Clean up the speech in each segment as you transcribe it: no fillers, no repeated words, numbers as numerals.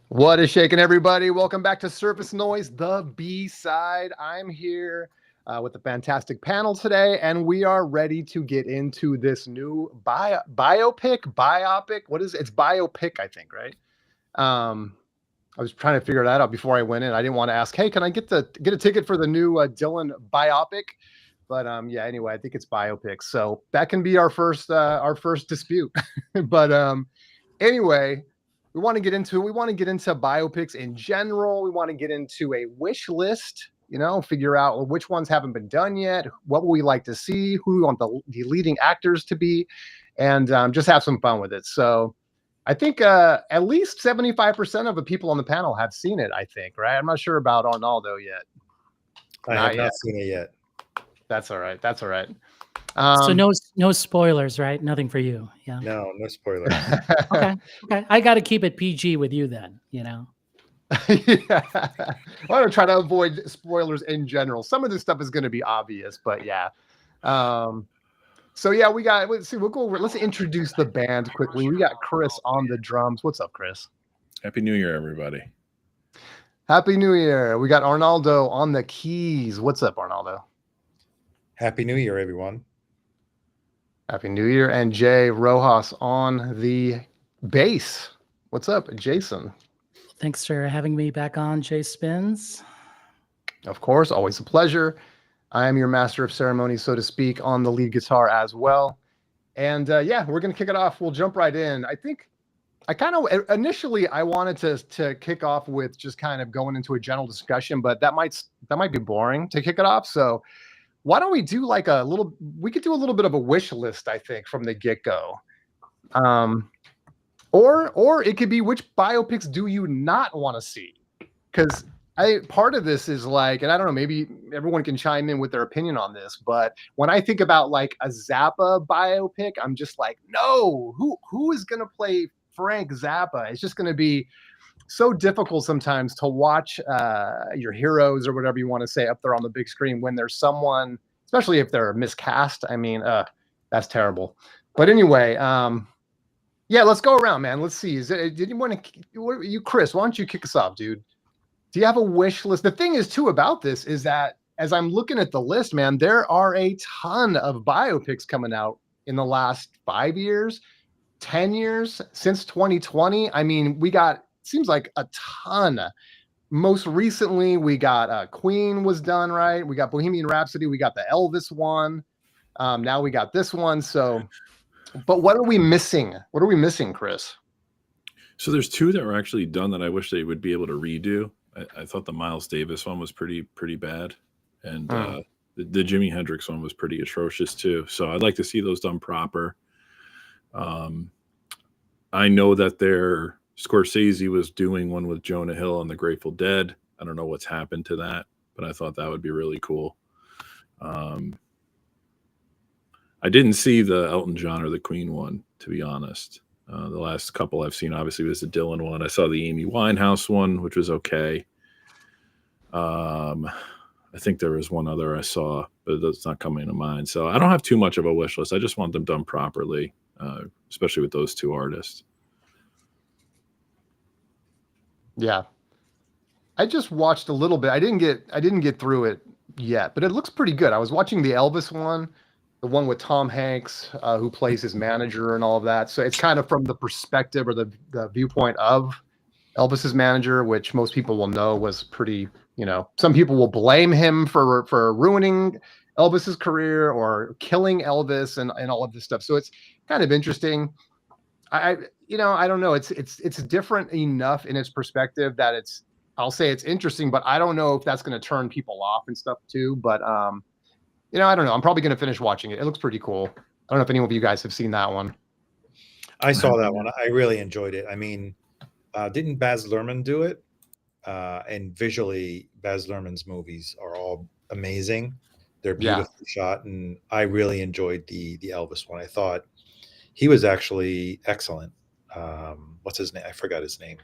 What is shaking, everybody? Welcome back to Surface Noise, the B-side. I'm here with a fantastic panel today, and we are ready to get into this new biopic. What is it? It's biopic, I think, right? I was trying to figure that out before I went in. I didn't want to ask, hey, can I get a ticket for the new Dylan biopic? But yeah, anyway, I think it's biopic. So that can be our first dispute. But anyway. We want to get into biopics in general. We want to get into a wish list, figure out which ones haven't been done yet, what would we like to see, who we want the leading actors to be, and just have some fun with it. So I think at least 75% of the people on the panel have seen it, I think, right? I'm not sure about Arnaldo yet. I have not seen it yet. That's all right. So no spoilers, right? Nothing for you. Yeah. No spoilers. Okay. I got to keep it PG with you then, Yeah. I want to try to avoid spoilers in general. Some of this stuff is going to be obvious, but yeah. So yeah, let's introduce the band quickly. We got Chris on the drums. What's up, Chris? Happy New Year, everybody. Happy New Year. We got Arnaldo on the keys. What's up, Arnaldo? Happy New Year, everyone. Happy New Year. And Jay Rojas on the bass. What's up, Jason? Thanks for having me back on, Jay Spins. Of course, always a pleasure. I am your master of ceremonies, so to speak, on the lead guitar as well. And yeah, we're going to kick it off. We'll jump right in. I think initially I wanted to kick off with just kind of going into a general discussion, but that might be boring to kick it off. So why don't we do we could do a little bit of a wish list, I think, from the get-go. Or it could be, which biopics do you not want to see? Because part of this is and I don't know, maybe everyone can chime in with their opinion on this, but when I think about a Zappa biopic, I'm just no, who is going to play Frank Zappa? It's just going to be so difficult sometimes to watch your heroes or whatever you want to say up there on the big screen when there's someone, especially if they're miscast. I mean, that's terrible. But anyway, yeah, let's go around, man. Let's see. Chris, why don't you kick us off, dude? Do you have a wish list? The thing is too about this is that as I'm looking at the list, man, there are a ton of biopics coming out in the last 5 years, 10 years, since 2020. I mean, seems like a ton. Most recently, we got Queen was done, right? We got Bohemian Rhapsody. We got the Elvis one. Now we got this one. So, but what are we missing? What are we missing, Chris? So there's two that were actually done that I wish they would be able to redo. I thought the Miles Davis one was pretty bad. And the Jimi Hendrix one was pretty atrocious too. So I'd like to see those done proper. I know that Scorsese was doing one with Jonah Hill and the Grateful Dead. I don't know what's happened to that, but I thought that would be really cool. I didn't see the Elton John or the Queen one, to be honest. The last couple I've seen, obviously, was the Dylan one. I saw the Amy Winehouse one, which was okay. I think there was one other I saw, but that's not coming to mind. So I don't have too much of a wish list. I just want them done properly, especially with those two artists. Yeah. I just watched a little bit. I didn't get through it yet, but it looks pretty good. I was watching the Elvis one, the one with Tom Hanks, who plays his manager and all of that. So it's kind of from the perspective or the viewpoint of Elvis's manager, which most people will know was pretty, some people will blame him for ruining Elvis's career or killing Elvis and all of this stuff. So it's kind of interesting. I don't know. It's different enough in its perspective that I'll say it's interesting, but I don't know if that's going to turn people off and stuff too. But, I don't know. I'm probably going to finish watching it. It looks pretty cool. I don't know if any of you guys have seen that one. I saw that one. I really enjoyed it. I mean, didn't Baz Luhrmann do it? And visually, Baz Luhrmann's movies are all amazing. They're beautifully shot. And I really enjoyed the Elvis one. I thought he was actually excellent. What's his name? I forgot his name.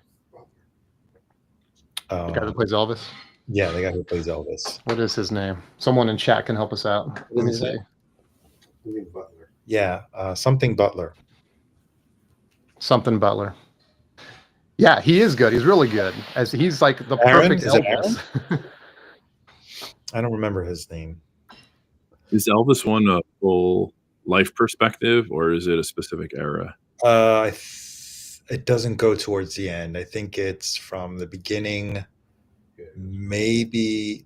The guy who plays Elvis? Yeah, the guy who plays Elvis. What is his name? Someone in chat can help us out. Let me see. Butler. Yeah, something Butler. Something Butler. Yeah, he is good. He's really good. As he's like the Aaron? perfect Is it Elvis. I don't remember his name. Is Elvis one a full life perspective, or is it a specific era? It doesn't go towards the end. I think it's from the beginning. Maybe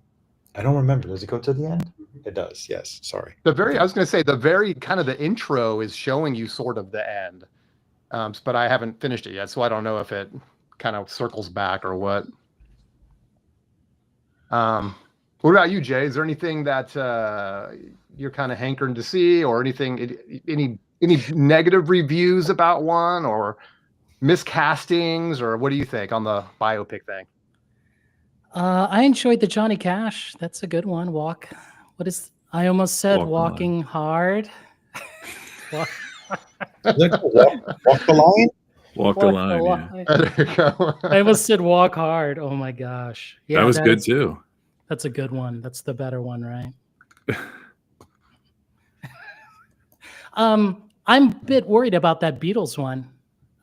I don't remember. Does it go to the end? It does. Yes. Sorry. I was going to say the very kind of the intro is showing you sort of the end, but I haven't finished it yet, so I don't know if it kind of circles back or what. What about you, Jay? Is there anything that you're kind of hankering to see, or anything? Any negative reviews about one, or miscastings, or what do you think on the biopic thing? I enjoyed the Johnny Cash. That's a good one. I almost said Walking Hard. Walk the line? Walk the line, yeah. There you go. I almost said Walk Hard. Oh my gosh. Yeah, that was good too. That's a good one. That's the better one, right? I'm a bit worried about that Beatles one.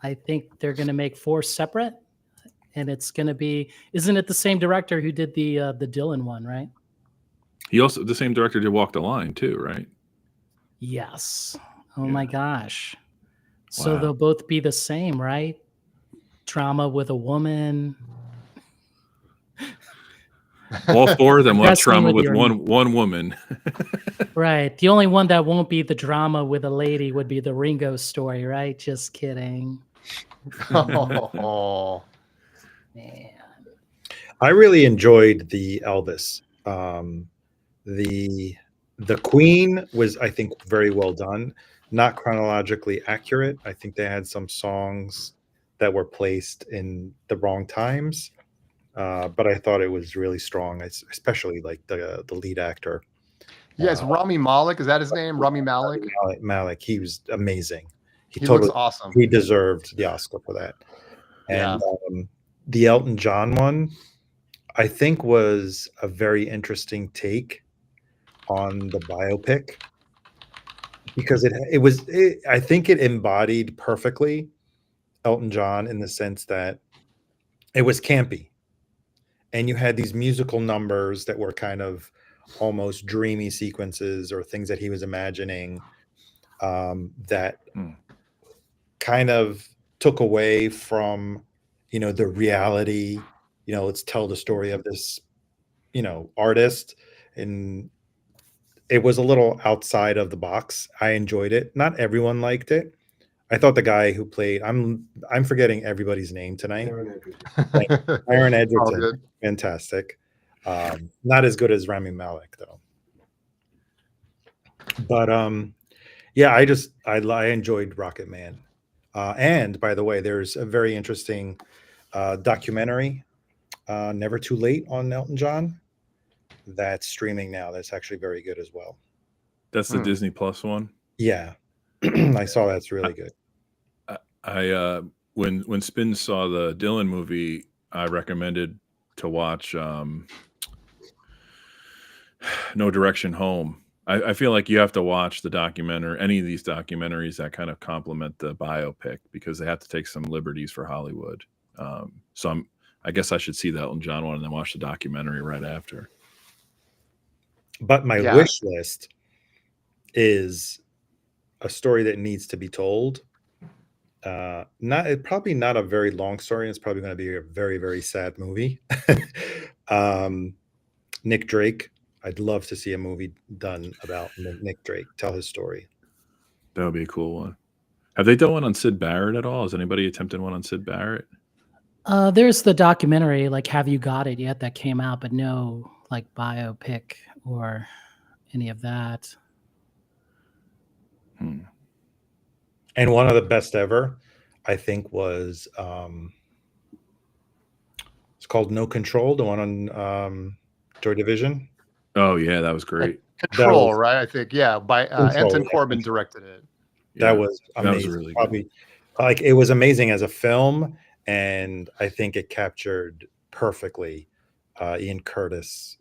I think they're going to make 4 separate, and it's going to be. Isn't it the same director who did the Dylan one, right? He also the same director did Walk the Line too, right? Yes. Oh my gosh. So Wow. they'll both be the same, right? Drama with a woman. All 4 of them will have Wrestling trauma with with your- one woman. Right. The only one that won't be the drama with a lady would be the Ringo story, right? Just kidding. Oh, Man. I really enjoyed the Elvis. The Queen was, I think, very well done. Not chronologically accurate. I think they had some songs that were placed in the wrong times, but I thought it was really strong, especially like the lead actor. yes, Rami Malek, is that his name? Rami Malek. Malek, he was amazing. He looks awesome. He deserved the Oscar for that. And the Elton John one, I think, was a very interesting take on the biopic, because I think it embodied perfectly Elton John in the sense that it was campy, and you had these musical numbers that were kind of almost dreamy sequences or things that he was imagining, that kind of took away from, the reality. Let's tell the story of this, artist, and it was a little outside of the box. I enjoyed it. Not everyone liked it. I thought the guy who played, I'm forgetting everybody's name tonight. Aaron Edgerton, fantastic. Not as good as Rami Malek though. But yeah, I enjoyed Rocket Man. And by the way, there's a very interesting documentary, Never Too Late, on Elton John, that's streaming now. That's actually very good as well. That's the Disney Plus one? Yeah. I saw that's really good. I when Spin saw the Dylan movie, I recommended to watch No Direction Home. I feel like you have to watch the documentary, any of these documentaries that kind of complement the biopic, because they have to take some liberties for Hollywood. So I guess I should see the Elton John one and then watch the documentary right after. But my wish list is a story that needs to be told. Probably not a very long story. It's probably going to be a very, very sad movie. Nick Drake. I'd love to see a movie done about Nick Drake, tell his story. That would be a cool one. Have they done one on Syd Barrett at all? Has anybody attempted one on Syd Barrett? There's the documentary, like Have You Got It Yet, that came out, but no like biopic or any of that. And one of the best ever, I think, was it's called No Control, the one on Joy Division. Oh yeah, that was great. Control, right? I think, by Anton Corbijn directed it. That was amazing. That was really probably good. It was amazing as a film, and I think it captured perfectly Ian Curtis,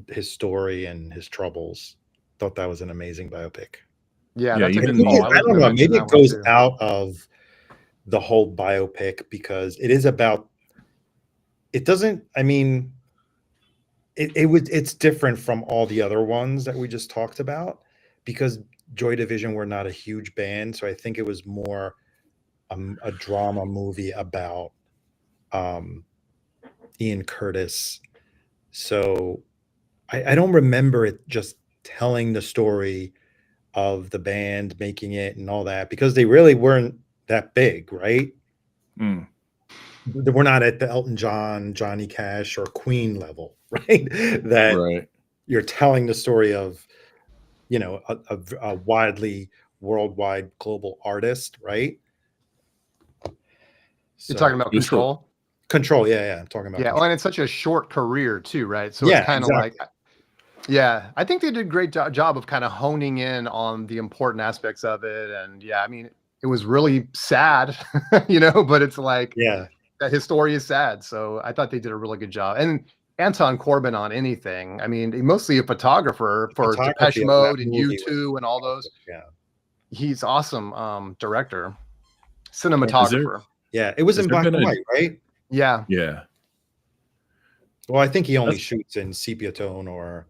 his story and his troubles. Thought that was an amazing biopic. Yeah, that's a good call. I don't know. Maybe it goes out of the whole biopic, because it is about, it doesn't, I mean, it's different from all the other ones that we just talked about, because Joy Division were not a huge band. So I think it was more a drama movie about Ian Curtis. So I don't remember it just telling the story of the band making it and all that, because they really weren't that big, right? Mm. We're not at the Elton John, Johnny Cash, or Queen level, right? That Right. you're telling the story of, you know, a widely worldwide global artist, right? You're talking So about It was still- Control? Control, yeah, I'm talking about Yeah, Control. well, and it's such a short career too, right? So Yeah, it's kind of exactly. like, yeah, I think they did a great job of kind of honing in on the important aspects of it. And yeah, I mean, it was really sad, you know, but it's like, Yeah, that his story is sad. So I thought they did a really good job. And Anton Corbijn on anything. I mean, mostly a photographer for Depeche photography of that Mode and movie was U2 and all those. yeah. He's awesome director, Is cinematographer. Yeah, it was Has in there black been and a- white, right? Yeah. Yeah. Well, I think he only That's- shoots in sepia tone or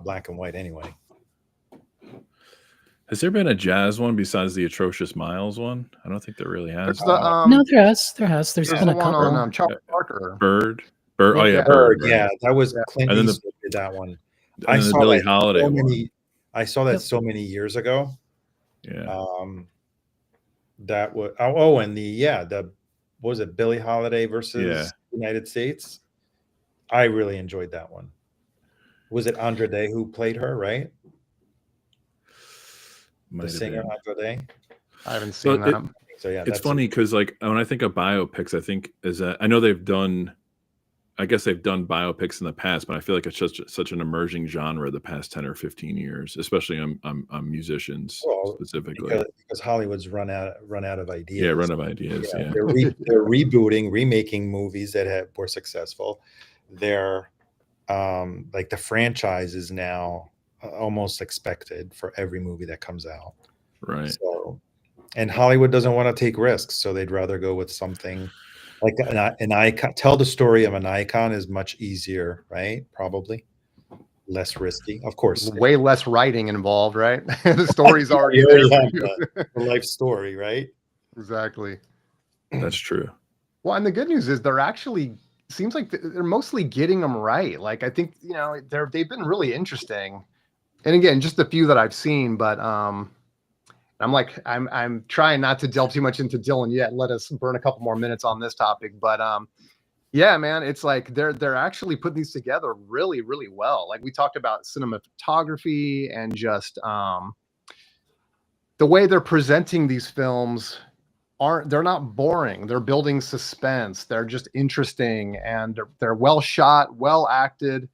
black and white anyway. Has there been a jazz one besides the Atrocious Miles one? I don't think there really has. There's the, No, there has. There's there's been the a one couple. on Charles Parker. Bird. Oh yeah, Yeah. Bird. Right. Yeah, that was Yeah. Clint And then the- Eastwood did that one. And I then the saw Billie that Holiday so one. many. I saw that Yep. so many years ago. Yeah. That was and the what was it, Billie Holiday versus United States? I really enjoyed that one. Was it Andra Day who played her, right? Might The have singer been. Andra Day. I haven't So seen that. So yeah, It's that's funny because like when I think of biopics, I think is that I know they've done. I guess they've done biopics in the past, but I feel like it's such an emerging genre the past 10 or 15 years, especially on musicians specifically. because Hollywood's run out of ideas. Yeah, run of ideas. Yeah. They're rebooting, remaking movies that were successful. They're like the franchise is now almost expected for every movie that comes out. Right. So, and Hollywood doesn't want to take risks, so they'd rather go with something like an icon. Tell the story of an icon is much easier, right? Probably less risky, of course. Way less writing involved, right? The story's already there for you. The life story, right? Exactly. That's true. Well, and the good news is they're actually seems like they're mostly getting them right. Like I think, you know, they've been really interesting. And again, just a few that I've seen, but I'm trying not to delve too much into Dylan yet. Let us burn a couple more minutes on this topic. But yeah, man, it's like they're actually putting these together really, really well. Like we talked about cinematography and just the way they're presenting these films they're not boring. They're building suspense. They're just interesting and they're well shot, well acted,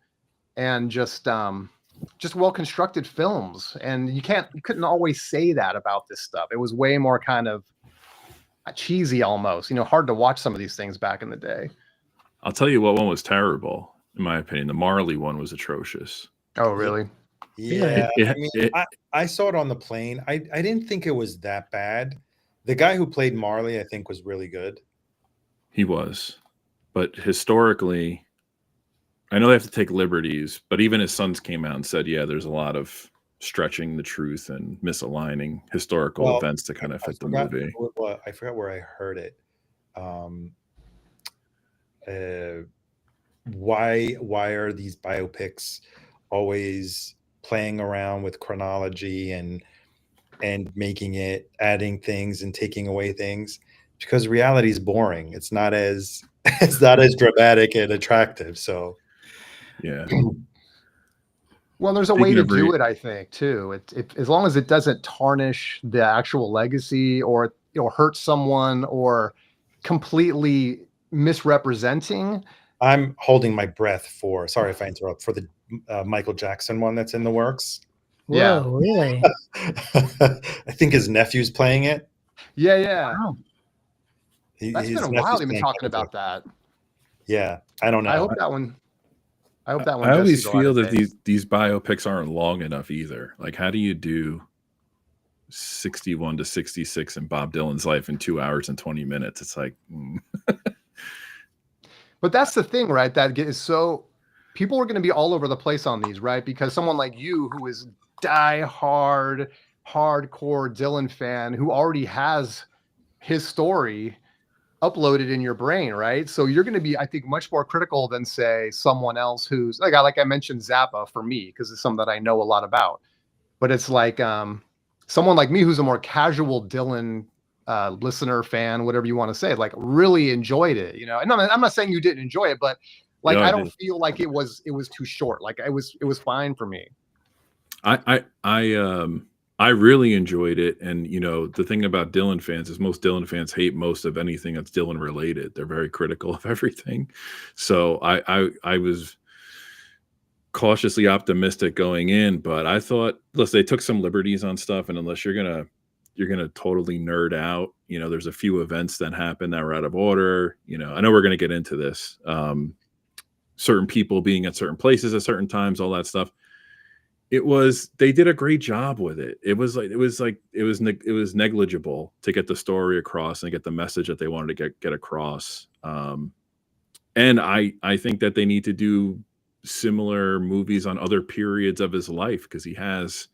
and just well constructed films. And you couldn't always say that about this stuff. It was way more kind of cheesy almost, you know, hard to watch some of these things back in the day. I'll tell you what one was terrible, in my opinion. The Marley one was atrocious. Oh, really? Yeah. I saw it on the plane. I didn't think it was that bad. The guy who played Marley, I think, was really good. He was. But historically, I know they have to take liberties, but even his sons came out and said, yeah, there's a lot of stretching the truth and misaligning historical events to kind of fit the movie. I forgot where I heard it. Why are these biopics always playing around with chronology and adding things and taking away things? Because reality is boring. It's not as dramatic and attractive. So yeah. Well, there's a way to do it, I think, too. As long as it doesn't tarnish the actual legacy or hurt someone or completely misrepresenting. I'm holding my breath for, sorry if I interrupt, for the Michael Jackson one that's in the works. Yeah. Whoa, really? I think his nephew's playing it. Yeah. Wow. That's been a while they've been talking about that. Yeah, I don't know. I hope that one. I always feel that these biopics aren't long enough either. Like, how do you do 61 to 66 in Bob Dylan's life in 2 hours and 20 minutes. It's like, But that's the thing, right? That is so people are going to be all over the place on these, right? Because someone like you, who is hardcore Dylan fan, who already has his story uploaded in your brain, right? So you're going to be, I think, much more critical than, say, someone else who's like I mentioned Zappa for me, because it's something that I know a lot about. But it's like someone like me who's a more casual Dylan listener, fan, whatever you want to say, like really enjoyed it, you know. And I'm not saying you didn't enjoy it, but like Yeah, I don't feel like it was too short. Like it was fine for me. I really enjoyed it. And you know, the thing about Dylan fans is most Dylan fans hate most of anything that's Dylan related. They're very critical of everything. So I was cautiously optimistic going in, but I thought, listen, they took some liberties on stuff, and unless you're gonna totally nerd out, you know, there's a few events that happened that were out of order. You know, I know we're gonna get into this. Certain people being at certain places at certain times, all that stuff. They did a great job with it. It was negligible to get the story across and get the message that they wanted to get across. And I think that they need to do similar movies on other periods of his life, because he has,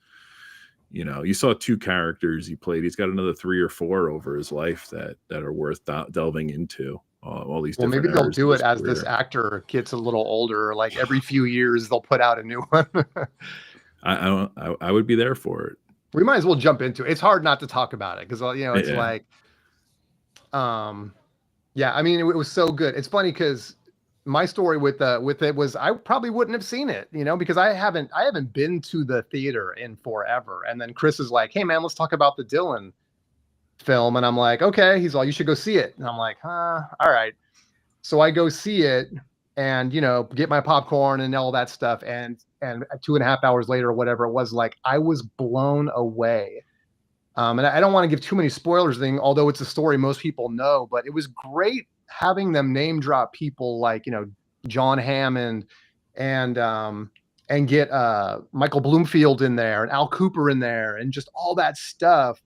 you know, you saw 2 characters he played. He's got another 3 or 4 over his life that are worth delving into. All these different. Maybe they'll do it as this actor gets a little older. Like every few years, they'll put out a new one. I would be there for it. We might as well jump into it. It's hard not to talk about it because, you know, it's like, yeah. I mean, it was so good. It's funny because my story with it was I probably wouldn't have seen it, you know, because I haven't been to the theater in forever. And then Chris is like, "Hey man, let's talk about the Dylan film." And I'm like, "Okay." He's like, "You should go see it." And I'm like, "All right." So I go see it and, you know, get my popcorn and all that stuff. And 2.5 hours later or whatever it was, like I was blown away. And I don't want to give too many spoilers although it's a story most people know, but it was great having them name drop people like, you know, John Hammond and get Michael Bloomfield in there and Al Cooper in there and just all that stuff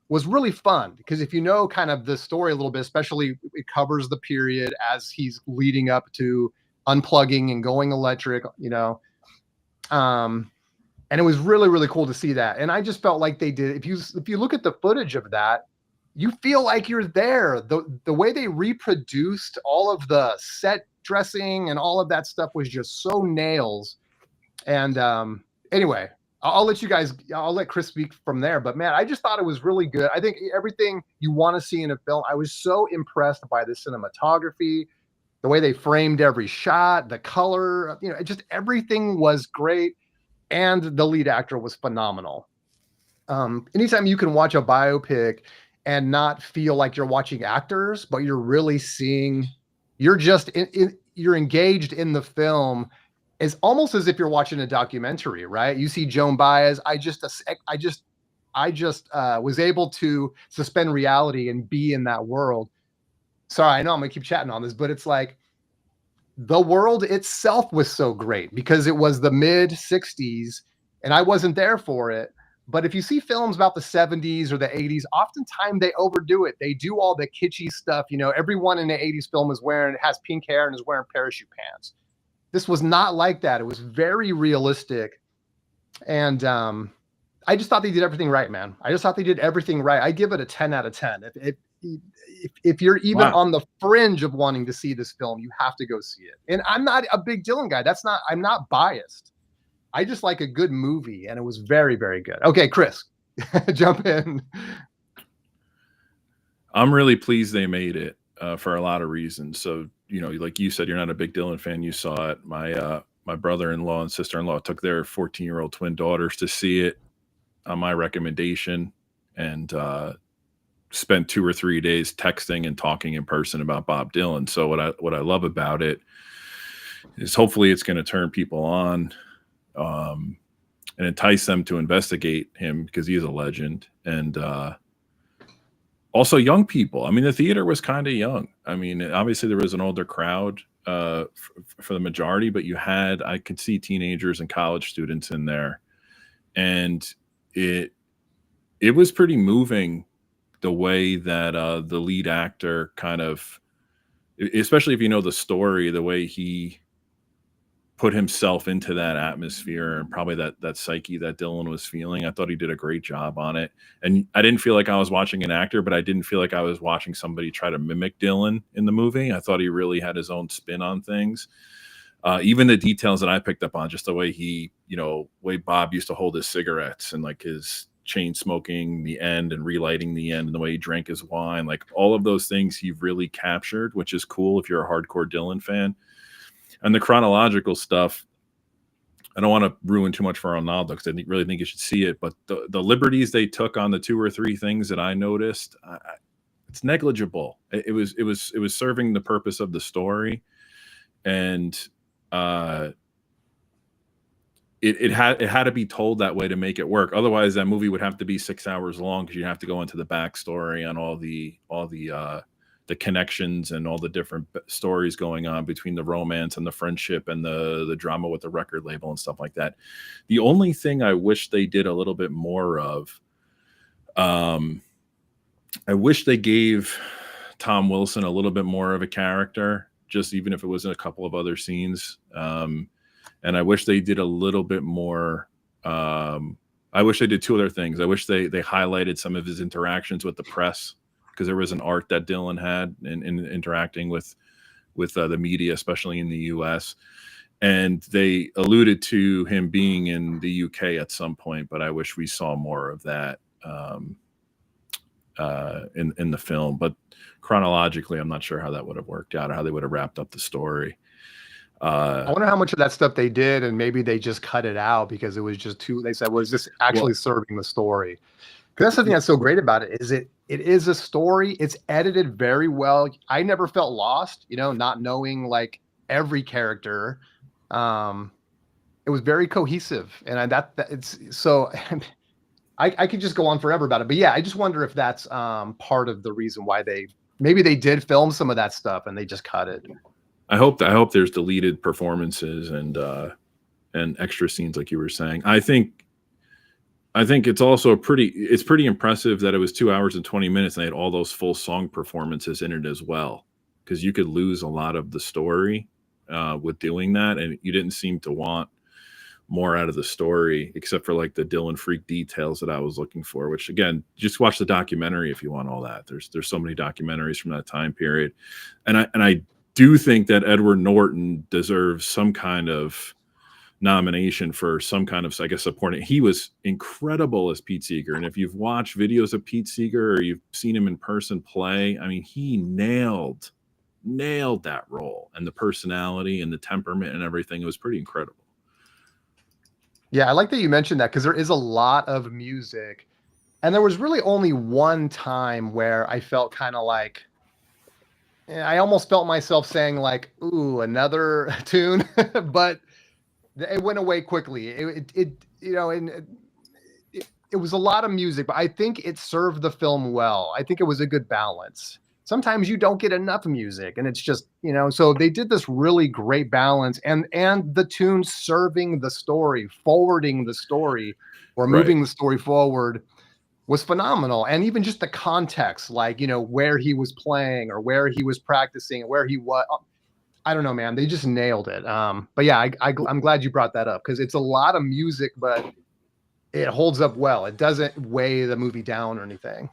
was really fun, because if you know kind of the story a little bit, especially it covers the period as he's leading up to unplugging and going electric, you know. And it was really, really cool to see that. And I just felt like they did. If you look at the footage of that, you feel like you're there. The way they reproduced all of the set dressing and all of that stuff was just so nails. And anyway, I'll let Chris speak from there. But man, I just thought it was really good. I think everything you want to see in a film. I was so impressed by the cinematography, the way they framed every shot, the color, you know, just everything was great. And the lead actor was phenomenal. Anytime you can watch a biopic and not feel like you're watching actors, but you're really seeing, you're just you're engaged in the film. It's almost as if you're watching a documentary, right? You see Joan Baez. I just was able to suspend reality and be in that world. Sorry, I know I'm gonna keep chatting on this, but it's like the world itself was so great because it was the mid 60s and I wasn't there for it. But if you see films about the 70s or the 80s, oftentimes they overdo it. They do all the kitschy stuff. You know, everyone in the 80s film has pink hair and is wearing parachute pants. This was not like that. It was very realistic. And I just thought they did everything right, man. I just thought they did everything right. I give it a 10 out of 10. If you're even on the fringe of wanting to see this film, you have to go see it. And I'm not a big Dylan guy. I'm not biased. I just like a good movie, and it was very, very good. Okay, Chris, jump in. I'm really pleased they made it for a lot of reasons. So, you know, like you said, you're not a big Dylan fan. You saw it. My brother-in-law and sister-in-law took their 14-year-old twin daughters to see it on my recommendation, and spent 2 or 3 days texting and talking in person about Bob Dylan. So what I love about it is hopefully it's going to turn people on and entice them to investigate him, because he is a legend. And also young people. I mean, the theater was kind of young. I mean, obviously there was an older crowd for the majority, but I could see teenagers and college students in there. And it it was pretty moving the way that the lead actor kind of, especially if you know the story, the way he put himself into that atmosphere and probably that psyche that Dylan was feeling. I thought he did a great job on it. And I didn't feel like I was watching an actor, but I didn't feel like I was watching somebody try to mimic Dylan in the movie. I thought he really had his own spin on things. Even the details that I picked up on, just the way he, way Bob used to hold his cigarettes and like his chain smoking the end and relighting the end and the way he drank his wine, like all of those things he really captured, which is cool if you're a hardcore Dylan fan. And the chronological stuff, I don't want to ruin too much for Ronaldo because I really think you should see it. But the liberties they took on the 2 or 3 things that I noticed, it's negligible. It was serving the purpose of the story, and it had to be told that way to make it work. Otherwise, that movie would have to be 6 hours long because you have to go into the backstory on all the connections and all the different stories going on between the romance and the friendship and the drama with the record label and stuff like that. The only thing I wish they did a little bit more of, I wish they gave Tom Wilson a little bit more of a character, just even if it was in a couple of other scenes. And I wish they did a little bit more. I wish they did 2 other things. I wish they highlighted some of his interactions with the press, because there was an art that Dylan had in interacting with the media, especially in the U.S. And they alluded to him being in the U.K. at some point, but I wish we saw more of that in the film. But chronologically, I'm not sure how that would have worked out or how they would have wrapped up the story. I wonder how much of that stuff they did, and maybe they just cut it out because it was just too. They said, "Was this actually serving the story?" Because that's the thing that's so great about it. It is a story. It's edited very well. I never felt lost, not knowing like every character. It was very cohesive, and that it's so. I could just go on forever about it, but yeah, I just wonder if that's part of the reason why maybe they did film some of that stuff and they just cut it. I hope there's deleted performances and extra scenes like you were saying. I think it's also it's pretty impressive that it was 2 hours and 20 minutes and they had all those full song performances in it as well, because you could lose a lot of the story with doing that, and you didn't seem to want more out of the story except for like the Dylan freak details that I was looking for, which again, just watch the documentary if you want all that. There's so many documentaries from that time period. And I do think that Edward Norton deserves some kind of nomination for some kind of, I guess, supporting. He was incredible as Pete Seeger. And if you've watched videos of Pete Seeger or you've seen him in person play, I mean, he nailed that role, and the personality and the temperament and everything. It was pretty incredible. Yeah, I like that you mentioned that, because there is a lot of music, and there was really only one time where I felt kind of like, I almost felt myself saying like, "Ooh, another tune," but it went away quickly. It was a lot of music, but I think it served the film well. I think it was a good balance. Sometimes you don't get enough music, and it's just, so they did this really great balance, and the tunes serving the story, forwarding the story, or moving the story forward was phenomenal. And even just the context, like, where he was playing or where he was practicing, where he was, I don't know, man, they just nailed it. But yeah, I'm glad you brought that up, because it's a lot of music, but it holds up well. It doesn't weigh the movie down or anything.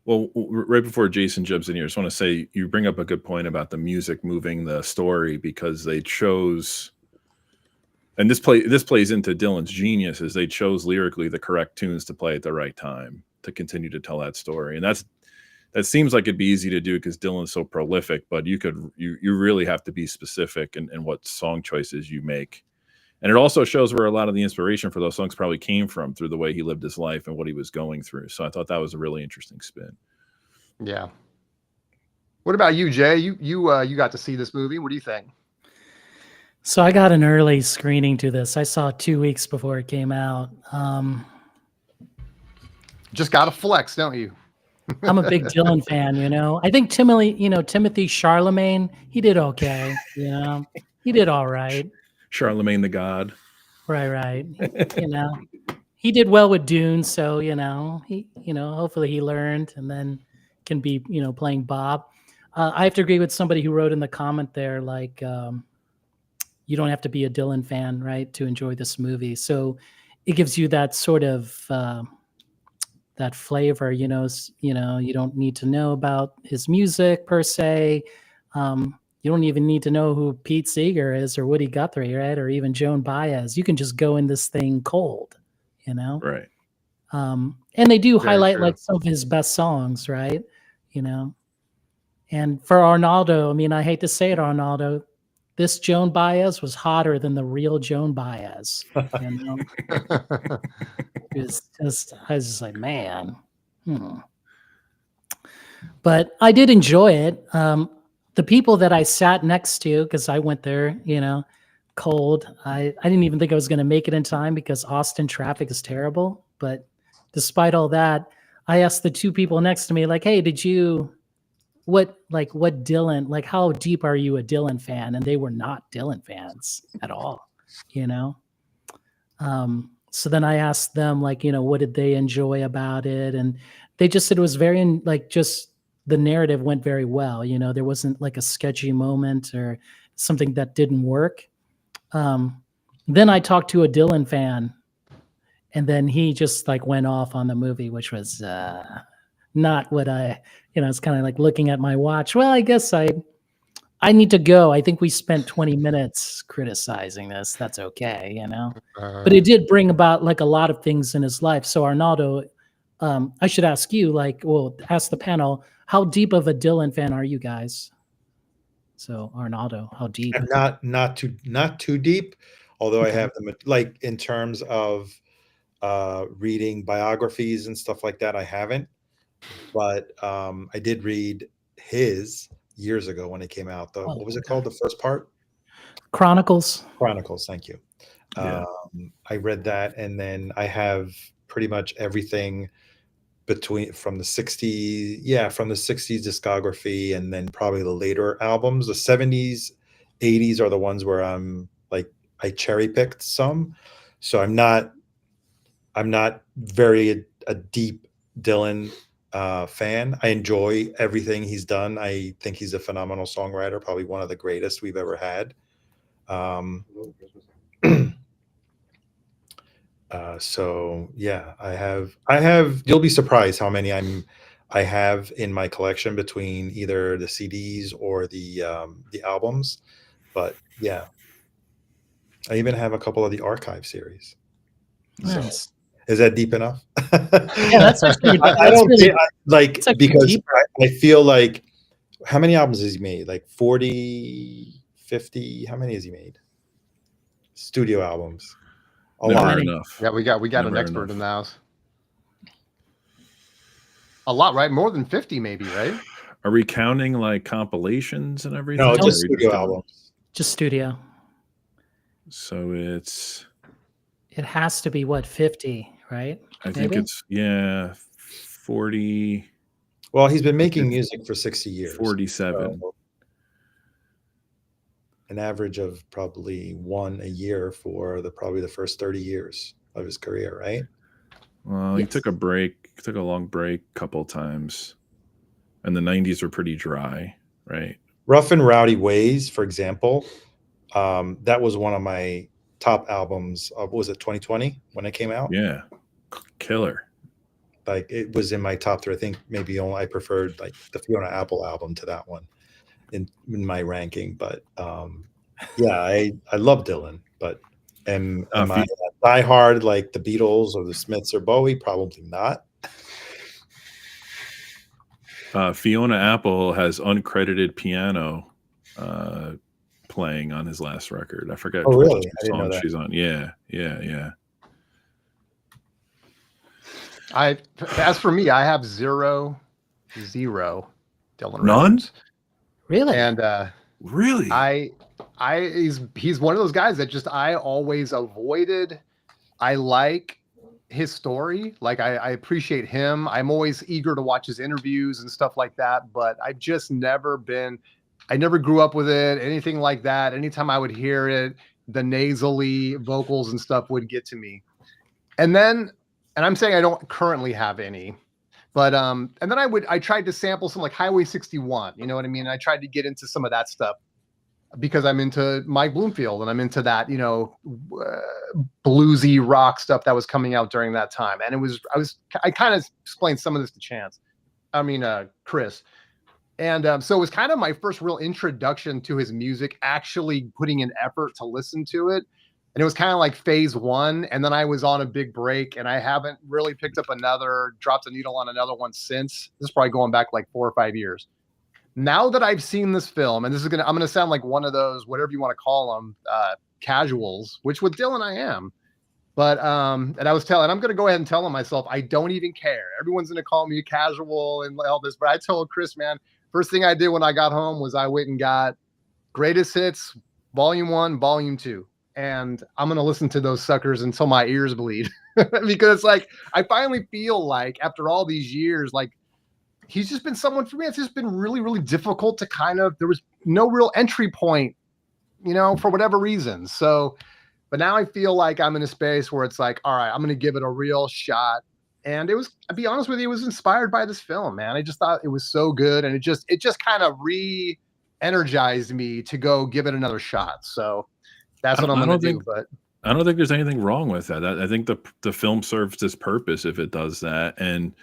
Well, right before Jason jumps in here, I just want to say you bring up a good point about the music moving the story, because they chose, and this plays into Dylan's genius, is they chose lyrically the correct tunes to play at the right time to continue to tell that story. And that seems like it'd be easy to do because Dylan's so prolific, but you really have to be specific in what song choices you make. And it also shows where a lot of the inspiration for those songs probably came from, through the way he lived his life and what he was going through. So I thought that was a really interesting spin. Yeah. What about you, Jay? You got to see this movie. What do you think? So I got an early screening to this. I saw it 2 weeks before it came out. Just got to flex, don't you? I'm a big Dylan fan, I think Timothy Charlemagne, he did okay. He did all right. Charlemagne the God. Right. he did well with Dune, so hopefully he learned and then can be playing Bob. I have to agree with somebody who wrote in the comment there, like you don't have to be a Dylan fan, right, to enjoy this movie. So it gives you that sort of that flavor, you don't need to know about his music per se. You don't even need to know who Pete Seeger is or Woody Guthrie, right? Or even Joan Baez. You can just go in this thing cold, Right. And they do Very highlight true. like some of his best songs, right? And for Arnaldo, I mean, I hate to say it, Arnaldo, this Joan Baez was hotter than the real Joan Baez. It was just, I was just like, man. But I did enjoy it. The people that I sat next to, because I went there, cold. I didn't even think I was going to make it in time because Austin traffic is terrible. But despite all that, I asked the two people next to me, like, hey, what Dylan, like, how deep are you a Dylan fan? And they were not Dylan fans at all, So then I asked them, like, what did they enjoy about it? And they just said it was very, just the narrative went very well. There wasn't like a sketchy moment or something that didn't work. Then I talked to a Dylan fan, and then he just like went off on the movie, which was not what it's kind of like looking at my watch. Well, I guess I need to go. I think we spent 20 minutes criticizing this. That's okay, But it did bring about like a lot of things in his life. So Arnaldo, I should ask you, ask the panel, how deep of a Dylan fan are you guys? So Arnaldo, how deep? I'm not too deep, although I have them like in terms of reading biographies and stuff like that. I haven't, but I did read his years ago when it came out. What was it called? The first part? Chronicles. Thank you. Yeah. I read that, and then I have pretty much everything from the 60s discography, and then probably the later albums. The 70s, 80s are the ones where I'm like, I cherry picked some. So I'm not very a deep Dylan fan. I enjoy everything he's done. I think he's a phenomenal songwriter, probably one of the greatest we've ever had. So yeah, I have, you'll be surprised how many I have in my collection between either the CDs or the albums. But yeah, I even have a couple of the archive series. Nice. So, is that deep enough? Yeah, that's actually, I don't really, because I feel like, how many albums has he made? Like 40, 50? How many has he made? Studio albums. Never enough. Yeah, we got an expert in the house. A lot, right? More than 50, maybe, right? Are we counting like compilations and everything? No, just studio albums. Just studio. So it has to be what, 50, right? I think it's 40. Well, he's been making music for 60 years. 47. So an average of probably one a year for probably the first 30 years of his career, right? Well, he took a long break a couple times, and the 90s were pretty dry, right? Rough and Rowdy Ways, for example, that was one of my top albums of, was it 2020 when it came out? Yeah, killer. Like, it was in my top 3. I think maybe I preferred like the Fiona Apple album to that one in my ranking. But yeah, I love Dylan, but am I a diehard like the Beatles or the Smiths or Bowie? Probably not. Fiona Apple has uncredited piano playing on his last record. I forget. Oh, really? I didn't know that. She's on. Yeah. As for me, I have zero Dylan None? records. Really? And really, he's one of those guys that just I always avoided. I like his story. Like I appreciate him. I'm always eager to watch his interviews and stuff like that, but I've just never been, I never grew up with it, anything like that. Anytime I would hear it, the nasally vocals and stuff would get to me. And then, and I'm saying I don't currently have any, but and then I tried to sample some like Highway 61, you know what I mean? I tried to get into some of that stuff because I'm into Mike Bloomfield and I'm into that, you know, bluesy rock stuff that was coming out during that time. And I kind of explained some of this to Chris. And so it was kind of my first real introduction to his music, actually putting in effort to listen to it. And it was kind of like phase one. And then I was on a big break and I haven't really picked up dropped a needle on another one since. This is probably going back like 4 or 5 years. Now that I've seen this film, and I'm going to sound like one of those, whatever you want to call them, casuals, which with Dylan I am. But and I'm going to go ahead and tell myself, I don't even care. Everyone's going to call me a casual and all this. But I told Chris, man, first thing I did when I got home was I went and got Greatest Hits, Volume 1, Volume 2. And I'm going to listen to those suckers until my ears bleed. Because like, I finally feel like after all these years, like he's just been someone for me. It's just been really, really difficult to there was no real entry point, you know, for whatever reason. So, but now I feel like I'm in a space where it's like, all right, I'm going to give it a real shot. And it was, I'll be honest with you, it was inspired by this film, man. I just thought it was so good. And it just kind of re-energized me to go give it another shot. So that's what I'm going to do. But I don't think there's anything wrong with that. I think the film serves its purpose if it does that. And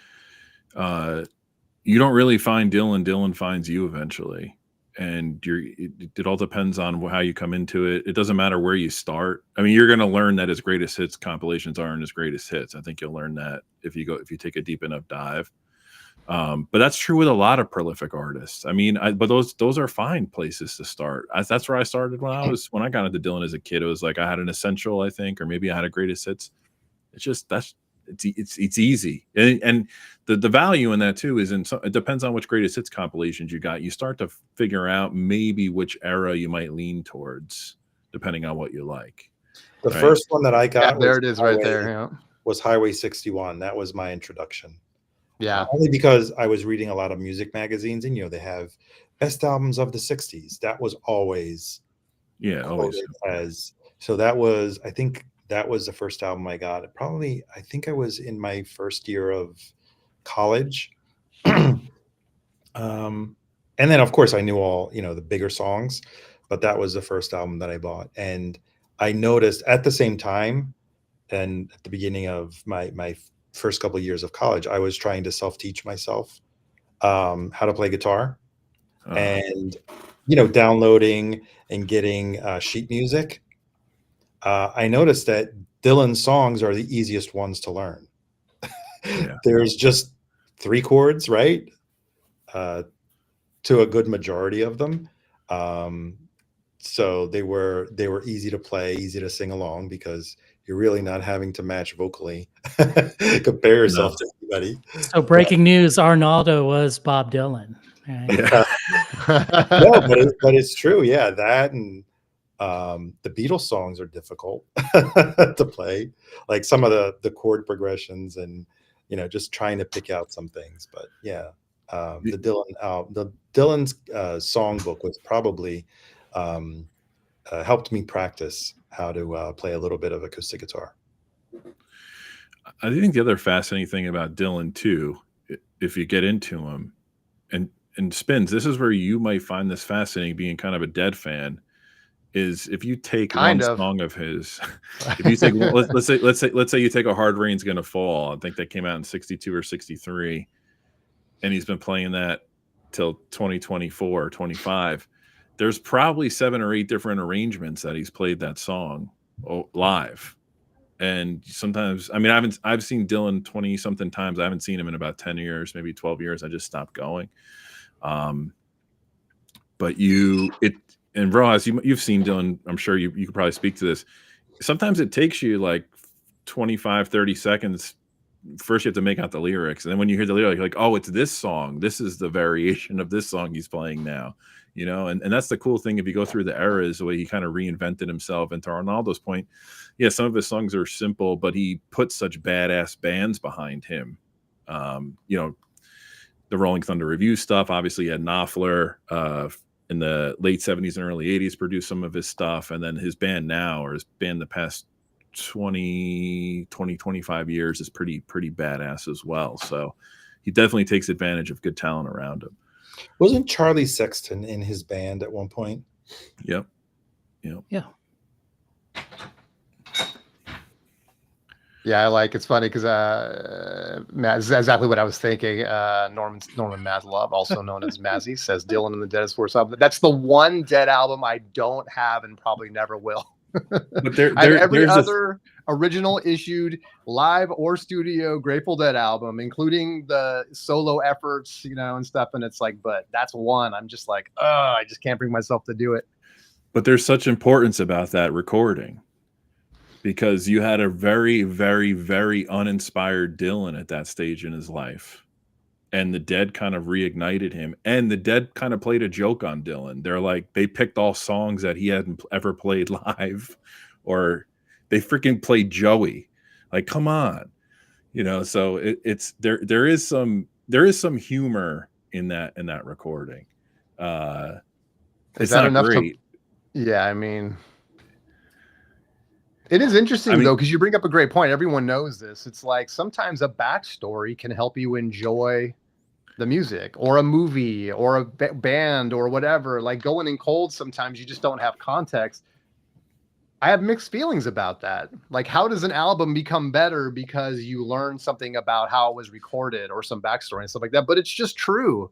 you don't really find Dylan. Dylan finds you eventually. And it all depends on how you come into it. It doesn't matter where you start. I mean, you're going to learn that his greatest hits compilations aren't his greatest hits. I think you'll learn that if you take a deep enough dive. But that's true with a lot of prolific artists. I mean, but those are fine places to start. That's where I started when I got into Dylan as a kid. It was like I had an essential, I think, or maybe I had a greatest hits. It's just it's easy, and the value in that too is it depends on which greatest hits compilations you got. You start to figure out maybe which era you might lean towards depending on what you like. The first one that I got, there it is, right there. Yeah. Was Highway 61. That was my introduction. Yeah, only because I was reading a lot of music magazines, and they have best albums of the 60s. That was always always. So that was, I think. That was the first album I got. I think I was in my first year of college. And then of course I knew all, the bigger songs, but that was the first album that I bought. And I noticed at the same time, and at the beginning of my first couple of years of college, I was trying to self-teach myself how to play guitar, and, downloading and getting sheet music. I noticed that Dylan's songs are the easiest ones to learn. Yeah. There's just 3 chords, right? To a good majority of them. So they were easy to play, easy to sing along, because you're really not having to match vocally. Compare yourself to anybody. So breaking news, Arnaldo was Bob Dylan. Right? Yeah. No, but it's true. Yeah, that and the Beatles songs are difficult to play, like some of the chord progressions, and just trying to pick out some things. But yeah, the Dylan's songbook was probably helped me practice how to play a little bit of acoustic guitar. I think the other fascinating thing about Dylan too, if you get into him and spins, this is where you might find this fascinating, being kind of a Dead fan. Is if you take song of his, if you take let's say you take A Hard Rain's Gonna Fall, I think that came out in 62 or 63, and he's been playing that till 2024 or 25. There's probably 7 or 8 different arrangements that he's played that song live. And sometimes, I mean, I've seen Dylan 20 something times. I haven't seen him in about 10 years, maybe 12 years. I just stopped going. But and Rojas, you've seen Dylan. I'm sure you could probably speak to this. Sometimes it takes you like 25, 30 seconds. First, you have to make out the lyrics. And then when you hear the lyrics, you're like, oh, it's this song. This is the variation of this song he's playing now. And that's the cool thing. If you go through the eras, the way he kind of reinvented himself. And to Arnaldo's point, yeah, some of his songs are simple, but he put such badass bands behind him. The Rolling Thunder Review stuff. Obviously, he had Knopfler in the late 70s and early 80s produced some of his stuff. And then his band now, or his band the past 20, 25 years is pretty badass as well. So he definitely takes advantage of good talent around him. Wasn't Charlie Sexton in his band at one point? Yep. Yeah. Yeah, I like it's funny because Matt, this is exactly what I was thinking. Norman Maslov, also known as Mazzy, says Dylan and the Dead is Force album. That's the one Dead album I don't have and probably never will. But I have every other original issued live or studio Grateful Dead album, including the solo efforts, and stuff. And it's like, but that's one. I'm just like, I just can't bring myself to do it. But there's such importance about that recording. Because you had a very, very, very uninspired Dylan at that stage in his life. And the Dead kind of reignited him. And the Dead kind of played a joke on Dylan. They're like, they picked all songs that he hadn't ever played live. Or they freaking played Joey. Like, come on. So it's there is some humor in that recording. It's not enough great. Yeah, I mean... It is interesting, though, because you bring up a great point. Everyone knows this. It's like sometimes a backstory can help you enjoy the music or a movie or a band or whatever. Like Going in Cold, sometimes you just don't have context. I have mixed feelings about that. Like, how does an album become better because you learn something about how it was recorded or some backstory and stuff like that? But it's just true.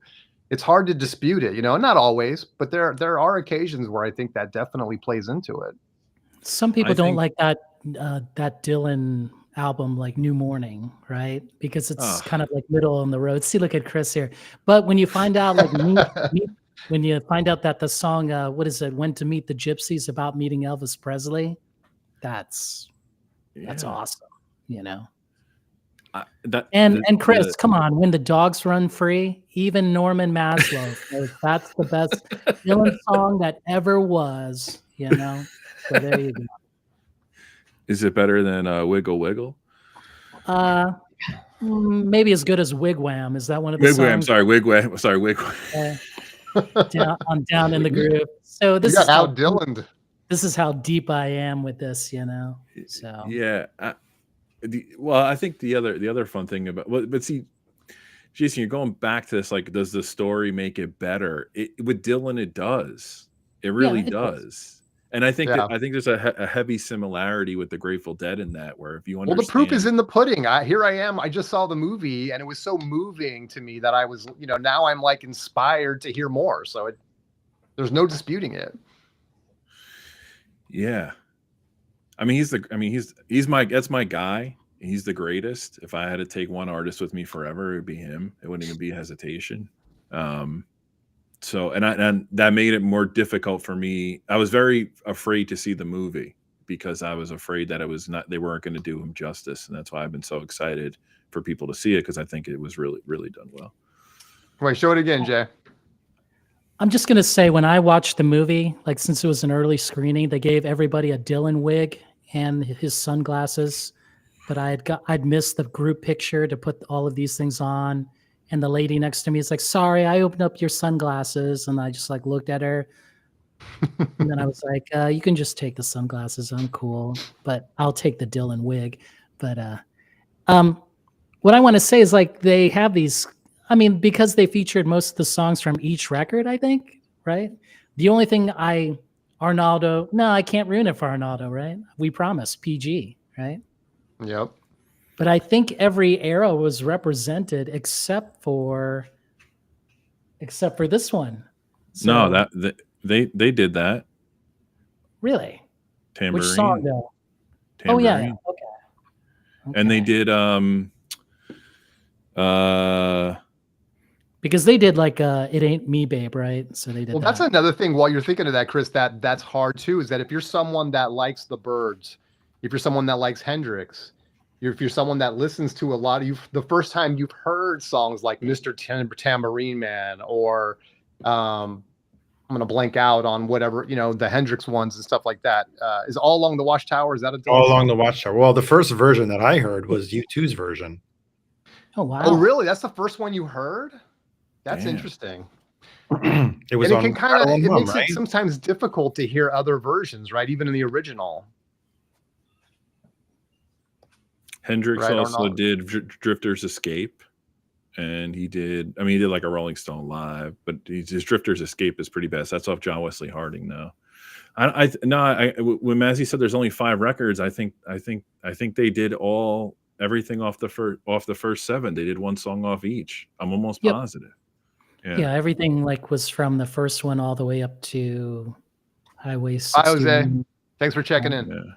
It's hard to dispute it, not always, but there are occasions where I think that definitely plays into it. Some people don't like that Dylan album, like New Morning, right? Because it's kind of like middle on the road. See, look at Chris here. But when you find out, like, when you find out that the song, what is it? When to Meet the Gypsies, about meeting Elvis Presley, that's awesome, And Chris, come on, When the Dogs Run Free, even Norman Maslov, that's the best Dylan song that ever was, So there you go. Is it better than Wiggle Wiggle? Maybe as good as Wigwam. Is that one of the Wigwam? songs? Wigwam. Sorry, Wigwam. I'm down in the groove. So this is how Dylan. This is how deep I am with this, So yeah. I think the other fun thing about but see, Jason, you're going back to this. Like, does the story make it better? With Dylan, it does. It really does. And I think there's a heavy similarity with the Grateful Dead in that, where if you understand, well, the proof is in the pudding. Here I am. I just saw the movie, and it was so moving to me that I was, now I'm like inspired to hear more. So there's no disputing it. Yeah, that's my guy. He's the greatest. If I had to take one artist with me forever, it'd be him. It wouldn't even be hesitation. So, and that made it more difficult for me. I was very afraid to see the movie because I was afraid that they weren't going to do him justice. And that's why I've been so excited for people to see it, because I think it was really, really done well. Wait, show it again, Jay. I'm just going to say, when I watched the movie, like, since it was an early screening, they gave everybody a Dylan wig and his sunglasses, but I'd missed the group picture to put all of these things on. And the lady next to me is like, sorry, I opened up your sunglasses. And I just looked at her. And then I was like, you can just take the sunglasses. I'm cool, but I'll take the Dylan wig. But what I want to say is, they have these, because they featured most of the songs from each record, I think, right? The only thing I can't ruin it for Arnaldo, right? We promise, PG, right? Yep. But I think every era was represented except for this one. So, no, they did that. Really? Tambourine. Which song though? Tambourine. Oh yeah. Okay. And they did Because they did It Ain't Me, Babe, right? So they did. Well, that's another thing while you're thinking of that, Chris, that's hard too, is that if you're someone that likes the Byrds, if you're someone that likes Hendrix, if you're someone that listens to a lot of the first time you've heard songs like Mr. Tambourine Man, or I'm going to blank out on whatever, the Hendrix ones and stuff like that, is All Along the Watchtower. Is that All Along the Watchtower? Well, the first version that I heard was U2's version. Oh, wow. Oh, really? That's the first one you heard? That's interesting. It was. And it makes it sometimes difficult to hear other versions, right? Even in the original. Hendrix right? Or also not? did Drifter's Escape, and he did like a Rolling Stone live, but his Drifter's Escape is pretty best. That's off John Wesley Harding now. When Mazzy said there's only 5 records, I think they did everything off the first 7. They did one song off each. I'm almost positive. Yeah, everything like was from the first one all the way up to Highway Hi, 61. Jose. Thanks for checking in.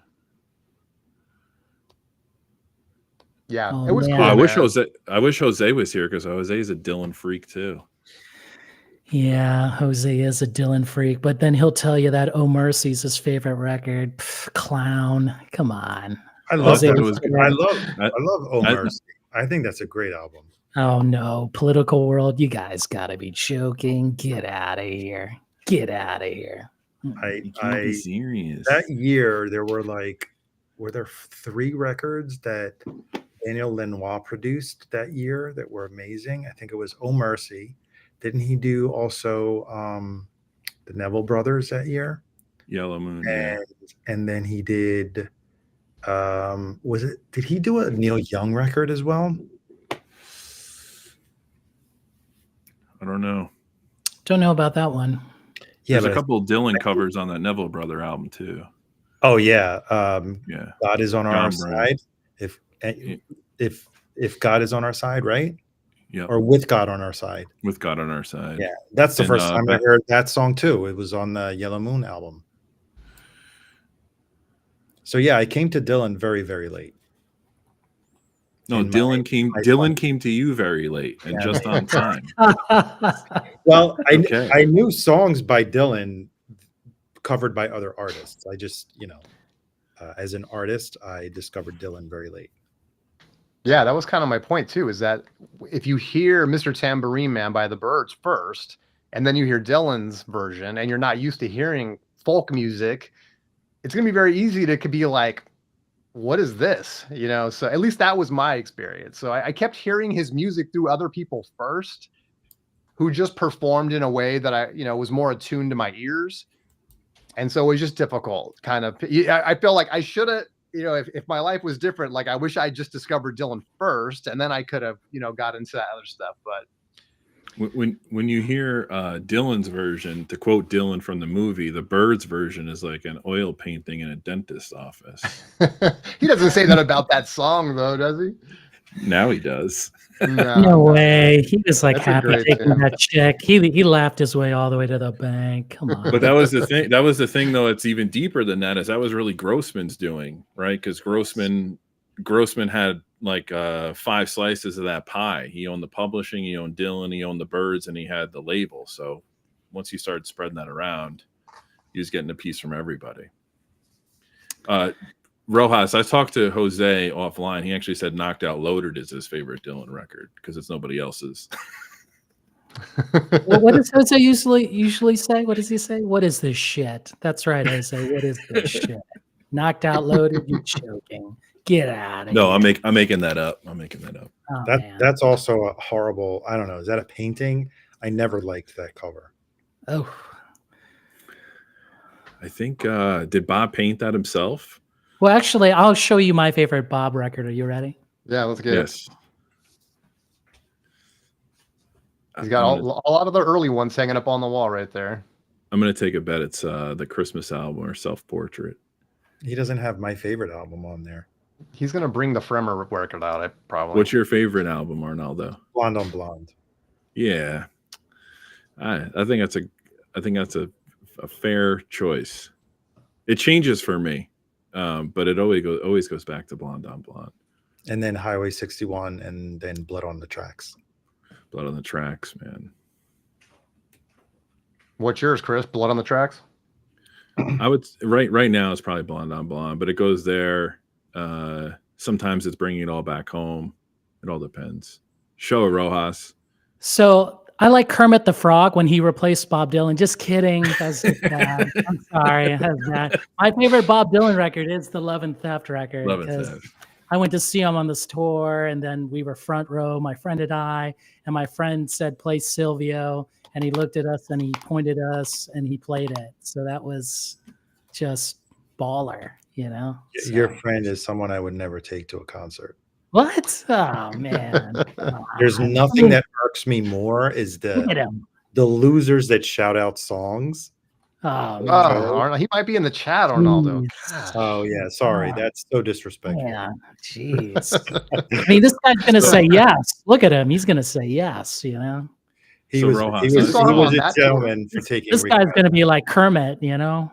Yeah, Oh, it was man. cool. I wish man. Jose was here because Jose is a Dylan freak too. Yeah, Jose is a Dylan freak, but then he'll tell you that Oh Mercy's his favorite record. Pff, clown. Come on. I love Jose that. was I love Oh Mercy. I think that's a great album. Oh no, Political World, you guys gotta be joking. Get out of here. Get out of here. You can't be serious. That year there were 3 records that Daniel Lanois produced that year that were amazing. I think it was Oh Mercy. Didn't he do also the Neville Brothers that year? Yellow Moon. And then he did did he do a Neil Young record as well? I don't know. Don't know about that one. Yeah, there's a couple of Dylan covers on that Neville Brother album too. Oh yeah. God is on our Brown. side. If God is on our side, right? Yeah. Or With God on Our Side. With God on Our Side. Yeah. That's the first time I heard that song too. It was on the Yellow Moon album. So yeah, I came to Dylan very, very late. No, Dylan came to you very late and just on time. Well, I knew songs by Dylan covered by other artists. I just, as an artist, I discovered Dylan very late. Yeah, that was kind of my point too, is that if you hear Mr. Tambourine Man by the Byrds first, and then you hear Dylan's version, and you're not used to hearing folk music, it's going to be very easy to be like, what is this? So at least that was my experience. So I kept hearing his music through other people first, who just performed in a way that I was more attuned to my ears. And so it was just difficult kind of, I feel like I should have, if my life was different, like I wish I just discovered Dylan first, and then I could have, got into that other stuff. But when you hear Dylan's version, to quote Dylan from the movie, the Byrds version is like an oil painting in a dentist's office. He doesn't say that about that song though, does he? Now he does. No way. He was like That's a happy great taking tune. that check. He laughed his way all the way to the bank. Come on. But that was the thing. That was the thing, though. It's even deeper than that. That was really Grossman's doing, right? Because Grossman had like 5 slices of that pie. He owned the publishing, he owned Dylan, he owned the Byrds, and he had the label. So once he started spreading that around, he was getting a piece from everybody. Rojas, I talked to Jose offline. He actually said Knocked Out Loaded is his favorite Dylan record because it's nobody else's. Well, what does Jose usually say? What does he say? What is this shit? That's right, Jose. What is this shit? Knocked Out Loaded? You joking? Get out of here. No, I'm making that up. I'm making that up. Oh, That's also a horrible. I don't know. Is that a painting? I never liked that cover. Oh, I think did Bob paint that himself? well, actually, I'll show you my favorite Bob record. Are you ready? Yeah, let's get Yes. it. He's got a lot of the early ones hanging up on the wall right there. I'm gonna take a bet it's the Christmas album or Self Portrait. He doesn't have my favorite album on there. He's gonna bring the Fremer record out. Probably. What's your favorite album, Arnaldo? Blonde on Blonde. Yeah, I think that's a fair choice. It changes for me, but it always goes back to Blonde on Blonde. And then Highway 61, and then Blood on the Tracks. Blood on the Tracks, man. What's yours, Chris? Blood on the Tracks? I would right now it's probably Blonde on Blonde, but it goes there. Sometimes it's Bringing It All Back Home. It all depends. Show Rojas. So I like Kermit the Frog when he replaced Bob Dylan. Just kidding. That's bad. I'm sorry. That's bad. My favorite Bob Dylan record is the Love and Theft record. Love and Theft. I went to see him on this tour, and then we were front row, my friend and I, and my friend said, play Silvio, and he looked at us and he pointed us and he played it. So that was just baller, you know. Your So. friend is someone I would never take to a concert. What? Oh man. There's nothing that irks me more is Look at him. the losers that shout out songs. Oh, man. Arnold, he might be in the chat, Arnaldo. Oh yeah, sorry, that's so disrespectful. Yeah, jeez. I mean, this guy's gonna say yes. Look at him; he's gonna say yes. You know, He So was Rojas, he was, saw he him was on a that gentleman for taking. this guy's gonna be like Kermit. You know,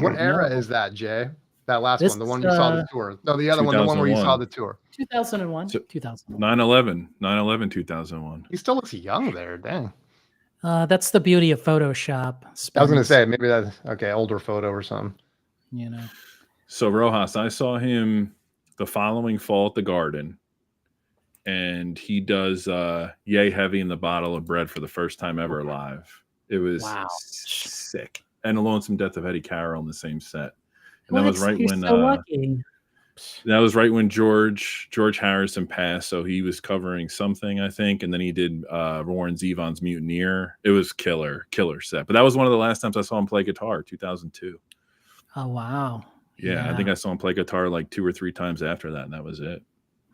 What era is that, Jay? That last This one, the one is, you saw the tour. No, the other one, the one where you saw 2001. the tour. 2001, So- 2001. 9/11, 2001. He still looks young there. Dang. That's the beauty of Photoshop. I was gonna say maybe that's okay, older photo or something. You know, So Rojas, I saw him the following fall at the Garden, and he does "Yay Heavy" in the Bottle of Bread for the first time ever live. It was Wow. sick. And "The Lonesome Death of Eddie Carroll" in the same set. And that What? was right You're when so lucky. that was right when George Harrison passed. So he was covering something, I think, and then he did Warren Zevon's Mutineer. It was killer set. But that was one of the last times I saw him play guitar, 2002. Oh wow. Yeah, I think I saw him play guitar like 2 or 3 times after that, and that was it.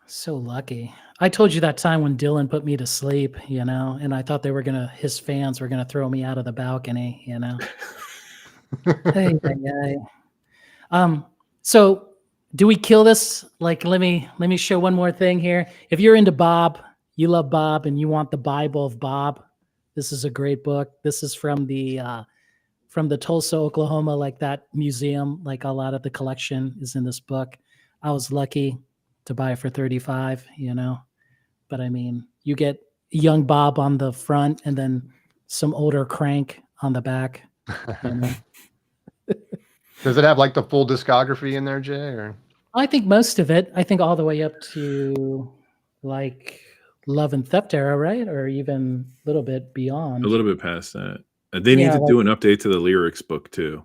So lucky. I told you that time when Dylan put me to sleep, you know, and I thought his fans were gonna throw me out of the balcony, you know. Hey. So do we kill this? Like, let me show one more thing here. If you're into Bob, you love Bob, and you want the Bible of Bob, this is a great book. This is from the Tulsa, Oklahoma, like that museum. Like a lot of the collection is in this book. I was lucky to buy it for $35, you know. But I mean, you get young Bob on the front, and then some older crank on the back. You know? Does it have like the full discography in there, Jay? Or I think most of it. I think all the way up to like Love and Theft era, right? Or even a little bit beyond. A little bit past that. They need to do an update to the lyrics book too.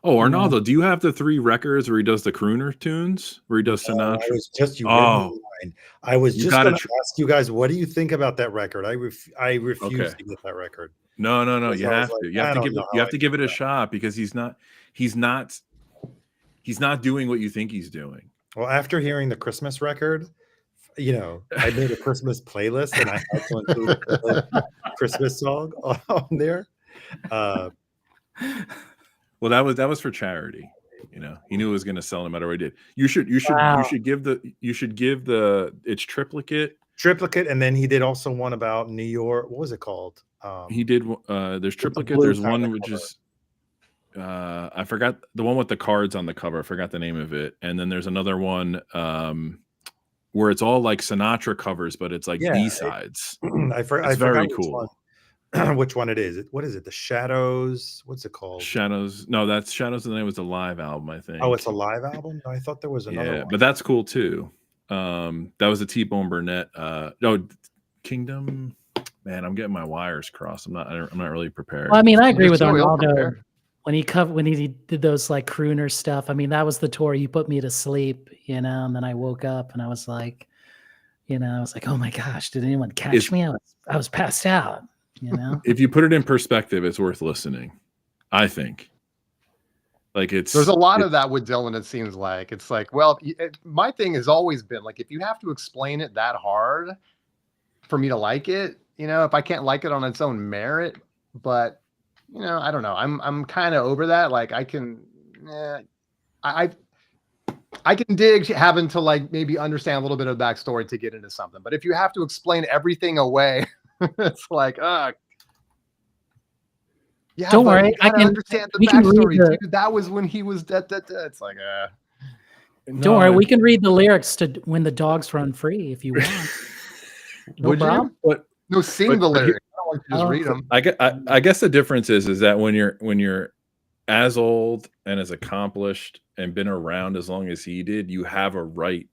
Oh, Arnaldo, do you have the 3 records where he does the crooner tunes? Where he does Sinatra? I was just I was just going to ask you guys, what do you think about that record? I refuse to get that record. No. You have to. You have to give it a shot because he's not doing what you think he's doing. Well, after hearing the Christmas record, you know, I made a Christmas playlist and I had to include a Christmas song on there. Well, that was for charity. You know, he knew it was going to sell no matter what he did. You should give the it's triplicate, and then he did also one about New York. What was it called? He did. There's triplicate. There's one which is I forgot the one with the cards on the cover. I forgot the name of it. And then there's another one where it's all like Sinatra covers, but it's like B-sides. I forgot. It's very cool. Which one it is? What is it? The Shadows? What's it called? Shadows. No, that's Shadows. And then it was a live album, I think. Oh, it's a live album? No, I thought there was another one. But that's cool too. That was a T-Bone Burnett. No, Kingdom. Man, I'm getting my wires crossed. I'm not really prepared. Well, I mean, I agree with Arnaldo when he did those like crooner stuff. I mean, that was the tour. He put me to sleep, you know, and then I woke up and I was like, oh my gosh, did anyone catch me? I was passed out. You know, if you put it in perspective, it's worth listening. I think. Like there's a lot of that with Dylan. It seems like it's like, well, my thing has always been like, if you have to explain it that hard for me to like it, you know, if I can't like it on its own merit, but you know, I don't know. I'm kind of over that. Like I can dig having to like maybe understand a little bit of backstory to get into something. But if you have to explain everything away. It's like, yeah. Don't worry, I can understand the backstory. Dude, that was when he was dead. It's like, Don't worry, we can read the lyrics to "When the Dogs Run Free" if you want. Would you? No, sing the lyrics. I don't want to just read them. I guess the difference is that when you're as old and as accomplished and been around as long as he did, you have a right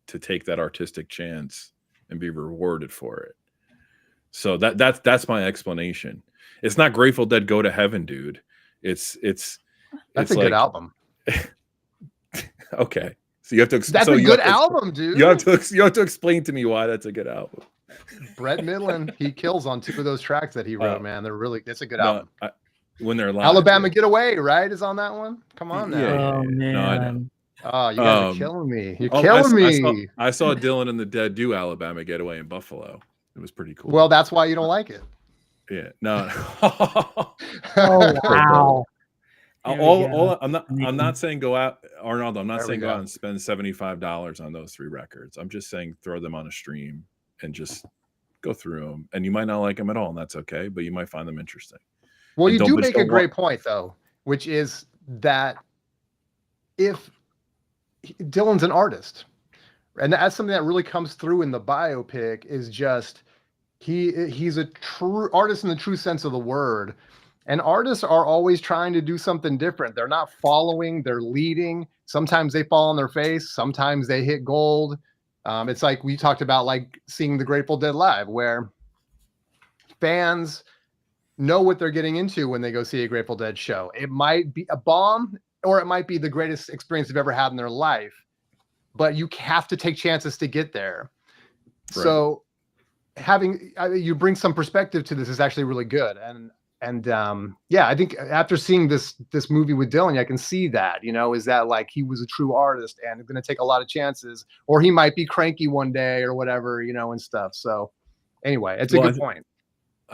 to take that artistic chance and be rewarded for it. So that's my explanation. It's not Grateful Dead Go to Heaven, dude. That's a good album. Okay, so you have to. That's a good album, dude. You have to explain to me why that's a good album. Brett Midland, he kills on 2 of those tracks that he wrote. Man, they're really. It's a good album. when they're live. Alabama Getaway, right? Is on that one. Come on now. Yeah. Oh man. No, I know. Oh, you guys are killing me. You're Oh, killing me. I saw Dylan and the Dead do Alabama Getaway in Buffalo. It was pretty cool. Well, that's why you don't like it. Yeah. No. Oh wow. I'm not saying go out, Arnaldo. I'm not There we saying go go. out and spend $75 on those 3 records. I'm just saying throw them on a stream and just go through them. And you might not like them at all, and that's okay. But you might find them interesting. Well, And you don't- do but make a don't great point, though, which is that if Dylan's an artist, and that's something that really comes through in the biopic, is just he's a true artist in the true sense of the word. And artists are always trying to do something different. They're not following, they're leading. Sometimes they fall on their face, sometimes they hit gold. It's like we talked about, like seeing the Grateful Dead live, where fans know what they're getting into when they go see a Grateful Dead show. It might be a bomb, or it might be the greatest experience they've ever had in their life, but you have to take chances to get there. Right. So you bring some perspective to this is actually really good. And yeah, I think after seeing this movie with Dylan, I can see that, is that like he was a true artist and going to take a lot of chances, or he might be cranky one day or whatever, and stuff. So anyway, it's a good point.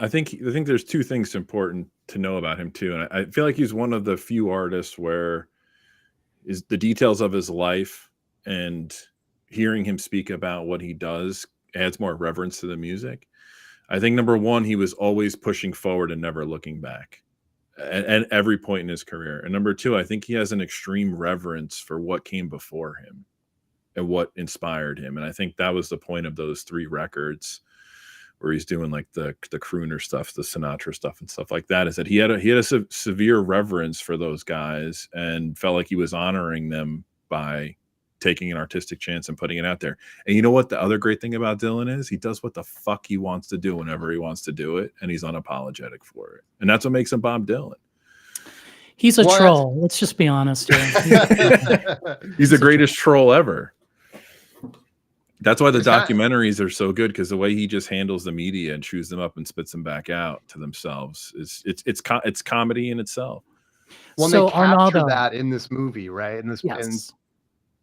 I think there's 2 things important to know about him too. And I feel like he's one of the few artists where is the details of his life and hearing him speak about what he does adds more reverence to the music. I think number 1, he was always pushing forward and never looking back at every point in his career. And number 2, I think he has an extreme reverence for what came before him and what inspired him. And I think that was the point of those 3 records where he's doing like the crooner stuff, the Sinatra stuff and stuff like that, is that he had a severe reverence for those guys and felt like he was honoring them by taking an artistic chance and putting it out there. And you know what the other great thing about Dylan is? He does what the fuck he wants to do whenever he wants to do it, and he's unapologetic for it. And that's what makes him Bob Dylan. He's a troll. Let's just be honest here. He's the greatest troll ever. That's why the documentaries are so good, because the way he just handles the media and chews them up and spits them back out to themselves is it's comedy in itself. Well, so they capture Arnaldo, that in this movie, right? And yes.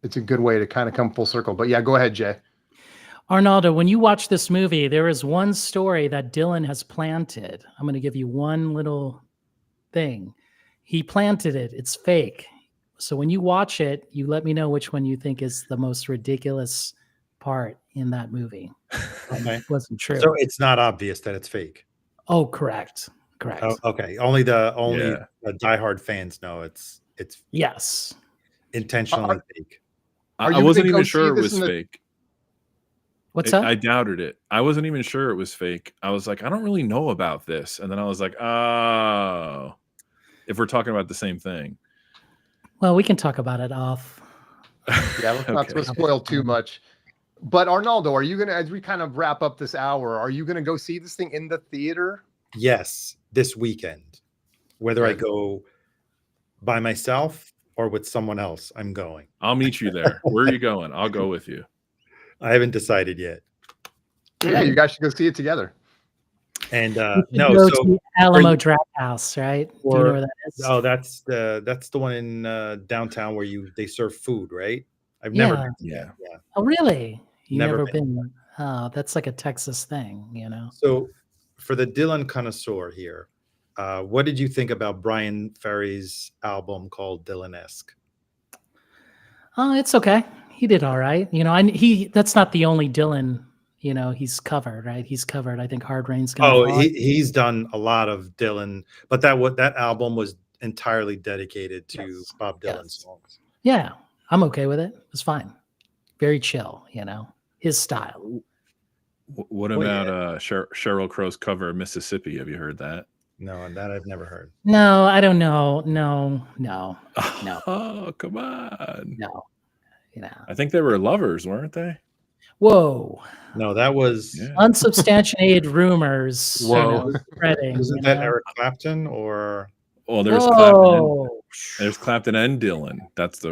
It's a good way to kind of come full circle. But yeah, go ahead, Jay. Arnaldo, when you watch this movie, there is one story that Dylan has planted. I'm going to give you one little thing. He planted it. It's fake. So when you watch it, you let me know which one you think is the most ridiculous part in that movie. Okay. It wasn't true. So it's not obvious that it's fake. Oh, correct. Oh, okay. Only the diehard fans know it's yes, intentionally fake. I wasn't even sure it was fake. What's that? I doubted it. I wasn't even sure it was fake. I was like, I don't really know about this. And then I was like, oh, if we're talking about the same thing. Well, we can talk about it off. Yeah, let's not spoil too much. But Arnaldo, are you going to, as we kind of wrap up this hour, are you going to go see this thing in the theater? Yes, this weekend. Whether I go by myself or with someone else, I'm going. I'll meet you there. Where are you going? I'll go with you. I haven't decided yet. Yeah, you guys should go see it together. And Go no, so to Alamo Draft House, right? Do you know where that is? Oh, that's the one in downtown where they serve food, right? I've never been. Yeah. Oh, really? You've Never never been? Oh, that's like a Texas thing, So, for the Dylan connoisseur here, what did you think about Brian Ferry's album called Dylan-esque? Oh, it's okay. He did all right. That's not the only Dylan, he's covered, right? He's covered, I think, Hard Rain's Gonna Fall. He's done a lot of Dylan, but that album was entirely dedicated to Bob Dylan songs. Yeah, I'm okay with it. It's fine. Very chill, his style. What about Sheryl Crow's cover of Mississippi? Have you heard that? No, that I've never heard. No, I don't know. No. Oh, come on. No. I think they were lovers, weren't they? Whoa. No, that was unsubstantiated rumors. Spreading. Wasn't that Eric Clapton or? Well, there's Clapton. There's Clapton and Dylan. That's the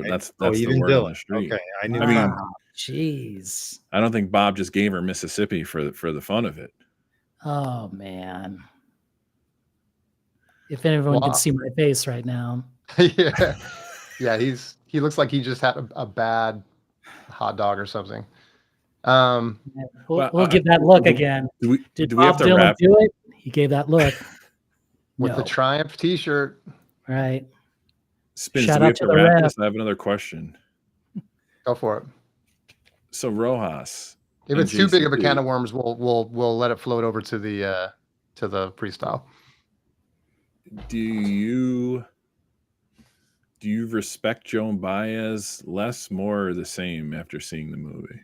even word Dylan. on the street. Okay, I knew. I mean, jeez. I don't think Bob just gave her Mississippi for the fun of it. Oh man. If anyone Well, could see my face right now. yeah, yeah. He looks like he just had a bad hot dog or something. We'll give that look again. Did do we have Bob to Dylan wrap? do it? He gave that look. With the No. Triumph T-shirt. Right. Spins, Shout do we out have to to the wrap ref. this? I have another question. Go for it. So Rojas, If and it's too big of a can JCP, of worms, we'll let it float over to the freestyle. do you respect Joan Baez less, more, or the same after seeing the movie?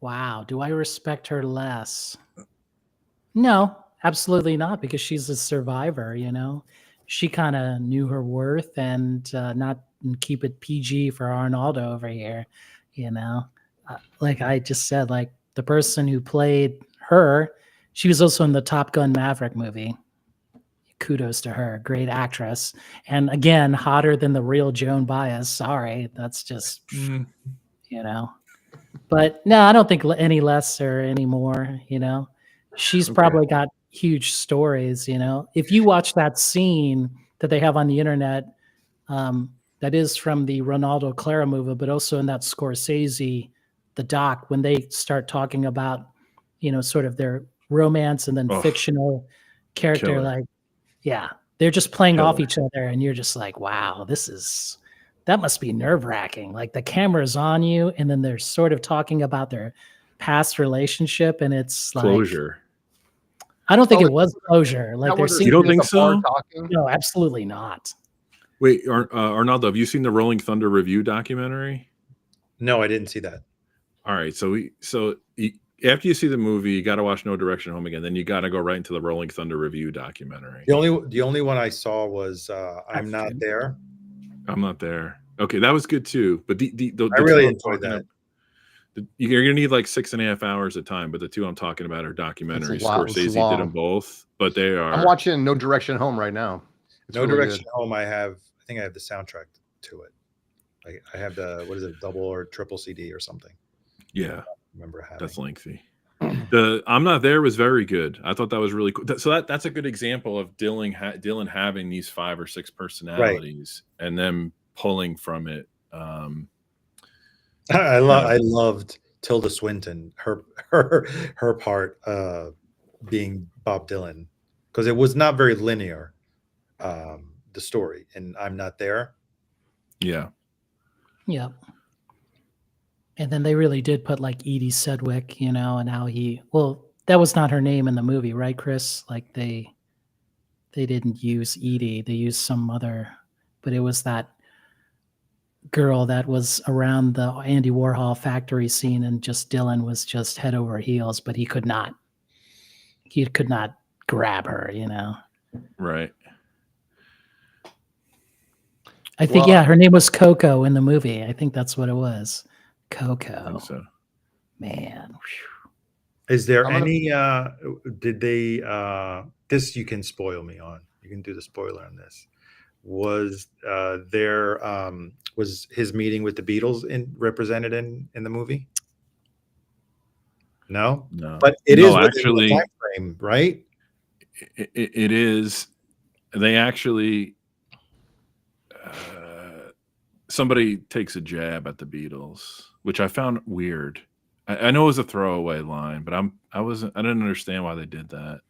Wow. Do I respect her less? No, absolutely not, because she's a survivor, you know. She kind of knew her worth, and not keep it PG for Arnaldo over here, you know. Like I just said, like the person who played her, she was also in the Top Gun Maverick movie. Kudos to her, great actress, and again, hotter than the real Joan Baez. Sorry, that's just you know. But no, I don't think any less or any more, you know. She's Okay. probably got huge stories, you know. If you watch that scene that they have on the internet, that is from the Ronaldo Clara movie, but also in that Scorsese, the doc, when they start talking about, you know, sort of their romance and then fictional character, Killer. like, yeah, they're just playing off Killer. each other, and you're just like, wow, that must be nerve-wracking. Like the camera's on you, and then they're sort of talking about their past relationship, and it's like Closure. I don't think it was closure. Like they're You don't think so? No, absolutely not. Wait, Arnaldo, have you seen the Rolling Thunder review documentary? No, I didn't see that. All right, so after you see the movie, you got to watch No Direction Home again. Then you got to go right into the Rolling Thunder review documentary. The only one I saw was I'm Not There. I'm Not There. Okay, that was good too. But I really enjoyed that. You're gonna need like 6.5 hours of time, but the two I'm talking about are documentaries. Scorsese did them both, but they are. I'm watching No Direction Home right now. It's No Direction Home. I think I have the soundtrack to it. I have the, what is it, double or triple CD or something. Yeah, remember having. That's lengthy. The I'm Not There was very good. I thought that was really cool. So that's a good example of Dylan having these 5 or 6 personalities, right, and then pulling from it. I loved Tilda Swinton, her part being Bob Dylan, because it was not very linear, the story, and I'm Not There. Yeah. And then they really did put like Edie Sedgwick, you know, and how that was not her name in the movie, right, Chris? Like they didn't use Edie, they used some other, but it was that girl that was around the Andy Warhol factory scene, and just Dylan was just head over heels, but he could not grab her, you know. Right. I think her name was Coco in the movie. I think that's what it was. Coco. I think so. Man. Is there any did they this you can spoil me on. You can do the spoiler on this. Was was his meeting with the Beatles represented in the movie? No, but it is actually the time frame, right? It is. They actually somebody takes a jab at the Beatles, which I found weird. I know it was a throwaway line, but I didn't understand why they did that.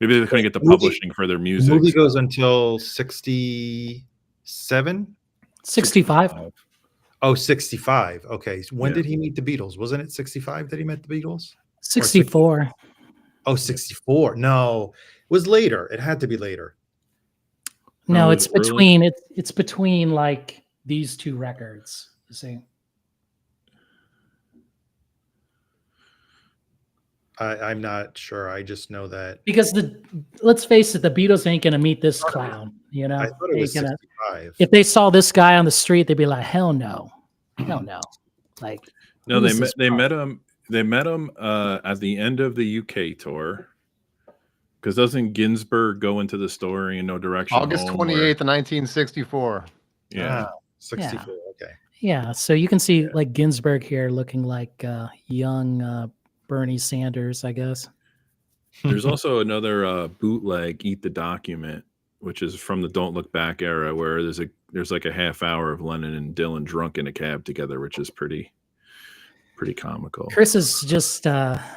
Maybe they couldn't get the publishing for their music. The movie goes until 67? 65. Oh, 65. Okay. So when did he meet the Beatles? Wasn't it 65 that he met the Beatles? 64. Oh, 64. No, it was later. It had to be later. No, it's between it's between like these two records. You see. I'm not sure. I just know that because let's face it, the Beatles ain't gonna meet this clown. You know, I thought it was 65. If they saw this guy on the street, they'd be like, "Hell no, hell no!" Like, no, they met him. They met him at the end of the UK tour. Because doesn't Ginsberg go into the story in No Direction August 28th, 1964. Yeah, 64. Okay. Yeah, so you can see like Ginsberg here looking like young Bernie Sanders, I guess. There's also another bootleg, Eat the Document, which is from the Don't Look Back era, where there's like a half hour of Lennon and Dylan drunk in a cab together, which is pretty comical. Chris is just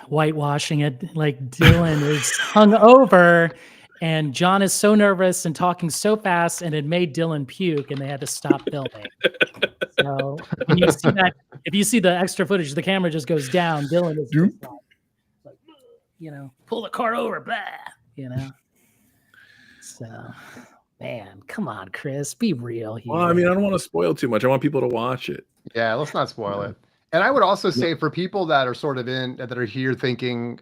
whitewashing it. Like Dylan is hung over, and John is so nervous and talking so fast, and it made Dylan puke, and they had to stop filming. So when you see that, if you see the extra footage, the camera just goes down. Dylan is just like, pull the car over, blah, So, man, come on, Chris, be real here. Well, I mean, I don't want to spoil too much. I want people to watch it. Yeah, let's not spoil it. And I would also say for people that are sort of that are here thinking,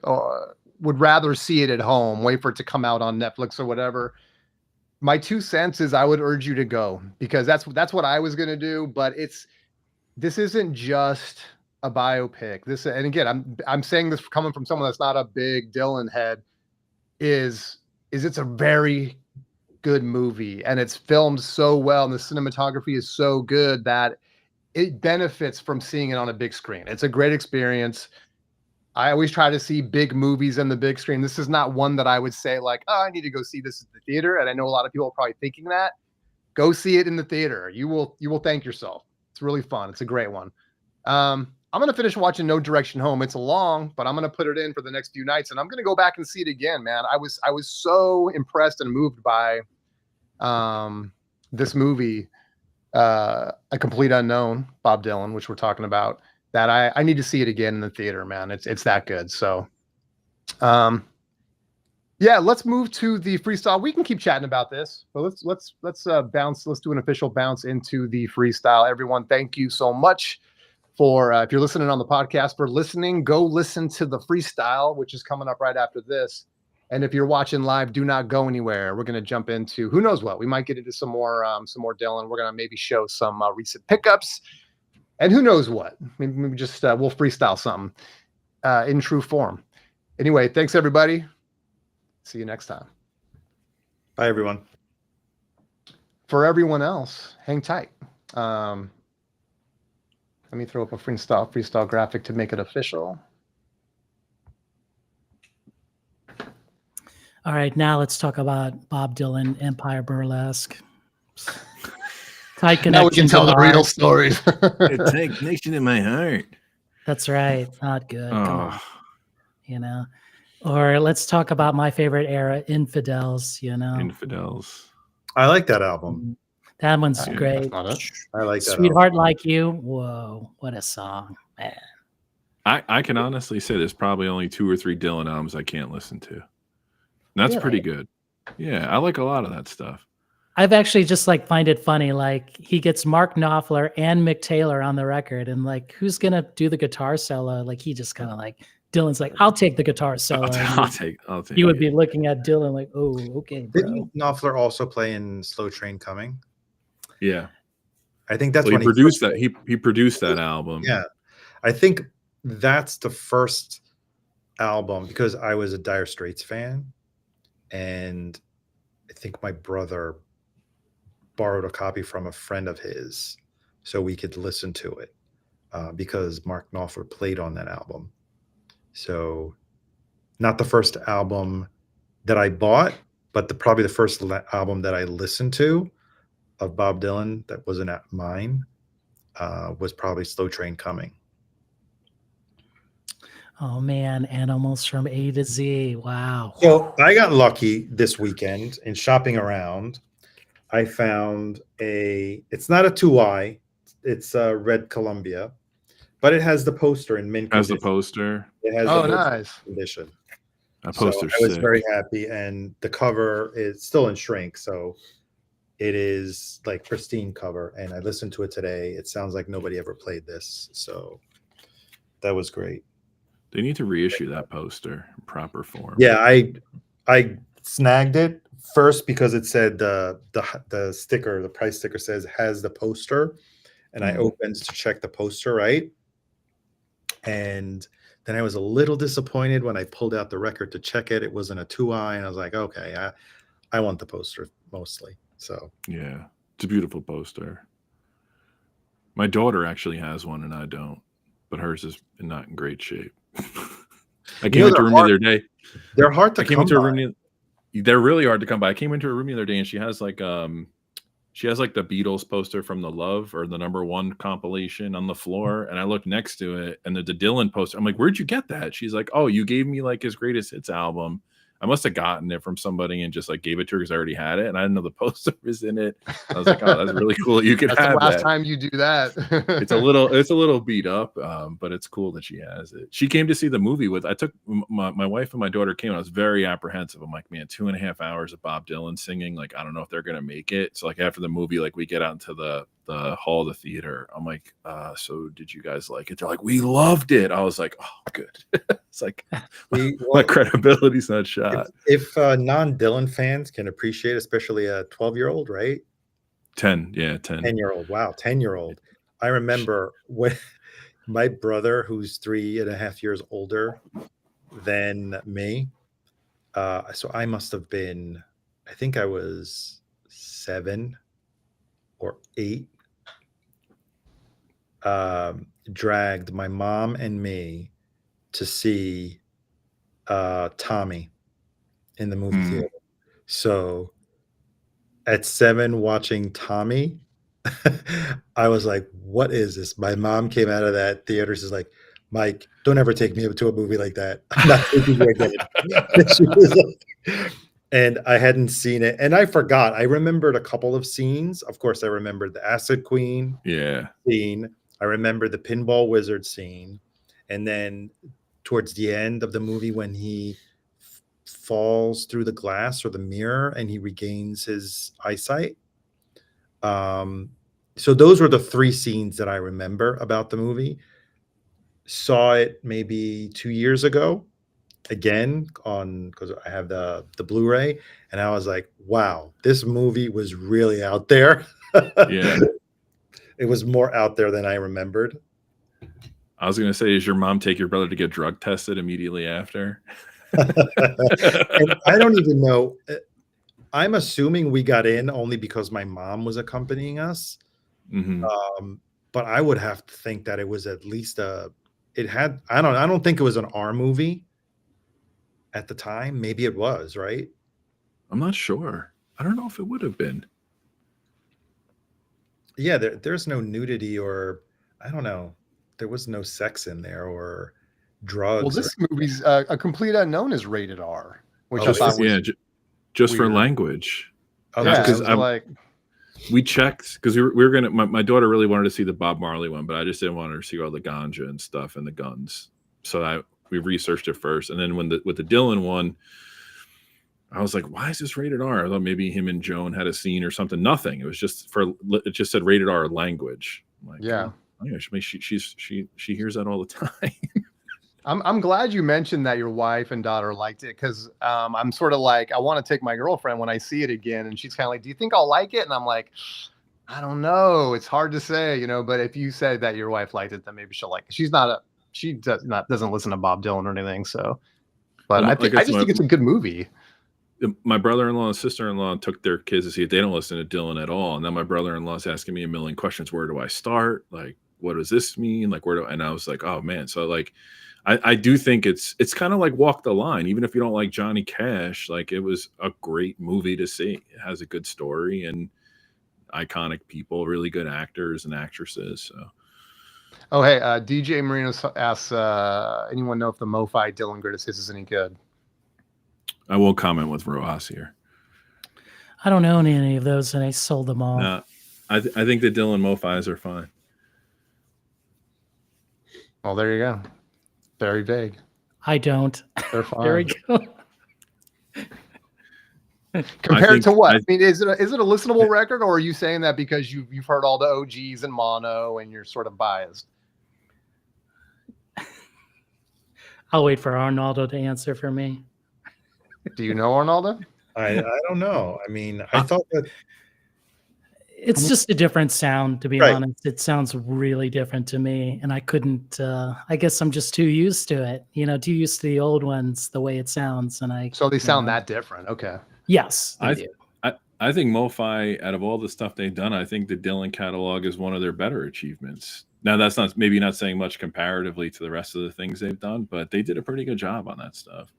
would rather see it at home, wait for it to come out on Netflix or whatever. My 2 cents is I would urge you to go, because that's what I was going to do. But this isn't just a biopic. And again, I'm saying this coming from someone that's not a big Dylan head, is it's a very good movie, and it's filmed so well, and the cinematography is so good that it benefits from seeing it on a big screen. It's a great experience. I always try to see big movies in the big screen. This is not one that I would say like, oh, I need to go see this at the theater. And I know a lot of people are probably thinking that. Go see it in the theater. You will thank yourself. It's really fun. It's a great one. I'm going to finish watching No Direction Home. It's long, but I'm going to put it in for the next few nights, and I'm going to go back and see it again, man. I was so impressed and moved by this movie, A Complete Unknown, Bob Dylan, which we're talking about, that I need to see it again in the theater, man. It's that good. So, yeah, let's move to the freestyle. We can keep chatting about this, but let's bounce. Let's do an official bounce into the freestyle. Everyone, thank you so much for if you're listening on the podcast, for listening. Go listen to the freestyle, which is coming up right after this. And if you're watching live, do not go anywhere. We're going to jump into who knows what. We might get into some more Dylan. We're going to maybe show some recent pickups, and who knows what. Maybe just we'll freestyle something in true form. Anyway, thanks everybody. See you next time. Bye everyone. For everyone else, hang tight. Let me throw up a freestyle graphic to make it official. All right, now let's talk about Bob Dylan, Empire Burlesque. Tight connection. Now we can tell the real stories. It's a connection in my heart. That's right. Not good. Come on. Or let's talk about my favorite era, Infidels. Infidels. I like that album. That one's great. I like that. Sweetheart album. Like You. Whoa, what a song, man. I can honestly say there's probably only 2 or 3 Dylan albums I can't listen to. That's really? Pretty good. Yeah, I like a lot of that stuff. I've actually just find it funny. He gets Mark Knopfler and Mick Taylor on the record, and who's gonna do the guitar solo? He just kind of Dylan's I'll take the guitar solo. I'll take. You would be looking at Dylan oh, okay, bro. Didn't Knopfler also play in Slow Train Coming? Yeah, I think that's when he produced that. He produced that album. Yeah, I think that's the first album, because I was a Dire Straits fan, and I think my brother borrowed a copy from a friend of his so we could listen to it because Mark Knopfler played on that album. So not the first album that I bought, but probably the first album that I listened to of Bob Dylan that wasn't mine was probably Slow Train Coming. Oh man, Animals from A to Z. Wow. So I got lucky this weekend in shopping around. I found it's not a 2i, it's a red Columbia, but it has the poster in mint condition. Has the poster. It has nice condition. A poster. So I was very happy, and the cover is still in shrink, so it is pristine cover. And I listened to it today. It sounds like nobody ever played this, so that was great. They need to reissue that poster in proper form. Yeah, I snagged it first because it said the sticker, the price sticker says has the poster, and I opened to check the poster, right? And then I was a little disappointed when I pulled out the record to check it. It wasn't a 2i, and I was like, okay, I want the poster mostly. So yeah, it's a beautiful poster. My daughter actually has one, and I don't, but hers is not in great shape. I came into a room the other day. They're hard to I came come into a by. room. They're really hard to come by. I came into a room the other day and she has like the Beatles poster from the Love or the #1 compilation on the floor. And I looked next to it and there's the Dylan poster. I'm like, where'd you get that? She's like, oh, you gave me like his greatest hits album. I must have gotten it from somebody and just like gave it to her because I already had it. And I didn't know the poster was in it. I was like, oh, that's really cool. You could That's have the last that. time you do that. It's a little beat up, but it's cool that she has it. She came to see the movie with. I took my wife and my daughter came. And I was very apprehensive. I'm like, man, 2.5 hours of Bob Dylan singing. Like, I don't know if they're gonna make it. So like after the movie, like we get out into the hall of the theater. I'm like, so did you guys like it? They're like, we loved it. I was like, oh, good. It's like my credibility's not shot. If non-Dylan fans can appreciate, especially a 12-year-old, right? 10. 10-year-old. Wow, 10-year-old. I remember when my brother, who's 3.5 years older than me, so I must have been, I think I was 7 or 8, dragged my mom and me to see Tommy in the movie theater. So at 7 watching Tommy, I was like, what is this? My mom came out of that theater. She's like, Mike, don't ever take me to a movie like that. I'm not taking you again. She was like, and I hadn't seen it. And I forgot. I remembered a couple of scenes. Of course, I remembered the Acid Queen scene. I remember the Pinball Wizard scene. And then towards the end of the movie when he falls through the glass or the mirror and he regains his eyesight. So those were the 3 scenes that I remember about the movie. Saw it maybe 2 years ago again because I have the Blu-ray, and I was like, wow, this movie was really out there. Yeah. It was more out there than I remembered. I was going to say, does your mom take your brother to get drug tested immediately after? And I don't even know. I'm assuming we got in only because my mom was accompanying us. But I would have to think that it was at least I don't think it was an R movie at the time. Maybe it was, right? I'm not sure. I don't know if it would have been. Yeah, there's no nudity or I don't know. There was no sex in there or drugs. Well, this movie's A Complete Unknown is rated R, which I thought was just weird. for language. Because like we checked because we were gonna. My daughter really wanted to see the Bob Marley one, but I just didn't want her to see all the ganja and stuff and the guns. So we researched it first, and then with the Dylan one, I was like, why is this rated R? I thought maybe him and Joan had a scene or something. Nothing. It was just it just said rated R language. I'm like, yeah. Oh, yeah, she hears that all the time. I'm glad you mentioned that your wife and daughter liked it because I'm sort of like, I want to take my girlfriend when I see it again, and she's kind of like, do you think I'll like it? And I'm like, I don't know. It's hard to say, but if you said that your wife liked it, then maybe she'll like it. She doesn't listen to Bob Dylan or anything. So, but Well, I just think it's a good movie. My brother-in-law and sister-in-law took their kids to see it. They don't listen to Dylan at all. And then my brother-in-law is asking me a million questions. Where do I start? Like, what does this mean? Like, and I was like, oh man. So like, I do think it's kind of like Walk the Line. Even if you don't like Johnny Cash, like it was a great movie to see. It has a good story and iconic people, really good actors and actresses. So. Oh, hey, DJ Marino asks, anyone know if the MoFi Dylan Greatest Hits is any good? I won't comment with Rojas here. I don't own any of those, and I sold them all. No, I think the Dylan MoFis are fine. Well, there you go. Very vague. I don't. They're fine. There we go. Compared to what? I mean, is it a listenable record, or are you saying that because you've heard all the OGs and mono and you're sort of biased? I'll wait for Arnaldo to answer for me. Do you know Arnaldo? I don't know. I mean, I thought that it's just a different sound, to be Right. honest. It sounds really different to me, and I couldn't. I guess I'm just too used to it. Too used to the old ones, the way it sounds, and So they sound that different. Okay. Yes, they do. I think MoFi, out of all the stuff they've done, I think the Dylan catalog is one of their better achievements. Now, that's not maybe not saying much comparatively to the rest of the things they've done, but they did a pretty good job on that stuff.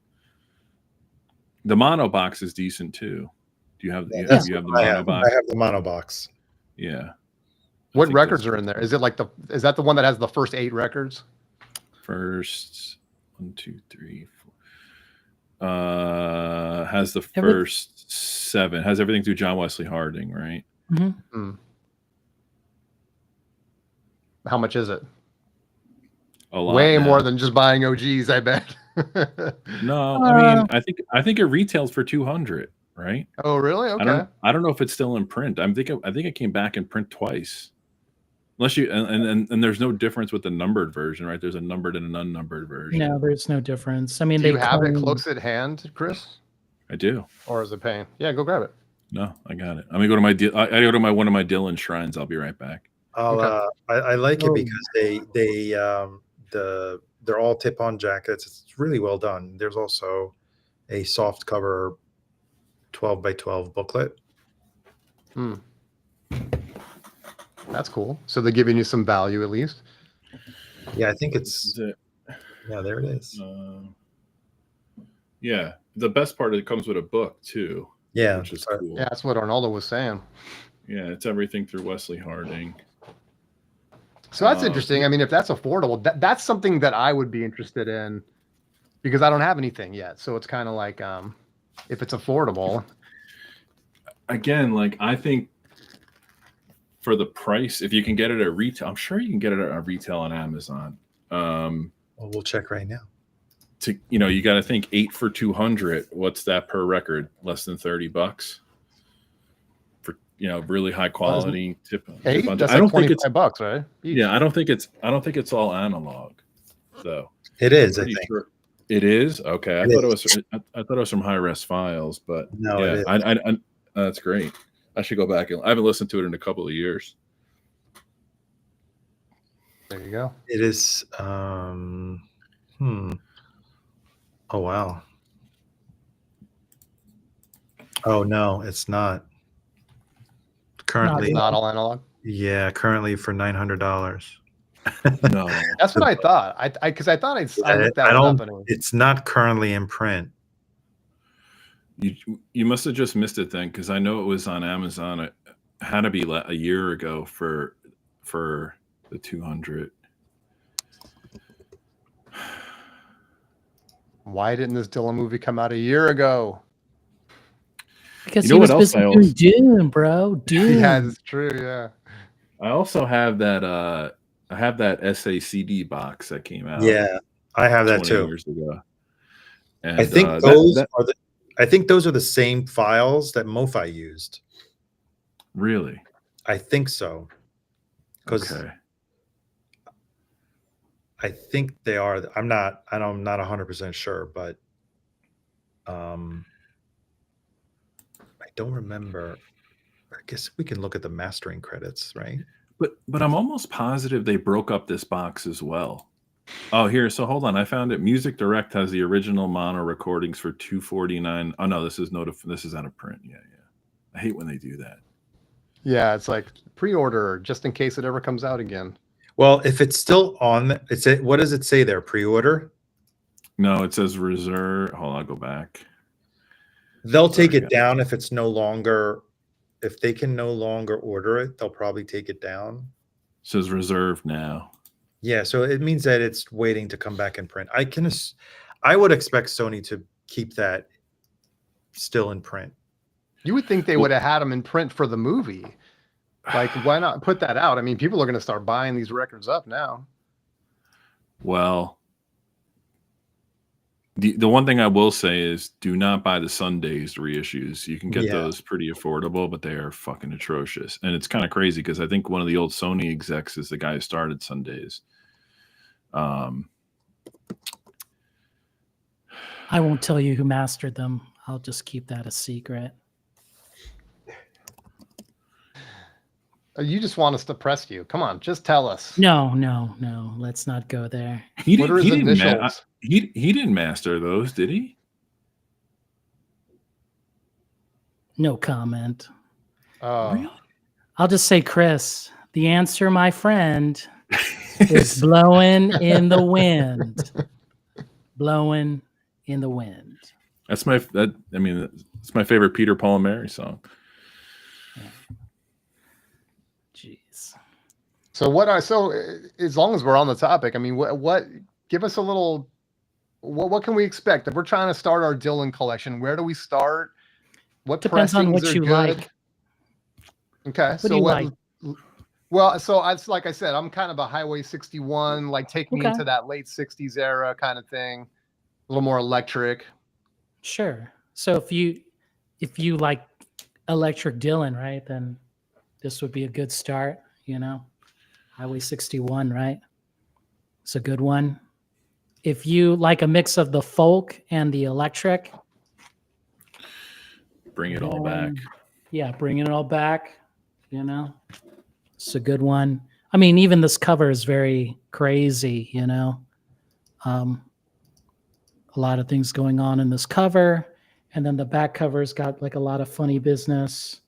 The mono box is decent too. Do you have you have the mono box? I have the mono box. Yeah. What records are in there? Is it like is that the one that has the first 8 records? First 1, 2, 3, 4. Has the first 7. Has everything through John Wesley Harding, right? Mm-hmm. How much is it? A lot. Way more than just buying OGs, I bet. No, I mean, I think it retails for $200, right? Oh, really? Okay. I don't know if it's still in print. I think it came back in print twice. Unless you and there's no difference with the numbered version, right? There's a numbered and an unnumbered version. No, there's no difference. I mean, do you have it close at hand, Chris? I do. Or is it pain? Yeah, go grab it. No, I got it. I'm gonna go to my I go to one of my Dylan shrines. I'll be right back. I like it because they're all tip-on jackets. It's really well done. There's also a soft cover 12 by 12 booklet. That's cool. So they're giving you some value at least. Yeah, I think it's. Yeah, there it is. Yeah, the best part is it comes with a book too. Yeah, which is cool. Yeah, that's what Arnaldo was saying. Yeah, it's everything through Wesley Harding. So that's interesting. I mean, if that's affordable, that's something that I would be interested in because I don't have anything yet. So it's kind of like if it's affordable. Again, like I think for the price, if you can get it at retail, I'm sure you can get it at retail on Amazon. Well, we'll check right now. You got to think 8 for $200. What's that per record? Less than $30 for really high quality tip. 8? That's like $25, right? Each. Yeah, I don't think it's all analog, though. It is. I think sure. It is. Okay, I thought it was from high res files, but no, yeah, it is. I that's great. I should go back and I haven't listened to it in a couple of years. There you go. It is. Oh wow. Oh no, it's not. Currently, not all analog. Yeah, currently for $900. No, that's what I thought. I thought I looked that up. It's not currently in print. You must have just missed it then, because I know it was on Amazon. It had to be a year ago for the 200. Why didn't this Dylan movie come out a year ago? Because he was busy doing Dune, bro. Dune. Yeah, it's true. Yeah. I also have that. I have that SACD box that came out. Yeah, I have that too. Years ago. And I think I think those are the same files that MoFi used. Really? I think so. Because I think they are. I'm not 100% sure, but I don't remember. I guess we can look at the mastering credits, right? But I'm almost positive they broke up this box as well. Oh, here. So hold on. I found it. Music Direct has the original mono recordings for $249. Oh no, this is out of print. Yeah. I hate when they do that. Yeah, it's like pre-order just in case it ever comes out again. Well, if it's still on, what does it say there? Pre-order? No, it says reserve. Hold on, I'll go back. They'll take it down if it's no longer. If they can no longer order it, they'll probably take it down. It says reserve now. Yeah, so it means that it's waiting to come back in print. I would expect Sony to keep that still in print. You would think they would have had them in print for the movie. Like, why not put that out? I mean, people are going to start buying these records up now. Well, the one thing I will say is do not buy the Sundays reissues. You can get those pretty affordable, but they are fucking atrocious. And it's kind of crazy because I think one of the old Sony execs is the guy who started Sundays. I won't tell you who mastered them. I'll just keep that a secret. You just want us to press you. Come on, just tell us. No. Let's not go there. What are his initials? He didn't master those, did he? No comment. Really? I'll just say, Chris, the answer, my friend, is blowing in the wind. Blowing in the wind. It's my favorite Peter, Paul, and Mary song. Yeah. Jeez. So as long as we're on the topic, I mean, what give us a little, what can we expect? If we're trying to start our Dylan collection, where do we start? What Depends on what you good? like. Okay. What do you like? Well, so like I said, I'm kind of a Highway 61, like take me into that late 60s era kind of thing. A little more electric. Sure. So if you like electric Dylan, right, then this would be a good start, you know. Highway 61, right? It's a good one. If you like a mix of the folk and the electric, bring it all back. Yeah, bringing it all back, you know. It's a good one. I mean, even this cover is very crazy, you know. A lot of things going on in this cover. And then the back cover's got like a lot of funny business.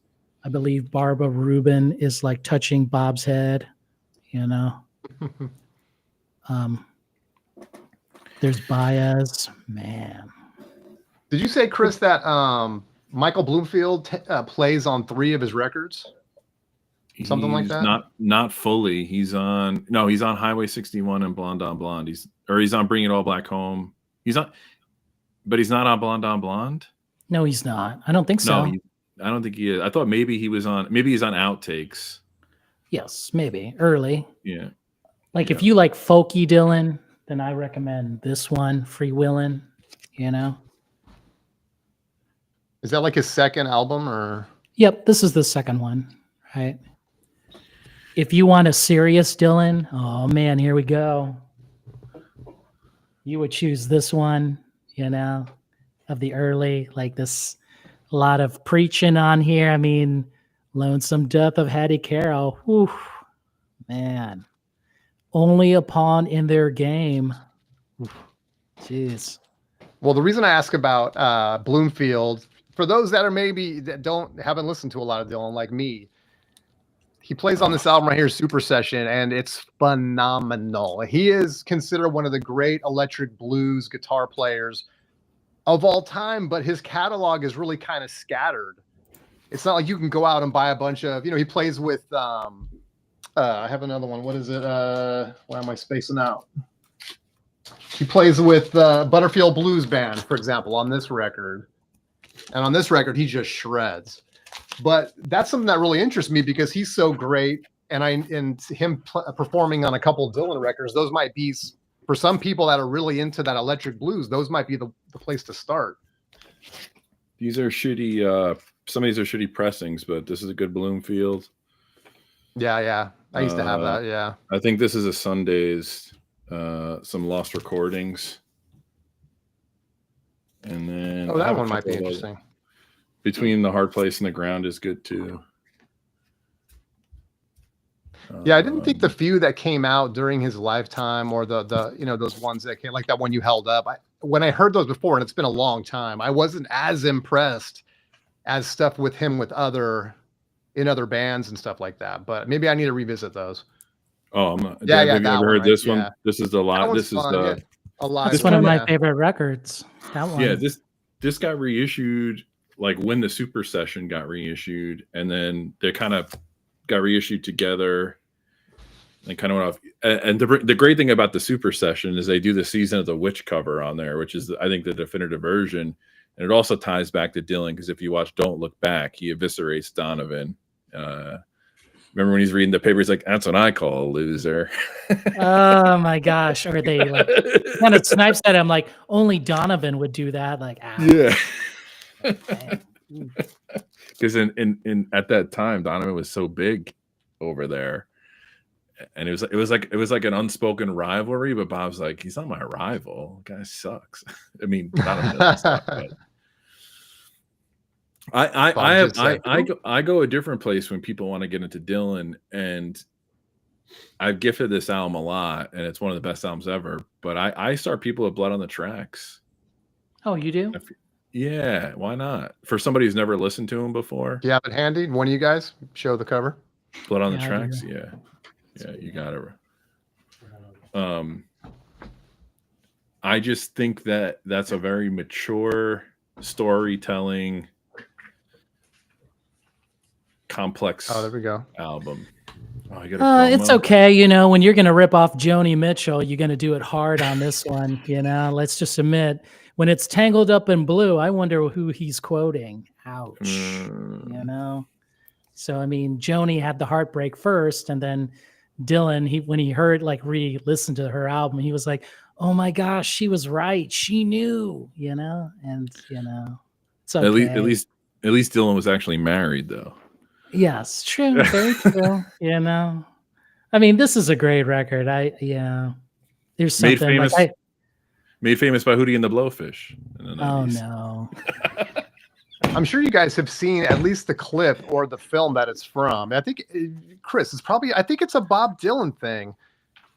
I believe Barbara Rubin is like touching Bob's head, you know. There's Baez, man. Did you say, Chris, that Michael Bloomfield plays on 3 of his records? Something like that? Not fully. He's on Highway 61 and Blonde on Blonde. He's on Bring It All Back Home. But he's not on Blonde on Blonde. No, he's not. I don't think so. No, I don't think he is. I thought maybe he's on Outtakes. Yes, maybe early. Yeah. Like if you like folky Dylan, then I recommend this one, Freewheelin', you know. Is that like his second album or? Yep, this is the second one, right? If you want a serious Dylan, oh man, here we go. You would choose this one, you know, of the early, like this, a lot of preaching on here. I mean, Lonesome Death of Hattie Carroll. Whew, man. Only a pawn in their game. Jeez. Well, the reason I ask about Bloomfield, for those that haven't listened to a lot of Dylan like me, he plays on this album right here, Super Session, and it's phenomenal. He is considered one of the great electric blues guitar players of all time, but his catalog is really kind of scattered. It's not like you can go out and buy a bunch of, he plays with, I have another one. What is it? Why am I spacing out? He plays with Butterfield Blues Band, for example, on this record. And on this record, he just shreds. But that's something that really interests me because he's so great. And him performing on a couple of Dylan records, those might be, for some people that are really into that electric blues, those might be the place to start. These are shitty, some of these are shitty pressings, but this is a good Bloomfield. Yeah. I used to have that, yeah. I think this is a Sunday's, some lost recordings. And then that one might be interesting. Between the Hard Place and the Ground is good too. Yeah, I didn't think the few that came out during his lifetime, or the those ones that came, like that one you held up. When I heard those before, and it's been a long time, I wasn't as impressed as stuff with him in other bands and stuff like that. But maybe I need to revisit those. Oh, have you ever heard this one? Yeah. This is the lot. This is the alive. It's one of my favorite records. That one. Yeah, this got reissued like when the Super Session got reissued, and then they kind of got reissued together and kind of went off. And the great thing about the Super Session is they do the Season of the Witch cover on there, which is I think the definitive version, and it also ties back to Dylan because if you watch Don't Look Back, he eviscerates Donovan. Remember when he's reading the paper, he's like, "That's what I call a loser." Oh my gosh! Or they like kind of snipes at him, like only Donovan would do that. Like, yeah, because in at that time, Donovan was so big over there, and it was like an unspoken rivalry. But Bob's like, he's not my rival. The guy sucks. I mean, Donovan doesn't suck, but. I go a different place when people want to get into Dylan, and I've gifted this album a lot, and it's one of the best albums ever. But I start people with Blood on the Tracks. Oh, you do? Yeah, why not? For somebody who's never listened to him before. Do you have it handy? One of you guys show the cover. Blood on the Yeah, I Tracks. do. Yeah, you got it. I just think that that's a very mature storytelling, complex Oh, there we go. album. Oh, you got a It's promo? okay, you know, when you're going to rip off Joni Mitchell, you're going to do it hard on this one, you know. Let's just admit, when it's Tangled Up in Blue, I wonder who he's quoting. Ouch, you know. So I mean, Joni had the heartbreak first, and then Dylan, when he heard, like, re-listened to her album, he was like, "Oh my gosh, she was right. She knew," you know. And you know, it's okay. At least Dylan was actually married, though. Yes, true, very true. You know, I mean, this is a great record. There's something made famous by Hootie and the Blowfish in the 90s. Oh no. I'm sure you guys have seen at least the clip or the film that it's from. I think, Chris, I think it's a Bob Dylan thing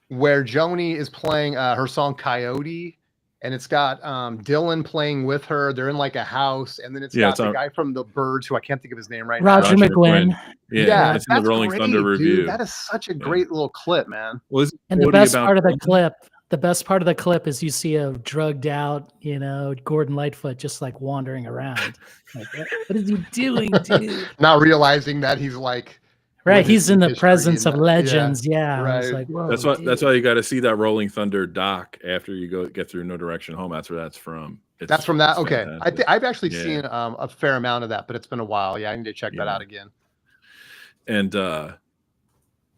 where Joni is playing her song Coyote, and it's got Dylan playing with her. They're in like a house, and then it's got the guy from the Birds, who I can't think of his name right now. Roger McGuinn. Yeah, it's in the Rolling Thunder review. Dude. That is such a great little clip, man. And the best part of the clip is you see a drugged out, you know, Gordon Lightfoot just like wandering around. Like, what is he doing, dude? Not realizing that he's like, right, he's in the presence of legends. Yeah, right. It's like, whoa, that's why you got to see that Rolling Thunder doc after you get through No Direction Home. That's where that's from. That's from that. Okay, I've actually seen a fair amount of that, but it's been a while. Yeah, I need to check that out again. And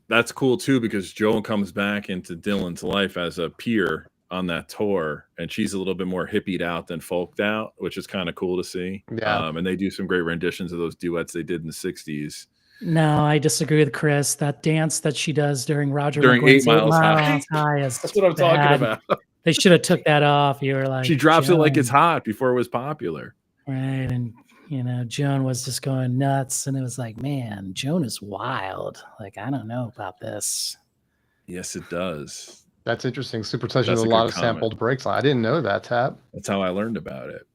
that's cool too, because Joan comes back into Dylan's life as a peer on that tour, and she's a little bit more hippied out than folked out, which is kind of cool to see. Yeah. And they do some great renditions of those duets they did in the 60s. No, I disagree with Chris. That dance that she does during McGuinn's 8 Miles High is that's what I'm talking about. They should have took that off. You were like, she drops it like it's hot before it was popular. Right. And you know, Joan was just going nuts, and it was like, man, Joan is wild. Like, I don't know about this. Yes, it does. That's interesting. Supersession with a lot of sampled breaks. I didn't know that, Tap. That's how I learned about it.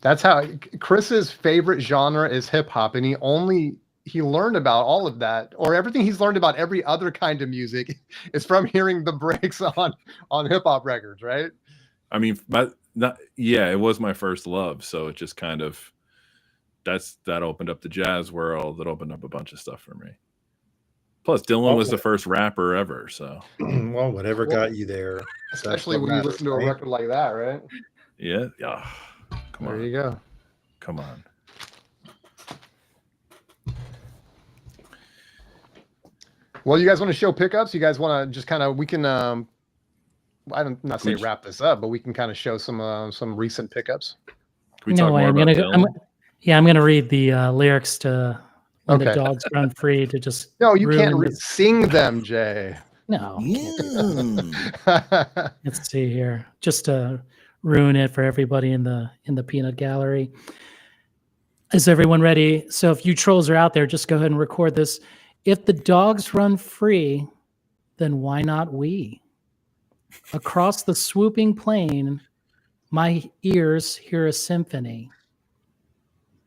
That's how Chris's favorite genre is hip hop, and he learned about all of that, or everything he's learned about every other kind of music is from hearing the breaks on hip hop records, right? I mean, it was my first love, so it just kind of that opened up the jazz world. That opened up a bunch of stuff for me. Plus, Dylan was the first rapper ever, so well, whatever got you there, especially when you listen to a record like that, right? Yeah. Come on. There you go. Come on. Well, you guys want to show pickups? You guys want to just kind of, we can, I'm not saying wrap this up, but we can kind of show some recent pickups. Can we talk more about Dylan? I'm going to read the lyrics to When the Dogs Run Free to just. No, you can't sing them, Jay. No. Let's see here. Just to ruin it for everybody in the peanut gallery. Is everyone ready? So if you trolls are out there, just go ahead and record this. If the dogs run free, then why not we? Across the swooping plain, my ears hear a symphony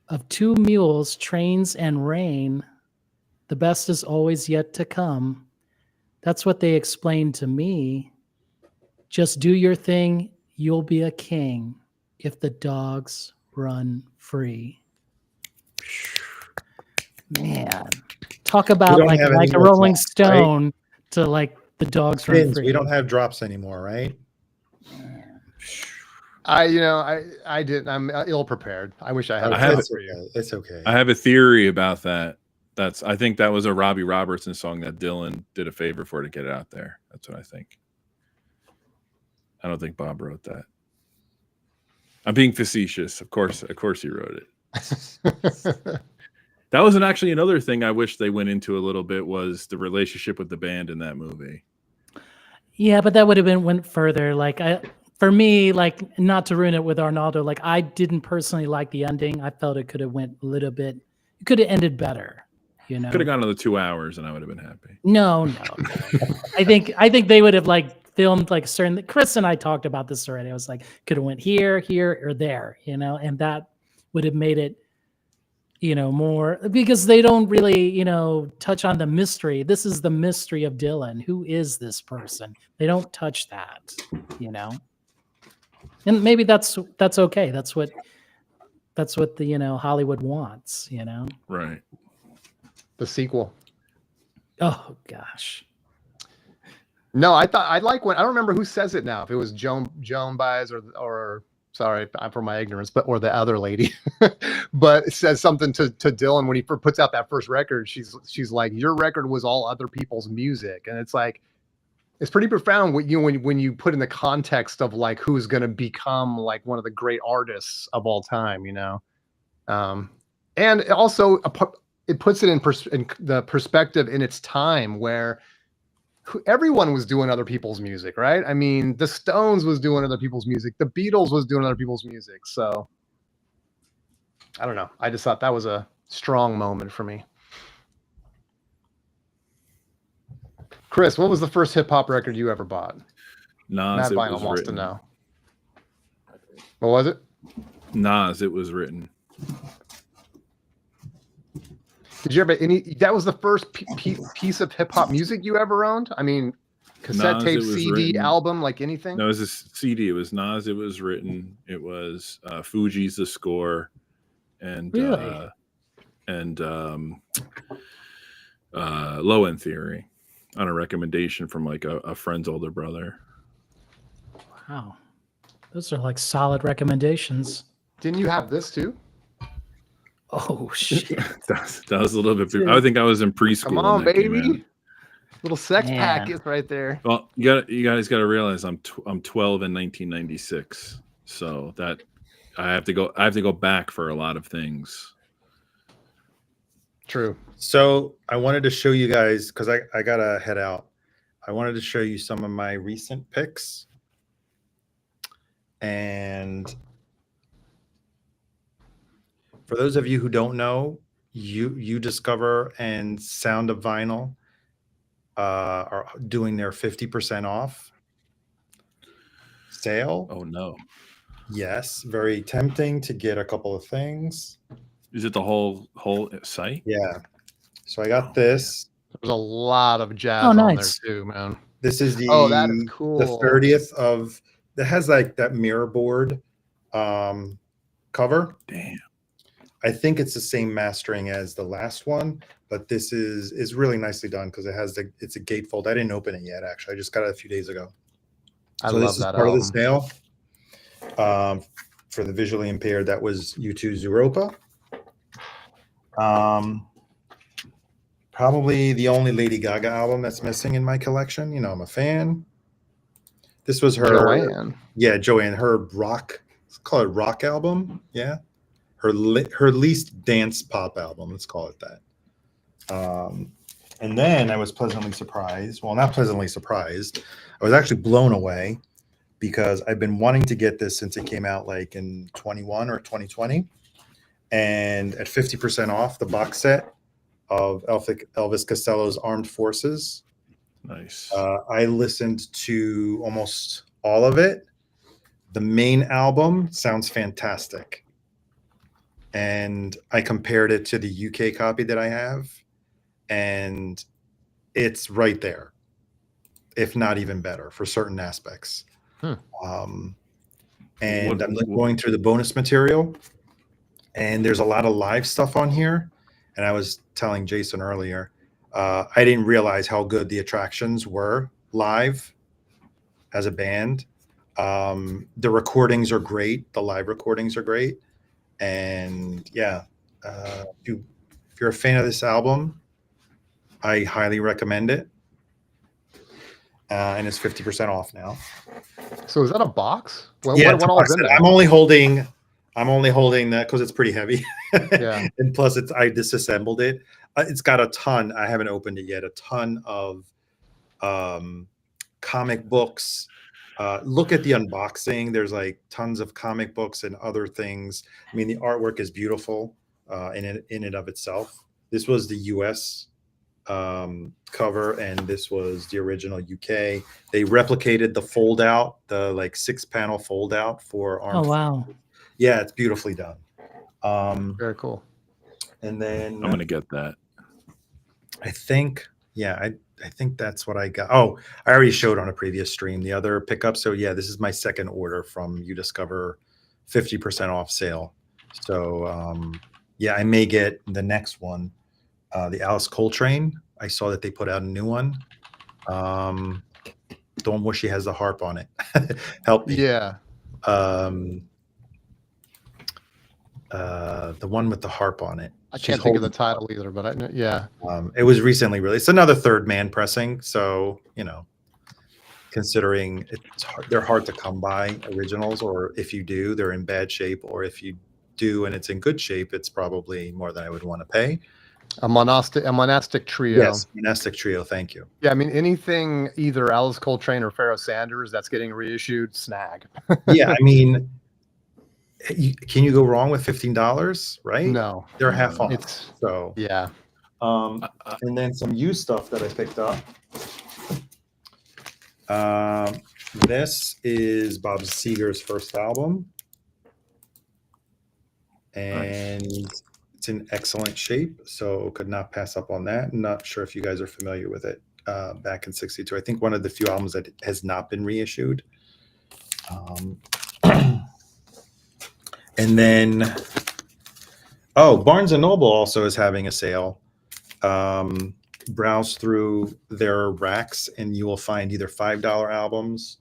of two mules, trains, and rain. The best is always yet to come. That's what they explained to me. Just do your thing, you'll be a king if the dogs run free. Man, talk about like a Rolling Stone, right? To like the dogs run free. We don't have drops anymore, right? I didn't. I'm ill prepared. I wish I had. It's okay. I have a theory about that. I think that was a Robbie Robertson song that Dylan did a favor for to get it out there. That's what I think. I don't think Bob wrote that. I'm being facetious. Of course he wrote it. That was actually another thing I wish they went into a little bit, was the relationship with the band in that movie. Yeah, but that would have went further. Like for me, like, not to ruin it with Arnaldo, like, I didn't personally like the ending. I felt it could have went a little bit. It could have ended better. You know, could have gone another 2 hours and I would have been happy. No. I think they would have like filmed like certain. Chris and I talked about this already. I was like, could have went here, here, or there, and that would have made it, more, because they don't really, touch on the mystery. This is the mystery of Dylan. Who is this person? They don't touch that, and maybe that's okay. That's what the Hollywood wants, Right. The sequel. Oh gosh. No, I thought I like when I don't remember who says it now. If it was Joan Baez or sorry for my ignorance, or the other lady, but it says something to Dylan when he puts out that first record. She's like, your record was all other people's music, and it's like, it's pretty profound when you put in the context of like who's going to become like one of the great artists of all time, and also it puts it in the perspective in its time where everyone was doing other people's music, right? I mean, the Stones was doing other people's music. The Beatles was doing other people's music. So I don't know. I just thought that was a strong moment for me. Chris, what was the first hip hop record you ever bought? Nas. Matt Vinyl wants to know. What was it? Nas. It Was Written. Did you ever that was the first piece of hip hop music you ever owned? I mean, cassette tape, CD, written. album, like anything? No, it was a CD. It was Nas. It Was Written. It was Fuji's The Score, and Really? Low End Theory, on a recommendation from like a friend's older brother. Wow. Those are like solid recommendations. Didn't you have this too? Oh shit! that was a little bit. I think I was in preschool. Come on, when that came baby! in. Little sex Man. packet right there. Well, you guys got to realize I'm 12 in 1996, so that I have to go back for a lot of things. True. So I wanted to show you guys, because I gotta head out. I wanted to show you some of my recent picks, and for those of you who don't know, you Discover and Sound of Vinyl are doing their 50% off sale. Oh no! Yes, very tempting to get a couple of things. Is it the whole site? Yeah. So I got this. There's a lot of jazz Oh, on nice. there too, man. This is the that is cool. The 30th of that has like that mirror board cover. Damn. I think it's the same mastering as the last one, but this is really nicely done because it has it's a gatefold. I didn't open it yet, actually. I just got it a few days ago. I So love this is that part album. of the sale. For the visually impaired, that was U2 Zooropa. Probably the only Lady Gaga album that's missing in my collection. I'm a fan. This was her Joanne. Yeah, Joanne, her rock, let's call it rock album. Yeah. Her least dance pop album, let's call it that. And then I was pleasantly surprised. Well, not pleasantly surprised. I was actually blown away because I've been wanting to get this since it came out like in 21 or 2020. And at 50% off, the box set of Elvis Costello's Armed Forces. Nice. I listened to almost all of it. The main album sounds fantastic. And I compared it to the UK copy that I have, and it's right there, if not even better for certain aspects. And I'm going through the bonus material, and there's a lot of live stuff on here. And I was telling Jason earlier, I didn't realize how good the Attractions were live as a band. The recordings are great. The live recordings are great. And yeah, if you're a fan of this album, I highly recommend it. And it's 50% off now. So is that a box? What all is in there? I'm only holding that because it's pretty heavy. Yeah. And plus I disassembled it. It's got a ton. I haven't opened it yet. A ton of comic books. Look at the unboxing. There's like tons of comic books and other things. I mean, the artwork is beautiful in and of itself. This was the US cover, and this was the original UK. They replicated the fold out, the like 6-panel fold out for arm. Oh wow. Yeah, it's beautifully done. Very cool. And then I'm gonna get that. I think, yeah, I think that's what I got. Oh, I already showed on a previous stream the other pickup. So yeah, this is my second order from Udiscover, 50% off sale. So yeah, I may get the next one, the Alice Coltrane. I saw that they put out a new one. The one where she has the harp on it. Help me. Yeah. The one with the harp on it. I can't think of the title either, but I know, yeah. It was recently released. Another third man pressing. So, you know, considering they're hard to come by originals, or if you do, they're in bad shape, or if you do and it's in good shape, it's probably more than I would want to pay. A monastic trio. Yes, monastic trio. Thank you. Yeah, I mean, anything either Alice Coltrane or Pharoah Sanders that's getting reissued, snag. Yeah, I mean, can you go wrong with $15? Right? No, they're half off. It's So yeah. And then some used stuff that I picked up. This is Bob Seger's first album, and it's in excellent shape, so could not pass up on that. I'm not sure if you guys are familiar with it. Back in '62, I think one of the few albums that has not been reissued. And then, Barnes and Noble also is having a sale. Browse through their racks and you will find either $5 albums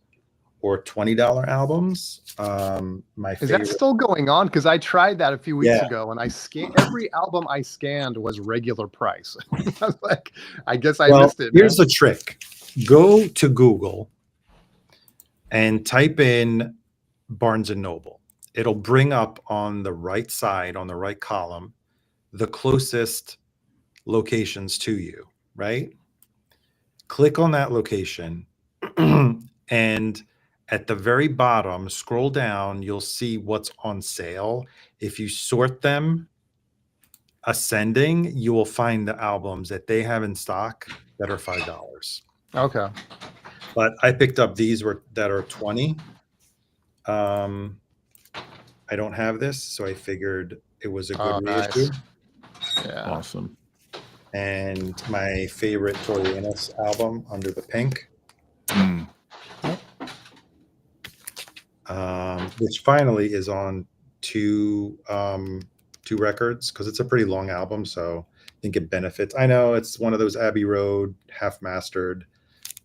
or $20 albums. My Is favorite. that still going on? Because I tried that a few weeks ago, and I scanned every album I scanned was regular price. I was like, I guess I missed it. Here's the trick: go to Google and type in Barnes and Noble. It'll bring up on the right side, on the right column, the closest locations to you, right? Click on that location and at the very bottom, scroll down, you'll see what's on sale. If you sort them ascending, you will find the albums that they have in stock that are $5. Okay. But I picked up these that are 20. I don't have this, so I figured it was a good reissue. Yeah. Awesome. And my favorite Tori Amos album, Under the Pink, which finally is on two records, because it's a pretty long album, so I think it benefits. I know it's one of those Abbey Road half mastered,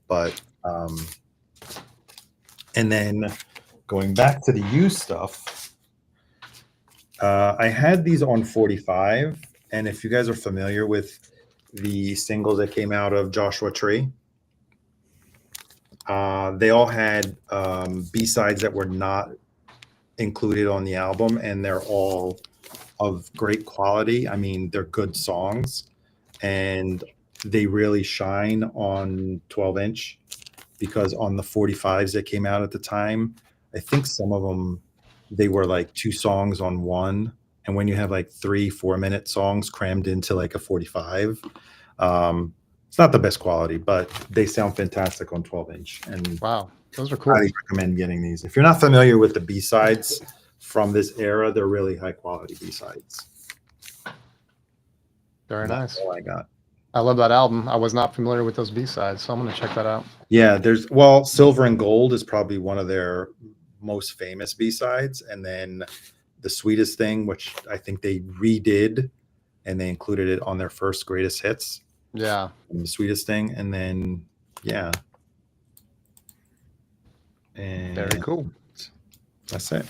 but and then going back to the used stuff, I had these on 45, and if you guys are familiar with the singles that came out of Joshua Tree, they all had B-sides that were not included on the album, and they're all of great quality. I mean, they're good songs, and they really shine on 12-inch, because on the 45s that came out at the time, I think some of them, they were like 2 songs on one. And when you have like 3-4 minute songs crammed into like a 45, it's not the best quality, but they sound fantastic on 12-inch. And wow, those are cool. I recommend getting these. If you're not familiar with the B-sides from this era, they're really high quality B-sides. Very nice. That's all I got. I love that album. I was not familiar with those B-sides, so I'm going to check that out. Yeah, Silver and Gold is probably one of their most famous B-sides, and then The Sweetest Thing, which I think they redid and they included it on their first greatest hits. Yeah. And The Sweetest Thing, and then and very cool. That's it.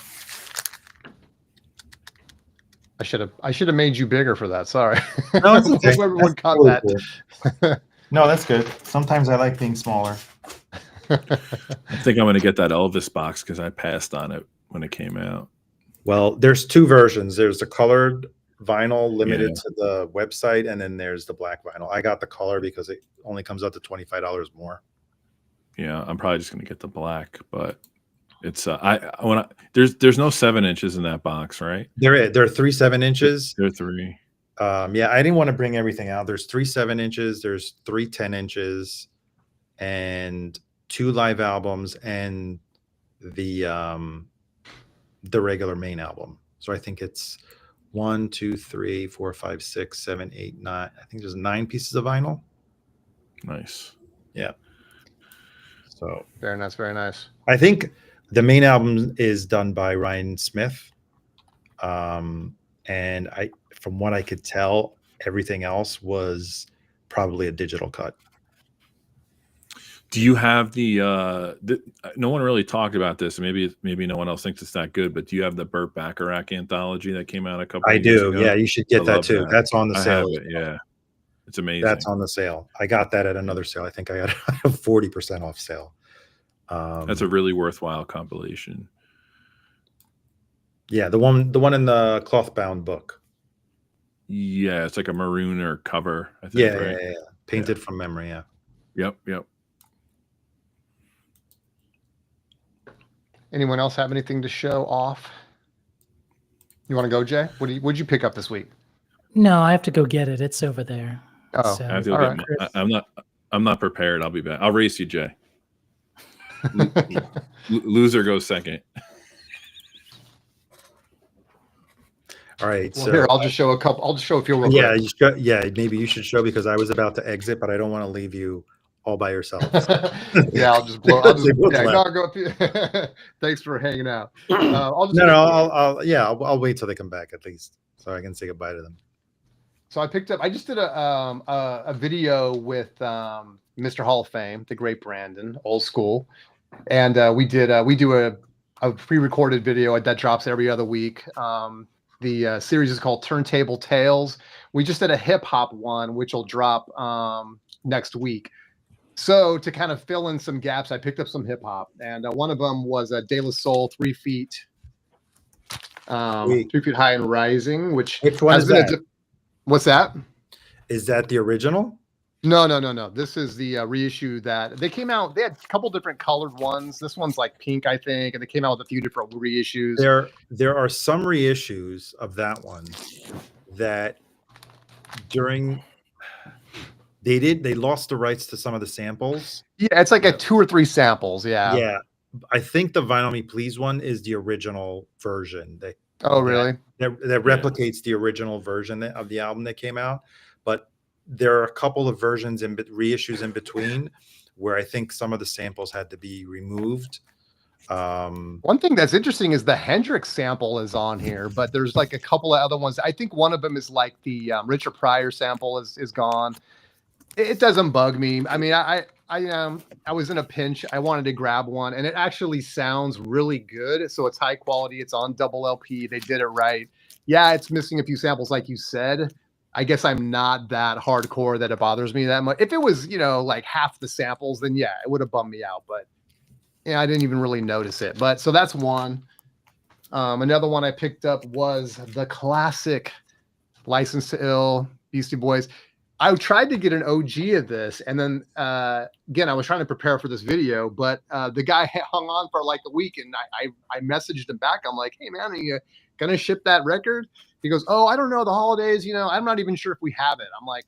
I should have made you bigger for that. Sorry. No, it's okay. Everyone That's caught totally that. Cool. No, that's good. Sometimes I like being smaller. I think I'm going to get that Elvis box because I passed on it when it came out. Well, there's 2 versions. There's the colored vinyl limited to the website, and then there's the black vinyl. I got the color because it only comes out to $25 more. Yeah, I'm probably just going to get the black, but it's there's no 7 inches in that box, right? There are 3 7 inches. There are 3. Yeah, I didn't want to bring everything out. There's 3 7-inches, there's 3 10-inches, and 2 live albums, and the regular main album. So I think it's 1, 2, 3, 4, 5, 6, 7, 8, 9. I think there's 9 pieces of vinyl. Nice. Yeah. So Very nice, very nice. I think the main album is done by Ryan Smith. And from what I could tell, everything else was probably a digital cut. Do you have no one really talked about this. Maybe no one else thinks it's that good, but do you have the Burt Bacharach anthology that came out a couple of years ago? Yeah, you should get that too. That's on the sale. I have it, yeah. It's amazing. That's on the sale. I got that at another sale. I think I got a 40% off sale. That's a really worthwhile compilation. Yeah, the one in the cloth bound book. Yeah, it's like a maroon or cover, I think. Yeah, right? yeah. Painted from memory, yeah. Yep. Anyone else have anything to show off? You want to go, Jay? What'd you pick up this week? No, I have to go get it. It's over there. Oh, So, I have to go get I'm not prepared. I'll be back. I'll race you, Jay. Loser goes second. All right. Well, so here, I'll just show a couple. I'll just show a few real quick. Maybe you should show, because I was about to exit, but I don't want to leave you all by yourself. Yeah, I'll just blow. I'll go up here. Thanks for hanging out. I'll wait till they come back at least, so I can say goodbye to them. So I just did a video with Mr. Hall of Fame, the great Brandon, old school, and we do a pre-recorded video that drops every other week. The series is called Turntable Tales. We just did a hip hop one, which will drop next week. So to kind of fill in some gaps, I picked up some hip hop, and one of them was De La Soul, 3 feet, 3 feet high and rising. Which one is that? What's that? Is that the original? No. This is the reissue that they came out. They had a couple different colored ones. This one's like pink, I think, and they came out with a few different reissues. There are some reissues of that one that they lost the rights to some of the samples. Yeah, it's like a 2 or 3 samples. Yeah. Yeah. I think the Vinyl Me Please one is the original version. Really? That replicates the original version of the album that came out, but there are a couple of versions and reissues in between where I think some of the samples had to be removed. One thing that's interesting is the Hendrix sample is on here, but there's like a couple of other ones. I think one of them is like the Richard Pryor sample is gone. It doesn't bug me. I mean, I was in a pinch. I wanted to grab one, and it actually sounds really good. So it's high quality. It's on double LP. They did it right. Yeah, it's missing a few samples, like you said. I guess I'm not that hardcore that it bothers me that much. If it was, like half the samples, then yeah, it would have bummed me out. But yeah, I didn't even really notice it. But so that's one. Another one I picked up was the classic License to Ill, Beastie Boys. I tried to get an OG of this, and then again, I was trying to prepare for this video, but the guy hung on for like a week, and I messaged him back. I'm like, hey man, are you gonna ship that record? He goes, oh, I don't know, the holidays, I'm not even sure if we have it. I'm like,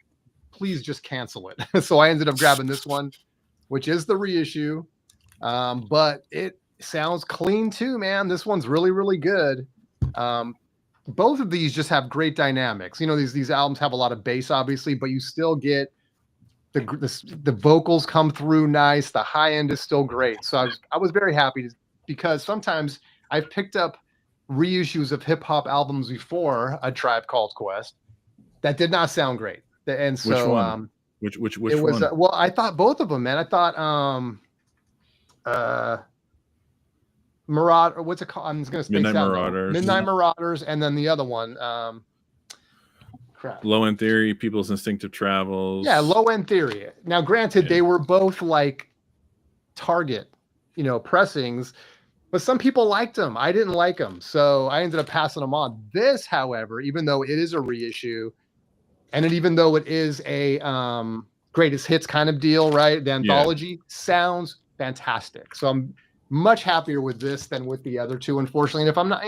please just cancel it. So I ended up grabbing this one, which is the reissue, but it sounds clean too, man. This one's really, really good. Both of these just have great dynamics. These albums have a lot of bass, obviously, but you still get the vocals come through nice. The high end is still great. So I was very happy because sometimes I've picked up reissues of hip hop albums before A Tribe Called Quest that did not sound great. And so which one? Which it was one? Well, I thought both of them, man. I thought Marauder, what's it called? I'm just gonna space Midnight out. Marauders. Midnight Marauders, and then the other one. Crap. Low End Theory, People's Instinctive Travels. Yeah, Low End Theory. Now, granted, they were both like Target, pressings, but some people liked them. I didn't like them, so I ended up passing them on. This, however, even though it is a reissue, and even though it is a greatest hits kind of deal, right? The anthology sounds fantastic. So I'm much happier with this than with the other two, unfortunately. And if I'm not,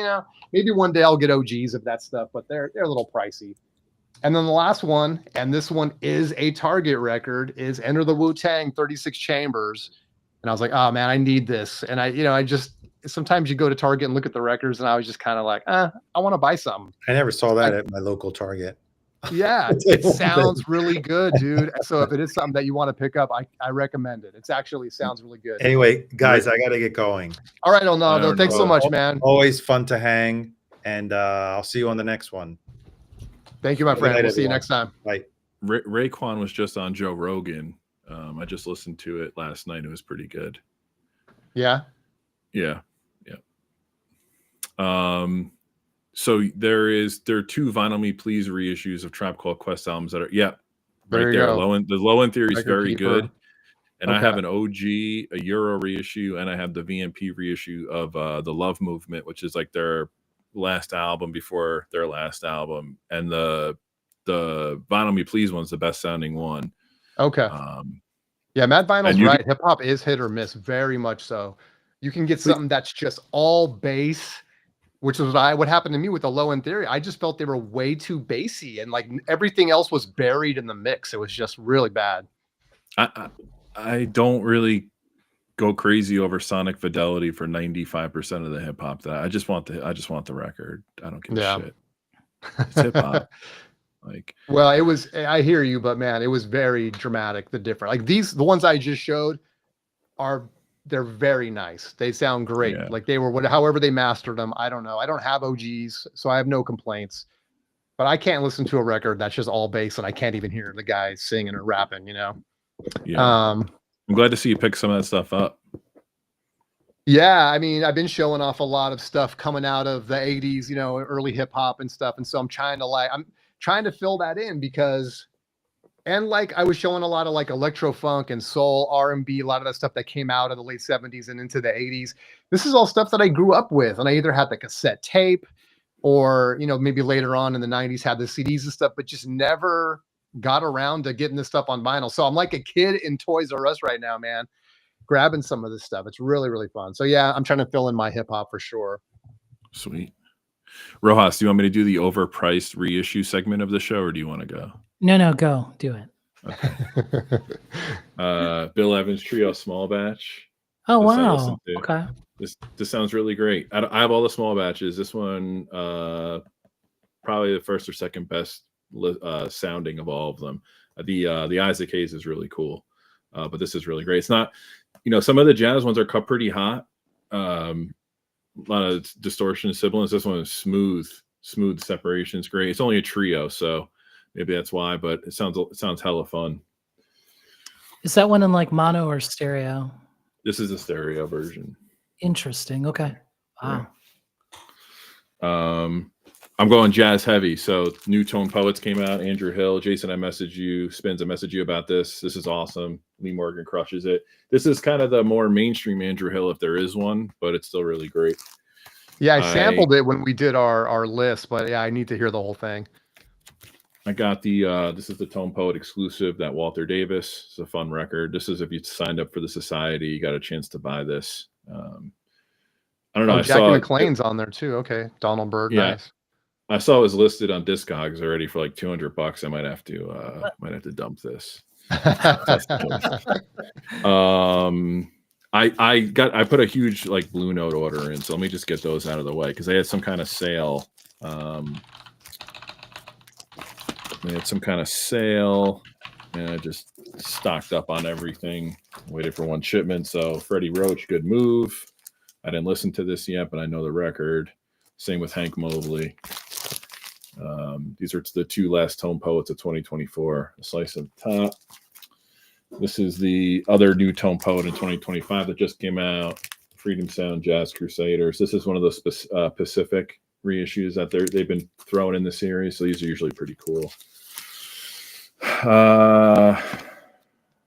maybe one day I'll get OGs of that stuff, but they're a little pricey. And then the last one, and this one is a Target record, is Enter the Wu-Tang 36 Chambers. And I was like, oh man, I need this. And I just, sometimes you go to Target and look at the records, and I was just kind of like, I want to buy something. I never saw that at my local Target. Yeah, it sounds really good, dude. So if it is something that you want to pick up, I recommend it. It's actually sounds really good. Anyway, guys, I got to get going. All right, Ronaldo, thanks so much, man. Always fun to hang, and I'll see you on the next one. Thank you, my friend. We'll see you next time. Bye. Raekwon was just on Joe Rogan. I just listened to it last night. It was pretty good. Yeah. Yeah. So there are 2 Vinyl Me Please reissues of Tribe Called Quest albums that are right there. The Low End Theory is very good. And I have an OG, a Euro reissue, and I have the VMP reissue of the Love Movement, which is like their last album before their last album. And the Vinyl Me Please one's the best sounding one. Okay. Yeah, Matt Vinyl's right. Hip hop is hit or miss, very much so. You can get something that's just all bass, which is what happened to me with the Low End Theory. I just felt they were way too bassy, and like everything else was buried in the mix. It was just really bad. I don't really go crazy over sonic fidelity for 95% of the hip hop. That I just want the record. I don't give a shit. It's hip hop. Well, it was. I hear you, but man, it was very dramatic. The difference, like the ones I just showed, they're very nice. They sound great. Yeah. Like they were however they mastered them. I don't know. I don't have OGs, so I have no complaints. But I can't listen to a record that's just all bass and I can't even hear the guy singing or rapping. Yeah. I'm glad to see you pick some of that stuff up. Yeah, I mean, I've been showing off a lot of stuff coming out of the 80s, early hip hop and stuff. And so I'm trying to fill that in because, and like I was showing a lot of like electro funk and soul, R&B, a lot of that stuff that came out of the late 70s and into the 80s. This is all stuff that I grew up with. And I either had the cassette tape or, maybe later on in the 90s had the CDs and stuff, but just never got around to getting this stuff on vinyl. So I'm like a kid in Toys R Us right now, man, grabbing some of this stuff. It's really, really fun. So yeah, I'm trying to fill in my hip hop for sure. Sweet. Rojas, do you want me to do the overpriced reissue segment of the show, or do you want to go? No, go. Do it. Okay. Bill Evans Trio Small Batch. Oh, wow. Okay. This sounds really great. I have all the small batches. This one, probably the first or second best sounding of all of them. The Isaac Hayes is really cool, but this is really great. It's not, some of the jazz ones are cut pretty hot. A lot of distortion and sibilance. This one is smooth separation. It's great. It's only a trio, so maybe that's why, but it sounds hella fun. Is that one in like mono or stereo? This is a stereo version. Interesting. Okay. Wow. Yeah. I'm going jazz heavy. So New Tone Poets came out. Andrew Hill, Jason, I messaged you. Spins, I messaged you about this. This is awesome. Lee Morgan crushes it. This is kind of the more mainstream Andrew Hill, if there is one, but it's still really great. Yeah, I sampled it when we did our list, but yeah, I need to hear the whole thing. I got this is the Tone Poet exclusive, that Walter Davis. It's a fun record. This is if you signed up for the Society, you got a chance to buy this. I don't know. Jackie McLean's on there too. Okay, Donald Byrd. Yeah. Nice. I saw it was listed on Discogs already for like $200. I might have to dump this. I put a huge like Blue Note order in, so let me just get those out of the way because they had some kind of sale. They had some kind of sale, and I just stocked up on everything. Waited for one shipment. So Freddie Roach, good move. I didn't listen to this yet, but I know the record. Same with Hank Mobley. These are the 2 last Tone Poets of 2024. A slice of the top. This is the other new Tone Poet in 2025 that just came out. Freedom Sound Jazz Crusaders. This is one of those Pacific reissues that they've been throwing in the series. So these are usually pretty cool.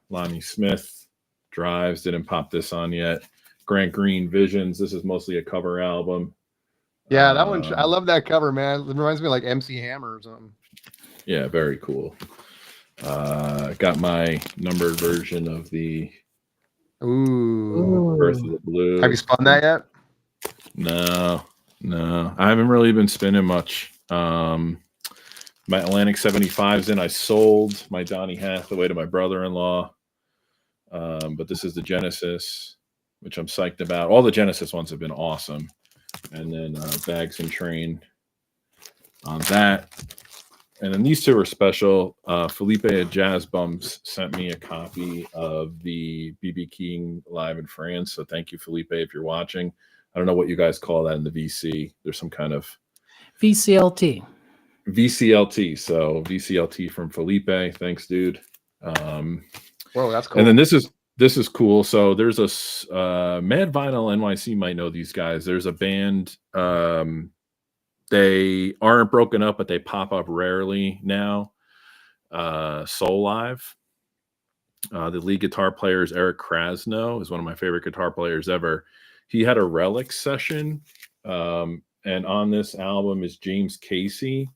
Lonnie Smith Drives, didn't pop this on yet. Grant Green Visions. This is mostly a cover album. Yeah, that one. I love that cover, man. It reminds me of like MC Hammer or something. Yeah, very cool. Got my numbered version of the Birth of the Blue. Have you spun that yet? No. I haven't really been spinning much. My Atlantic 75's in. I sold my Donny Hathaway to my brother-in-law. But this is the Genesis, which I'm psyched about. All the Genesis ones have been awesome. And then Bags and Train on that. And then these two are special. Felipe at Jazz Bums sent me a copy of the BB King live in France. So thank you, Felipe, if you're watching. I don't know what you guys call that in the VC. There's some kind of VCLT. VCLT. So VCLT from Felipe. Thanks, dude. Whoa, that's cool. And then this is cool. So there's a Mad Vinyl NYC might know these guys. There's a band. They aren't broken up, but they pop up rarely now. Soul Live. The lead guitar player is Eric Krasno, is one of my favorite guitar players ever. He had a Relic session, and on this album is James Casey,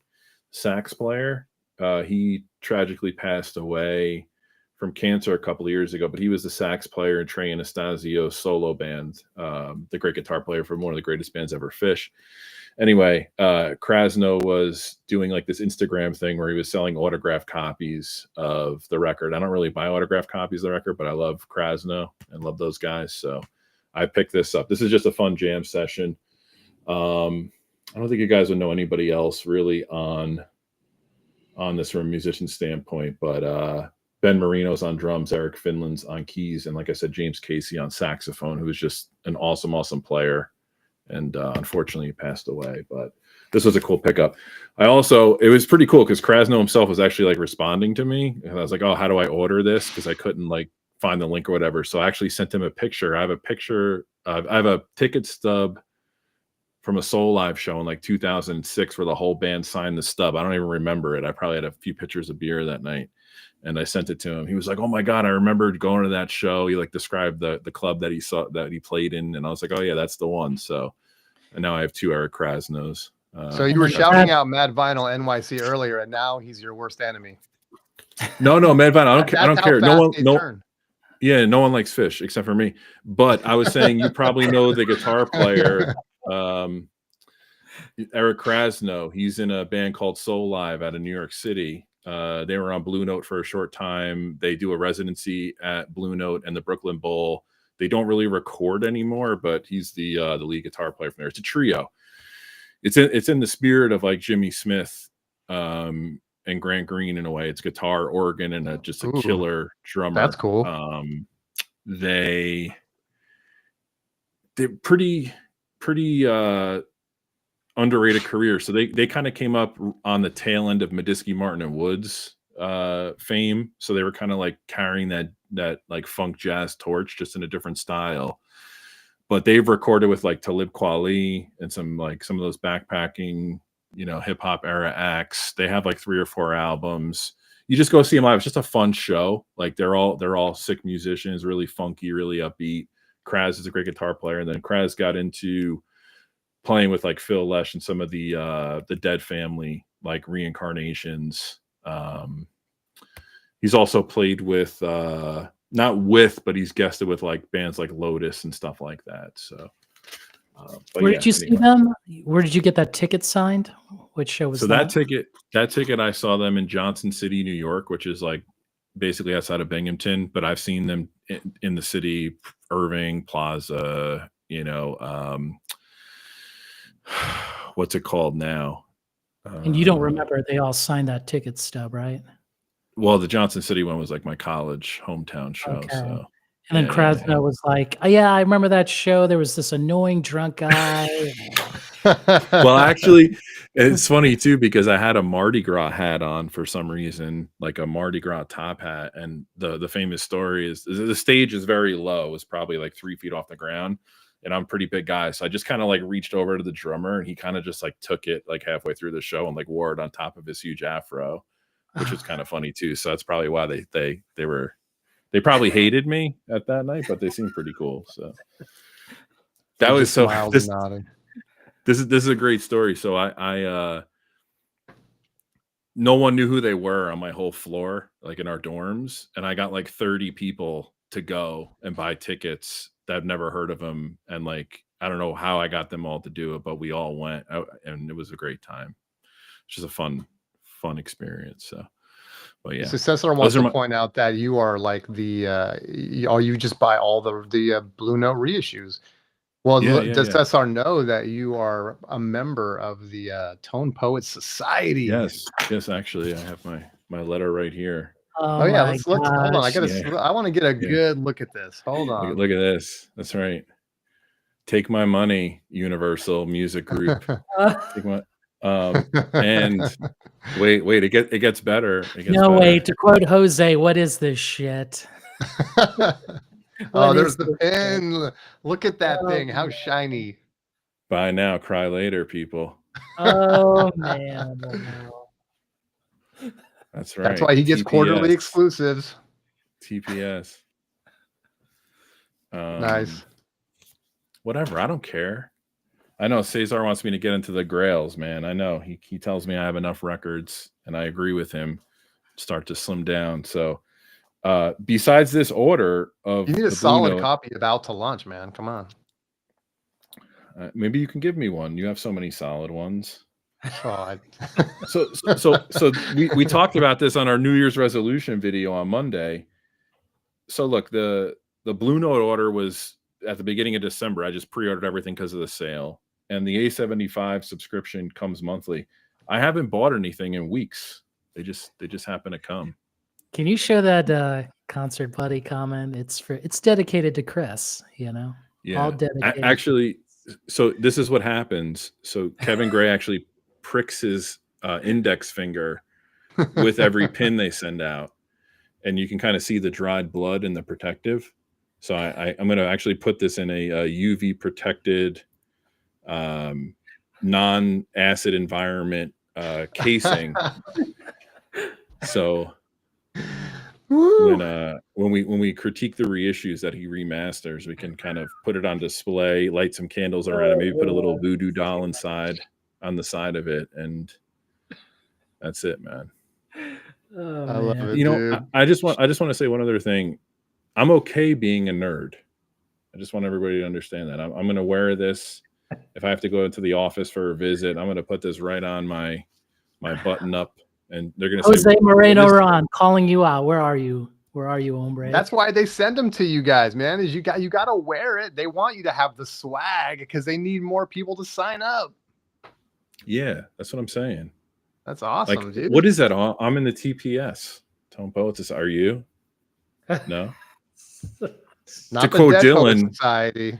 sax player. He tragically passed away from cancer a couple of years ago, but he was the sax player in Trey Anastasio's solo band, the great guitar player from one of the greatest bands ever, Fish. Anyway, Krasno was doing like this Instagram thing where he was selling autographed copies of the record. I don't really buy autographed copies of the record, but I love Krasno and love those guys. So I picked this up. This is just a fun jam session. I don't think you guys would know anybody else really on this from a musician standpoint, but Ben Marino's on drums, Eric Finland's on keys, and like I said, James Casey on saxophone, who is just an awesome player. And unfortunately, he passed away. But this was a cool pickup. It was pretty cool because Krasno himself was actually like responding to me. And I was like, oh, how do I order this? Because I couldn't like find the link or whatever. So I actually sent him a picture. I have a picture. I have a ticket stub from a Soul Live show in like 2006 where the whole band signed the stub. I don't even remember it. I probably had a few pictures of beer that night. And I sent it to him. He was like, oh my God, I remembered going to that show. He like described the club that he saw, that he played in. And I was like, oh yeah, that's the one. So, and now I have two Eric Krasnos. So you were shouting out Mad Vinyl NYC earlier, and now he's your worst enemy. No, Mad Vinyl. I don't care. No one likes Fish except for me. But I was saying, you probably know the guitar player, Eric Krasno. He's in a band called Soul Live out of New York City. They were on Blue Note for a short time. They do a residency at Blue Note and the Brooklyn Bowl. They don't really record anymore, but he's the lead guitar player from there. It's a trio. It's in the spirit of like Jimmy Smith and Grant Green in a way. It's guitar, organ, and just a killer drummer. That's cool. They're pretty underrated career. So they kind of came up on the tail end of Medeski, Martin, and Woods fame. So they were kind of like carrying that like funk jazz torch, just in a different style. But they've recorded with like Talib Kweli and some of those backpacking, hip hop era acts. They have like 3 or 4 albums. You just go see them live. It's just a fun show. Like they're all sick musicians, really funky, really upbeat. Kraz is a great guitar player. And then Kraz got into playing with like Phil Lesh and some of the Dead Family, like Reincarnations. He's also played with but he's guested with like bands like Lotus and stuff like that. So where did you see them? Where did you get that ticket signed? Which show was that? That ticket I saw them in Johnson City, New York, which is like basically outside of Binghamton, but I've seen them in the city, Irving Plaza, what's it called now? And you don't remember they all signed that ticket stub, right? Well, the Johnson City one was like my college hometown show. Okay. So, and then Krasno was like, oh, yeah, I remember that show. There was this annoying drunk guy. Well, actually, it's funny too, because I had a Mardi Gras hat on for some reason, like a Mardi Gras top hat. And the famous story is the stage is very low. It's probably like 3 feet off the ground. And I'm a pretty big guy. So I just kind of like reached over to the drummer and he kind of just like took it like halfway through the show and like wore it on top of his huge afro, which was kind of funny too. So that's probably why they probably hated me at that night, but they seemed pretty cool. So that was so this is a great story. So I no one knew who they were on my whole floor, like in our dorms. And I got like 30 people to go and buy tickets that I've never heard of them. And like, I don't know how I got them all to do it, but we all went and it was a great time. It's just a fun experience. So, but yeah, Successor wants to point out that you are like you just buy all the Blue Note reissues. Well, does Cesar know that you are a member of the Tone Poets Society? Yes, actually, I have my letter right here. Oh yeah, let's hold on. I want to get a good look at this. Hold on. Look at this. That's right. Take my money, Universal Music Group. Take my and wait, it gets better. Wait, to quote Jose, what is this shit? Oh, there's the pen. Look at that thing. How shiny. Buy now, cry later, people. Oh man. That's right. That's why he gets quarterly exclusives. TPS. Nice. Whatever. I don't care. I know Cesar wants me to get into the grails, man. I know. He tells me I have enough records, and I agree with him. Start to slim down. So besides this order of you need a solid copy of Out to Lunch, man. Come on. Maybe you can give me one. You have so many solid ones. Oh, so we talked about this on our New Year's resolution video on Monday. So look, the Blue Note order was at the beginning of December. I just pre-ordered everything because of the sale, and the A75 subscription comes monthly. I haven't bought anything in weeks. They just happen to come. Can you show that concert buddy comment? It's dedicated to Chris, you know. Yeah. All dedicated. Actually, so this is what happens. So Kevin Gray actually pricks his index finger with every pin they send out, and you can kind of see the dried blood in the protective. So I'm going to actually put this in a UV protected, non-acid environment casing. So when we critique the reissues that he remasters, we can kind of put it on display, light some candles around it, maybe put a little voodoo doll on the side of it, and that's it, man. Oh, I love it, you know, dude. I just want to say one other thing. I'm okay being a nerd. I just want everybody to understand that. I'm going to wear this. If I have to go into the office for a visit, I'm going to put this right on my button up, and they're going to say, Jose Moreno Ron calling you out. Where are you? Where are you, hombre? That's why they send them to you guys, man. Is you got to wear it. They want you to have the swag because they need more people to sign up. Yeah, that's what I'm saying. That's awesome, dude. What is that? I'm in the TPS. Tone Poets. Are you? No. Not to quote Dylan, Society.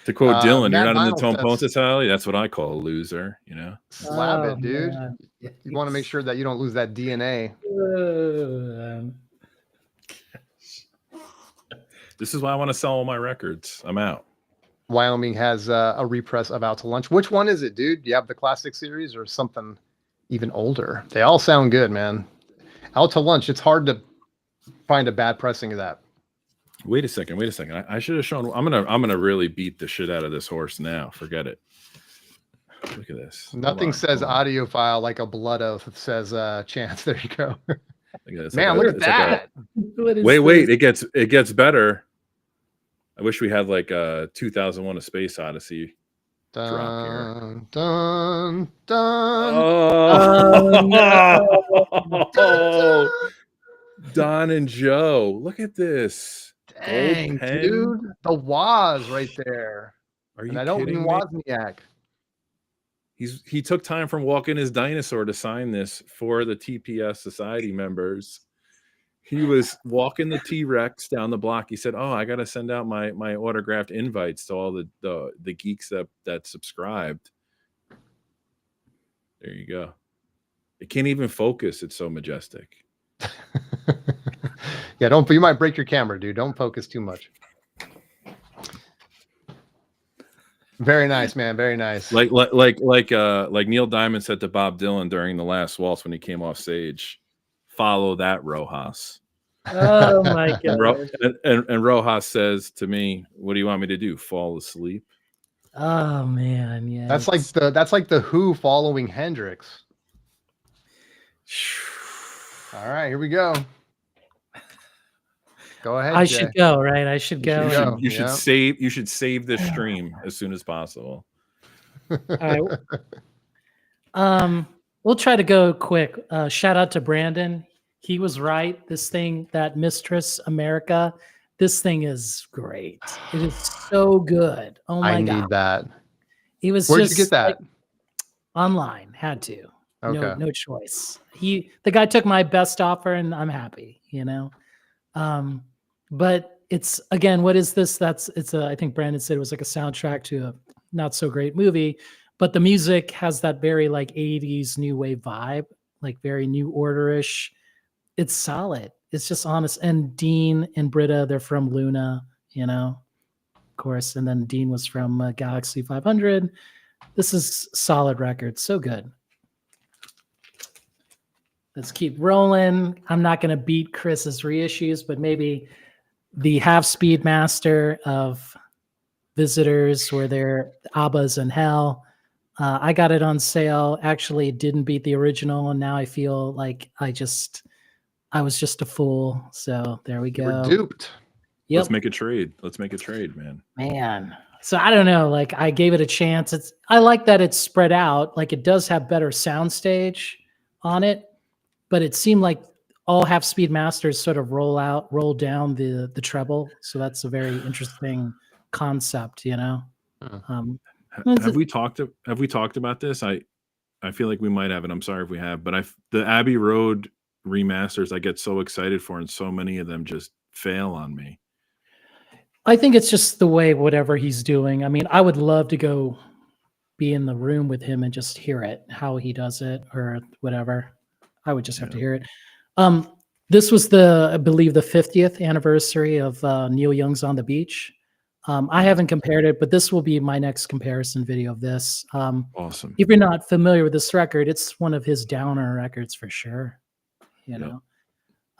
To quote Dylan, you're not in the Tone Poets Society. That's what I call a loser. You know. Slap it, dude. Man. You want to make sure that you don't lose that DNA. This is why I want to sell all my records. I'm out. Wyoming has a repress of Out to Lunch. Which one is it, dude? Do you have the classic series or something even older? They all sound good, man. Out to Lunch. It's hard to find a bad pressing of that. Wait a second. I should have shown. I'm gonna really beat the shit out of this horse now. Forget it. Look at this. Nothing says audiophile like a blood oath. It says Chance. There you go. Man, look at that. Wait. It gets better. I wish we had like 2001: A Space Odyssey. Drop here. Dun. Oh, no. Don and Joe. Look at this. Dang, dude. The Woz right there. Are you and I don't mean Wozniak. He took time from walking his dinosaur to sign this for the TPS Society members. He was walking the T-Rex down the block. He said, "Oh, I got to send out my autographed invites to all the geeks that subscribed." There you go. It can't even focus. It's so majestic. Yeah, you might break your camera, dude. Don't focus too much. Very nice, man. Very nice. Like Neil Diamond said to Bob Dylan during the last waltz when he came off stage, "Follow that, Rojas." Oh my god! And Rojas says to me, "What do you want me to do? Fall asleep?" Oh man, yeah. That's like the Who following Hendrix. All right, here we go. Go ahead. I should go, right? I should go. You should save. You should save this stream as soon as possible. All right. We'll try to go quick. Shout out to Brandon. He was right. This thing, that Mistress America, this thing is great. It is so good. Oh my I God. need that. It was Where'd just you get that? like, online. Had to. Okay. No choice. The guy took my best offer and I'm happy, you know. But it's, again, what is this? I think Brandon said it was like a soundtrack to a not so great movie, but the music has that very like 80s new wave vibe, like very New Order-ish. It's solid. It's just honest. And Dean and Britta, they're from Luna, you know, of course. And then Dean was from Galaxy 500. This is solid record. So good. Let's keep rolling. I'm not going to beat Chris's reissues, but maybe the Half Speed Master of Visitors, where they're Abba's in Hell. I got it on sale. Actually, it didn't beat the original, and now I feel like I was just a fool. So there we You were go. duped. Yep. Let's make a trade. Let's make a trade, man. Man. So I don't know. Like, I gave it a chance. I like that it's spread out. Like, it does have better soundstage on it, but it seemed like all Half Speed Masters sort of roll down the treble. So that's a very interesting concept, you know. Have we talked about this? I feel like we might have, and I'm sorry if we have, but the Abbey Road remasters I get so excited for, and so many of them just fail on me. I think it's just the way whatever he's doing. I mean, I would love to go be in the room with him and just hear it, how he does it or whatever. I would just have to hear it. This was I believe the 50th anniversary of Neil Young's On the Beach. I haven't compared it, but this will be my next comparison video of this. Awesome. If you're not familiar with this record, it's one of his downer records for sure. You know,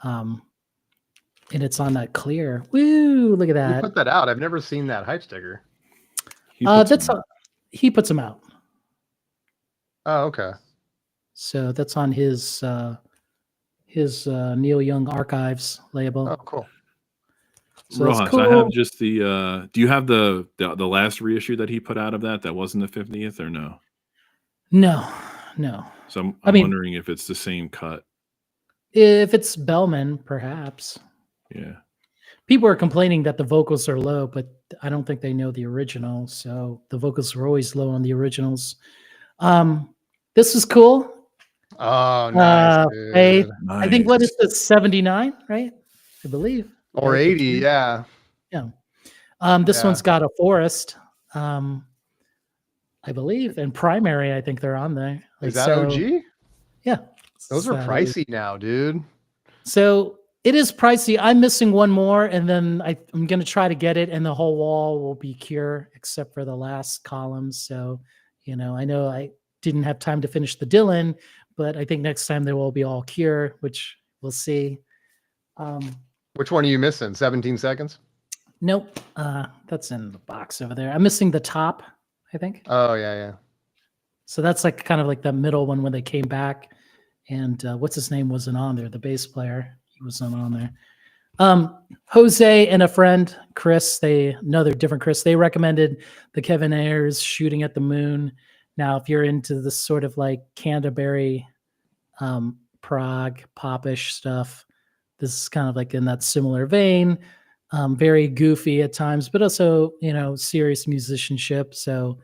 and it's on that clear. Woo! Look at that. You put that out. I've never seen that hype sticker. He puts them out. Oh, okay. So that's on his Neil Young Archives label. Oh, cool. So Rojas, cool. I have just the. Do you have the last reissue that he put out of that? That wasn't the 50th, or no? No. So I'm wondering if it's the same cut. If it's Bellman, perhaps. Yeah. People are complaining that the vocals are low, but I don't think they know the original. So the vocals are always low on the originals. This is cool. Oh, nice. Nice. I think, what is this, 79, right? I believe. Or 80, yeah. Yeah. This one's got a forest, I believe, and Primary. I think they're on there. Is that OG? Yeah. Those are pricey now, dude. So it is pricey. I'm missing one more, and then I'm going to try to get it, and the whole wall will be Cure, except for the last columns. So, you know I didn't have time to finish the Dylan, but I think next time there will be all Cure, which we'll see. Which one are you missing? 17 seconds? Nope. That's in the box over there. I'm missing the top, I think. Oh, yeah. So that's like kind of like the middle one when they came back. And what's his name wasn't on there, the bass player. He wasn't on there. Jose and a friend, Chris, another different Chris, they recommended the Kevin Ayers Shooting at the Moon. Now, if you're into this sort of like Canterbury, Prague, popish stuff, this is kind of like in that similar vein. Very goofy at times, but also, serious musicianship. So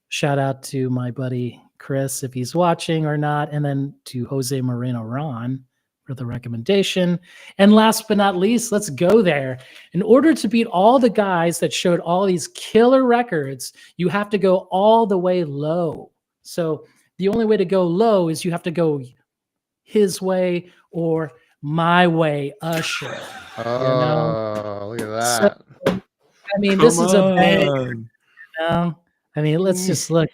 shout out to my buddy Chris, if he's watching or not, and then to Jose Moreno Ron for the recommendation. And last but not least, let's go there. In order to beat all the guys that showed all these killer records, you have to go all the way low. So the only way to go low is you have to go his way or my way, Usher. Oh, look at that. So, this is a banger. Let's just look,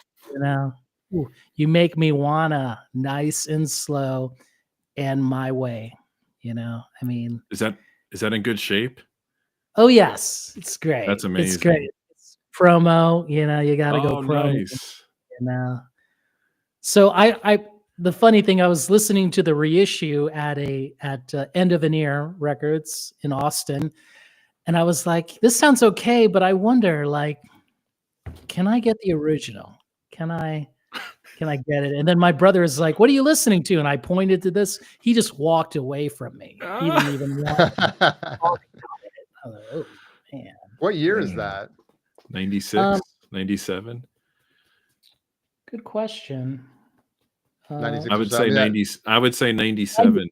Ooh, You Make Me Wanna, Nice and Slow, and My Way. Is that in good shape? Oh yes, it's great. That's amazing. It's great. It's promo, you got to go promo. Nice. So the funny thing, I was listening to the reissue at End of an Ear Records in Austin, and I was like, this sounds okay, but I wonder, like, can I get the original? Can I Can I get it? And then my brother is like, "What are you listening to?" And I pointed to this. He just walked away from me. He didn't even want to talk about it. I was like, oh man. What year is that? 96, 97. Good question. 96 I would say 90. I would say 97.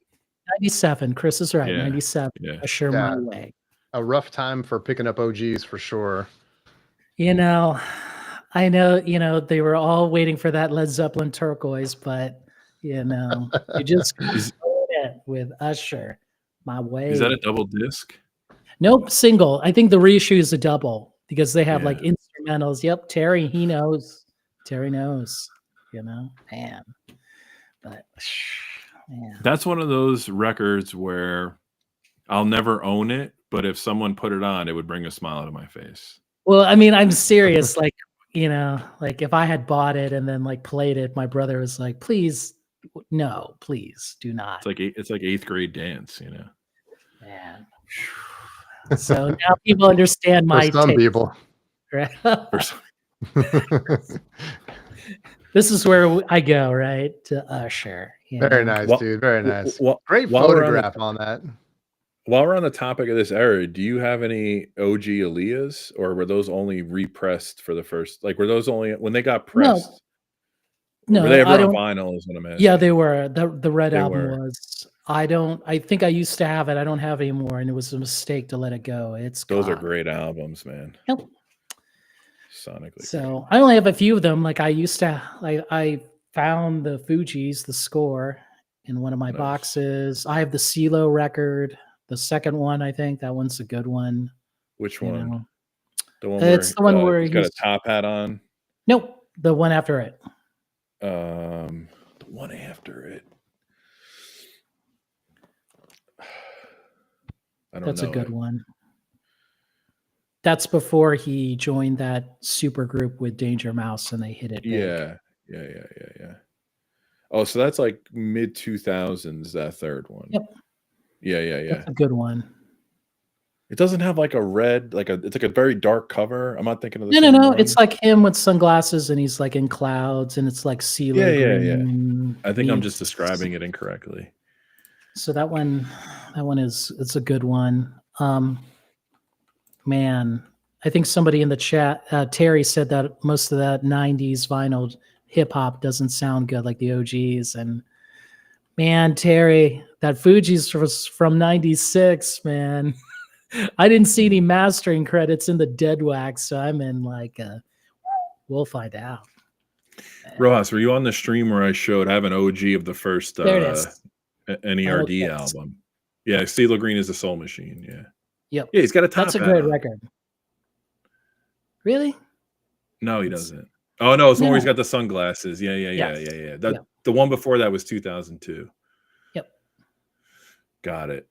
97. Chris is right. Yeah, 97. yeah. Usher My Way. A rough time for picking up OGs for sure. You know, I know, they were all waiting for that Led Zeppelin Turquoise, but you just it with Usher, My Way. Is that a double disc? Nope, single. I think the reissue is a double because they have like instrumentals. Yep, Terry, he knows. Terry knows, man. But man. That's one of those records where I'll never own it, but if someone put it on, it would bring a smile to my face. Well, I mean, I'm serious. Like, like if I had bought it and then like played it, my brother was like, please, no, please do not. It's like 8th grade dance, Man. So now people understand my for some taste. people. Right? This is where I go, right? To Usher. Very nice, dude. Very nice. Great photograph on that. While we're on the topic of this era, do you have any OG Aaliyahs, or were those only repressed for the first? Like, were those only when they got pressed? No, were they ever on vinyl? Is what I'm asking. Yeah, they were. The Red album was. I think I used to have it. I don't have it anymore, and it was a mistake to let it go. Those are great albums, man. Yep. Sonically. So I only have a few of them. Like I used to. I found the Fugees, the score, in one of my boxes. I have the CeeLo record. The second one, I think that one's a good one. Which one? The one it's the one where he's got a top hat on. Nope, the one after it. The one after it. I don't know. That's a good one. That's before he joined that super group with Danger Mouse and they hit it. Yeah. Oh, so that's like mid 2000s. That third one. Yep. Yeah. That's a good one. It doesn't have like a red, it's like a very dark cover. I'm not thinking of the No. one. It's like him with sunglasses and he's like in clouds and it's like CeeLo. Yeah. I think I'm just describing it incorrectly. So that one it's a good one. Man, I think somebody in the chat, Terry said that most of that 90s vinyl hip hop doesn't sound good like the OGs. And man, Terry, that Fugees was from 96, man. I didn't see any mastering credits in the Dead Wax, so I'm in like we'll find out. Rojas, were you on the stream where I have an OG of the first NERD album? Yeah, CeeLo Green is the Soul Machine. Yeah. Yep. Yeah, he's got a top That's a hat great on. record. Really? No, he doesn't. Oh no, it's the one where he's got the sunglasses. Yeah. The one before that was 2002. Yep. Got it.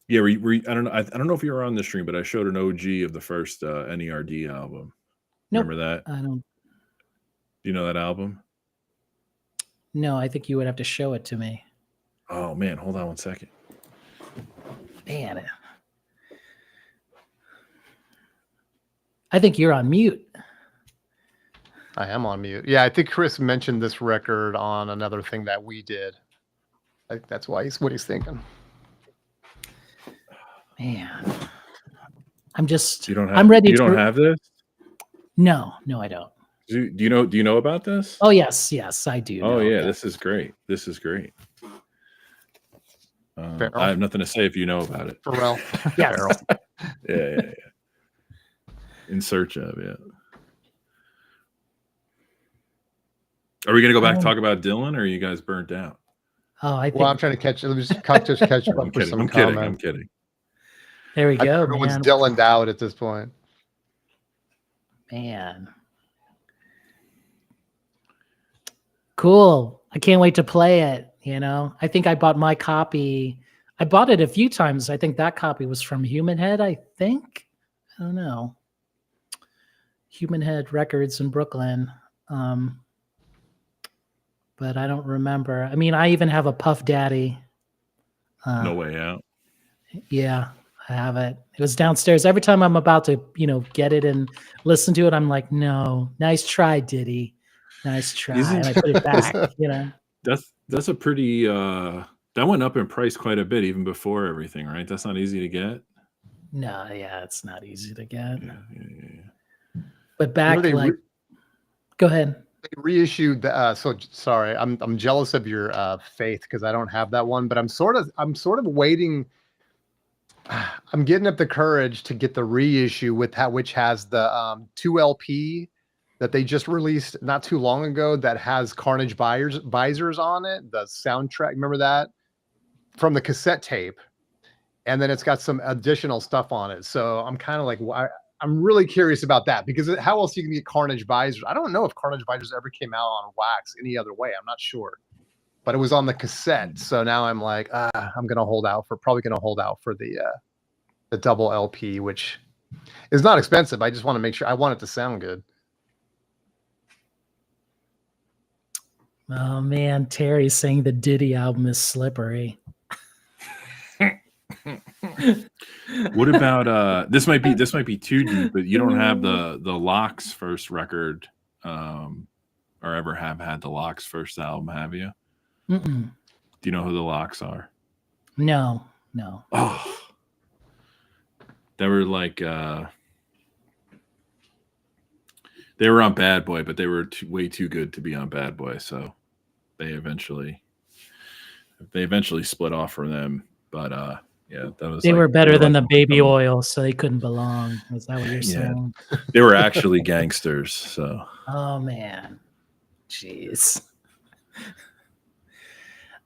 Yeah, I don't know. I don't know if you were on the stream, but I showed an OG of the first NERD album. Nope, remember that? I don't. Do you know that album? No, I think you would have to show it to me. Oh man, hold on one second. Man, I think you're on mute. I am on mute. Yeah, I think Chris mentioned this record on another thing that we did. I think that's why what he's thinking. Man, I'm just. I'm ready. You don't have this? No, I don't. Do you know about this? Oh yes, I do. Oh yeah, this is great. I have nothing to say if you know about it. Pharrell. Yes. Yeah. In search of, yeah. Are we gonna go back and talk about Dylan, or are you guys burnt out? Oh, I think. Well, I'm trying to catch. Let me just catch up I'm for some kidding. comments. I'm kidding. There we go. Everyone's Dylan'd out at this point. Man. Cool. I can't wait to play it. I think I bought my copy. I bought it a few times. I think that copy was from Human Head, I think. I don't know. Human Head Records in Brooklyn. But I don't remember. I mean, I even have a Puff Daddy. No Way Out. Yeah, I have it. It was downstairs. Every time I'm about to, get it and listen to it, I'm like, no, nice try, Diddy. Nice try. Isn't- And I put it back, you know. That's a pretty that went up in price quite a bit even before everything, right? That's not easy to get. No, yeah, it's not easy to get. Yeah. But back they go ahead. reissued the so sorry, I'm jealous of your faith because I don't have that one, but I'm sort of waiting. I'm getting up the courage to get the reissue with which has the 2 LP that they just released not too long ago that has Carnage visors on it, the soundtrack. Remember that from the cassette tape, and then it's got some additional stuff on it. So I'm kind of like, I'm really curious about that because how else you can get Carnage visors? I don't know if Carnage visors ever came out on wax any other way. I'm not sure, but it was on the cassette. So now I'm like, I'm probably gonna hold out for the double LP, which is not expensive. I just want to make sure. I want it to sound good. Oh man, Terry's saying the Diddy album is slippery. What about this might be too deep, but you don't have the Locks first record, or ever have had the Locks first album, have you? Mm-mm. Do you know who the Locks are? No. Oh, they were like they were on Bad Boy, but they were way too good to be on Bad Boy, so they eventually split off from them. But yeah, that was They were better than like the Baby Oil, so they couldn't belong. Is that what you're Yeah. saying? They were actually gangsters. So Oh man, jeez.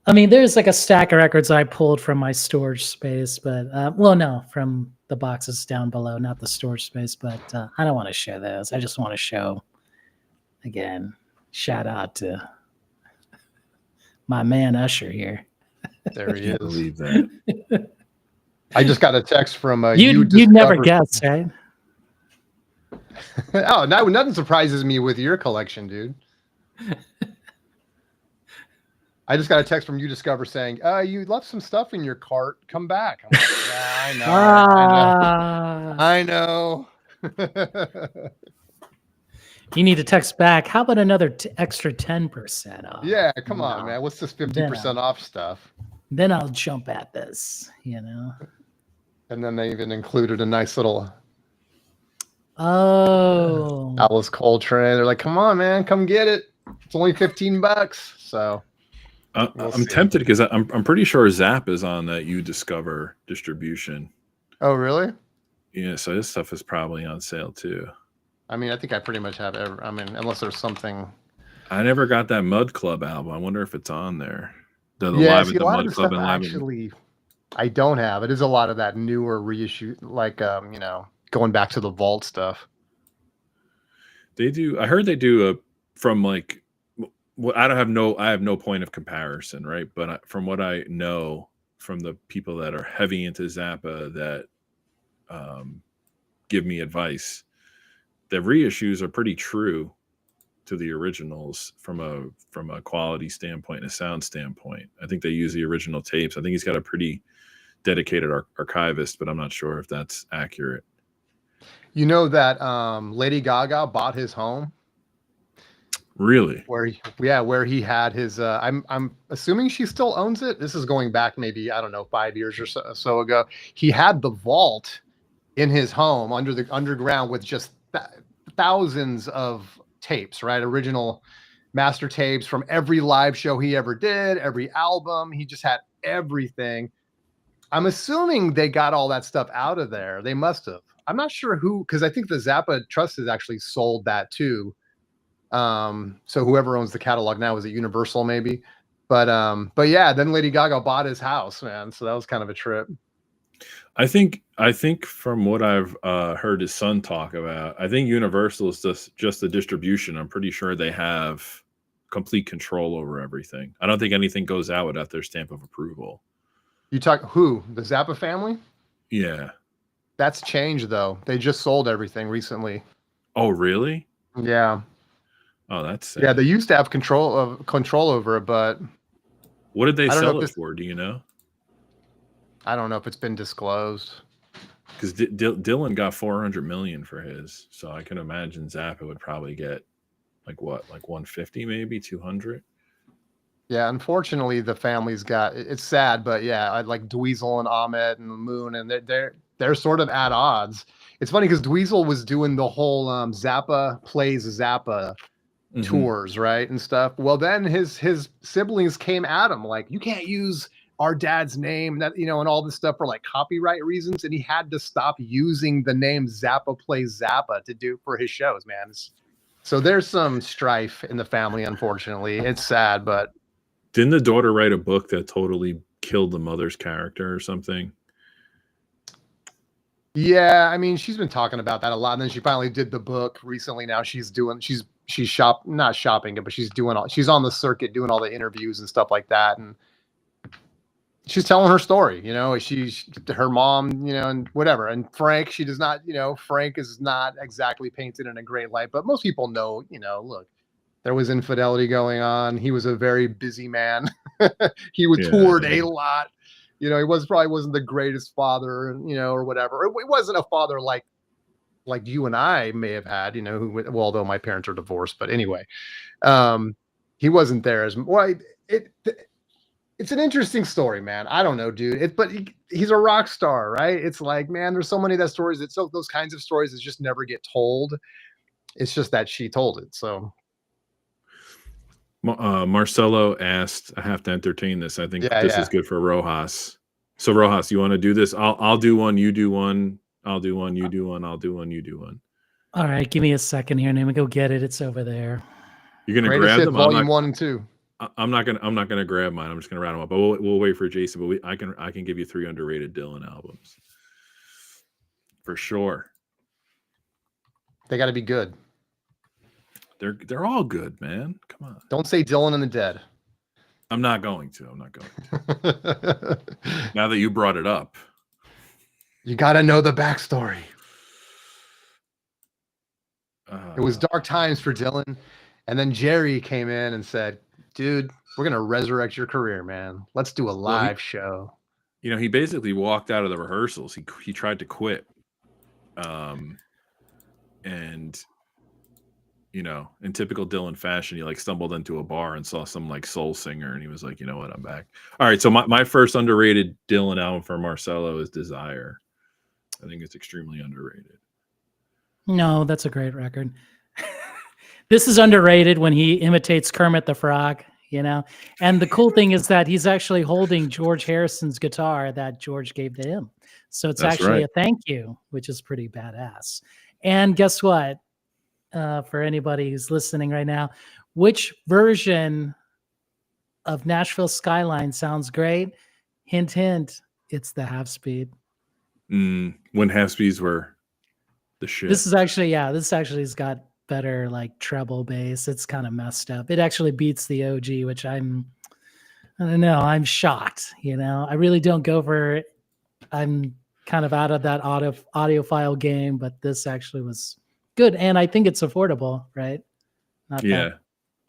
I mean, there's like a stack of records I pulled from my storage space, but no, from the boxes down below, not the storage space. But I don't want to show those. I just want to show, again, shout out to my man Usher here. There he I is. believe that. I just got a text from You'd never guess, right? Oh, no, nothing surprises me with your collection, dude. I just got a text from You Discover saying, you left some stuff in your cart. Come back. I'm like, yeah, I know. You need to text back. How about another extra 10% off? Yeah, come on, man. What's this 50% off stuff? Then I'll jump at this, you know. And then they even included a nice little Alice Coltrane. They're like, come on, man, come get it. It's only $15. So I'm tempted because I'm pretty sure Zap is on that You Discover distribution. Oh, really? Yeah, so this stuff is probably on sale too. I mean, I think I pretty much have unless there's something. I never got that Mud Club album. I wonder if it's on there. The Yeah, Live see, at the a lot Mud of the Club stuff and Live actually I don't have. It is a lot of that newer reissue, like going back to the vault stuff. They do. I heard they do from like. I have no point of comparison, right? But from what I know from the people that are heavy into Zappa that give me advice, the reissues are pretty true to the originals from a quality standpoint and a sound standpoint. I think they use the original tapes. I think he's got a pretty dedicated archivist, but I'm not sure if that's accurate. You know that Lady Gaga bought his home? Really? Where he had his I'm assuming she still owns it. This is going back maybe, I don't know, 5 years or so ago. He had the vault in his home under the underground with just thousands of tapes, right? Original master tapes from every live show he ever did, every album. He just had everything. I'm assuming they got all that stuff out of there. They must have. I'm not sure who, because I think the Zappa Trust has actually sold that too. So whoever owns the catalog now, is it Universal maybe? But yeah, then Lady Gaga bought his house, man. So that was kind of a trip. I think from what I've heard his son talk about, I think Universal is just the distribution. I'm pretty sure they have complete control over everything. I don't think anything goes out without their stamp of approval. You talk who? The Zappa family? Yeah. That's changed though. They just sold everything recently. Oh, really? Yeah. Oh, that's sad. Yeah. They used to have control over it, but what did they sell it for? Do you know? I don't know if it's been disclosed. Because Dylan got $400 million for his, so I can imagine Zappa would probably get Like what? Like 150, maybe 200. Yeah, unfortunately, the family's got it's sad, but yeah, I like Dweezil and Ahmed and Moon, and they're sort of at odds. It's funny because Dweezil was doing the whole Zappa plays Zappa tours, right, and stuff. Well, then his siblings came at him like, you can't use our dad's name, that and all this stuff for like copyright reasons, and he had to stop using the name Zappa plays Zappa to do for his shows, man. So there's some strife in the family, unfortunately. It's sad, but. Didn't the daughter write a book that totally killed the mother's character or something? Yeah, I mean, she's been talking about that a lot, and then she finally did the book recently. Now she's not shopping it, but she's on the circuit doing all the interviews and stuff like that, and she's telling her story. Her mom, and whatever. And Frank, she does not, Frank is not exactly painted in a great light, but most people know, look. There was infidelity going on. He was a very busy man. He toured a lot. He probably wasn't the greatest father, or whatever. It wasn't a father like you and I may have had, although my parents are divorced, but anyway, he wasn't there as well. It's an interesting story, man. I don't know, dude. But he's a rock star, right? It's like, man, there's so many of those stories. Those kinds of stories that just never get told. It's just that she told it. So. Marcelo asked, I have to entertain this. I think this is good for Rojas. So Rojas, you want to do this? I'll do one, you do one, I'll do one, you do one, I'll do one, you do one. All right, give me a second here, and let me go get it. It's over there. You're gonna grab them. Volume 1 and 2. I'm not gonna grab mine. I'm just gonna rattle them up. But we'll wait for Jason. But I can give you 3 underrated Dylan albums for sure. They got to be good. They're all good, man. Come on. Don't say Dylan and the Dead. I'm not going to. Now that you brought it up. You got to know the backstory. It was dark times for Dylan. And then Jerry came in and said, dude, we're going to resurrect your career, man. Let's do a live show. He basically walked out of the rehearsals. He tried to quit. And in typical Dylan fashion, he stumbled into a bar and saw some soul singer, and he was like, you know what, I'm back. All right, so my first underrated Dylan album for Marcelo is Desire. I think it's extremely underrated. No, that's a great record. This is underrated when he imitates Kermit the Frog, And the cool thing is that he's actually holding George Harrison's guitar that George gave to him. So it's actually a thank you, which is pretty badass. And guess what? For anybody who's listening right now, which version of Nashville Skyline sounds great? Hint, hint, it's the half speed. When half speeds were the shit. This actually has got better treble bass. It's kind of messed up. It actually beats the OG, which I don't know. I'm shocked. I really don't go for it. I'm kind of out of that audiophile game, but this actually was good, and I think it's affordable, right?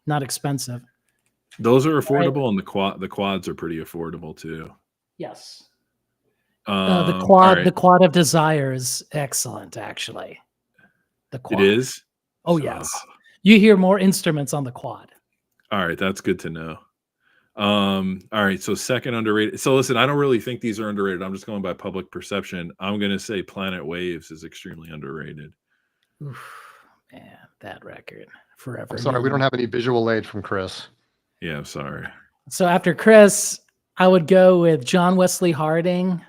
Not expensive. Those are affordable, right. And the quads are pretty affordable too. Yes. The quad of Desire is excellent, actually. The quad. It is. Oh yes, you hear more instruments on the quad. All right, that's good to know. All right, so second underrated. So listen, I don't really think these are underrated. I'm just going by public perception. I'm going to say Planet Waves is extremely underrated. Oof, man, that record forever. I'm sorry, we don't have any visual aid from Chris. Yeah, I'm sorry. So after Chris, I would go with John Wesley Harding.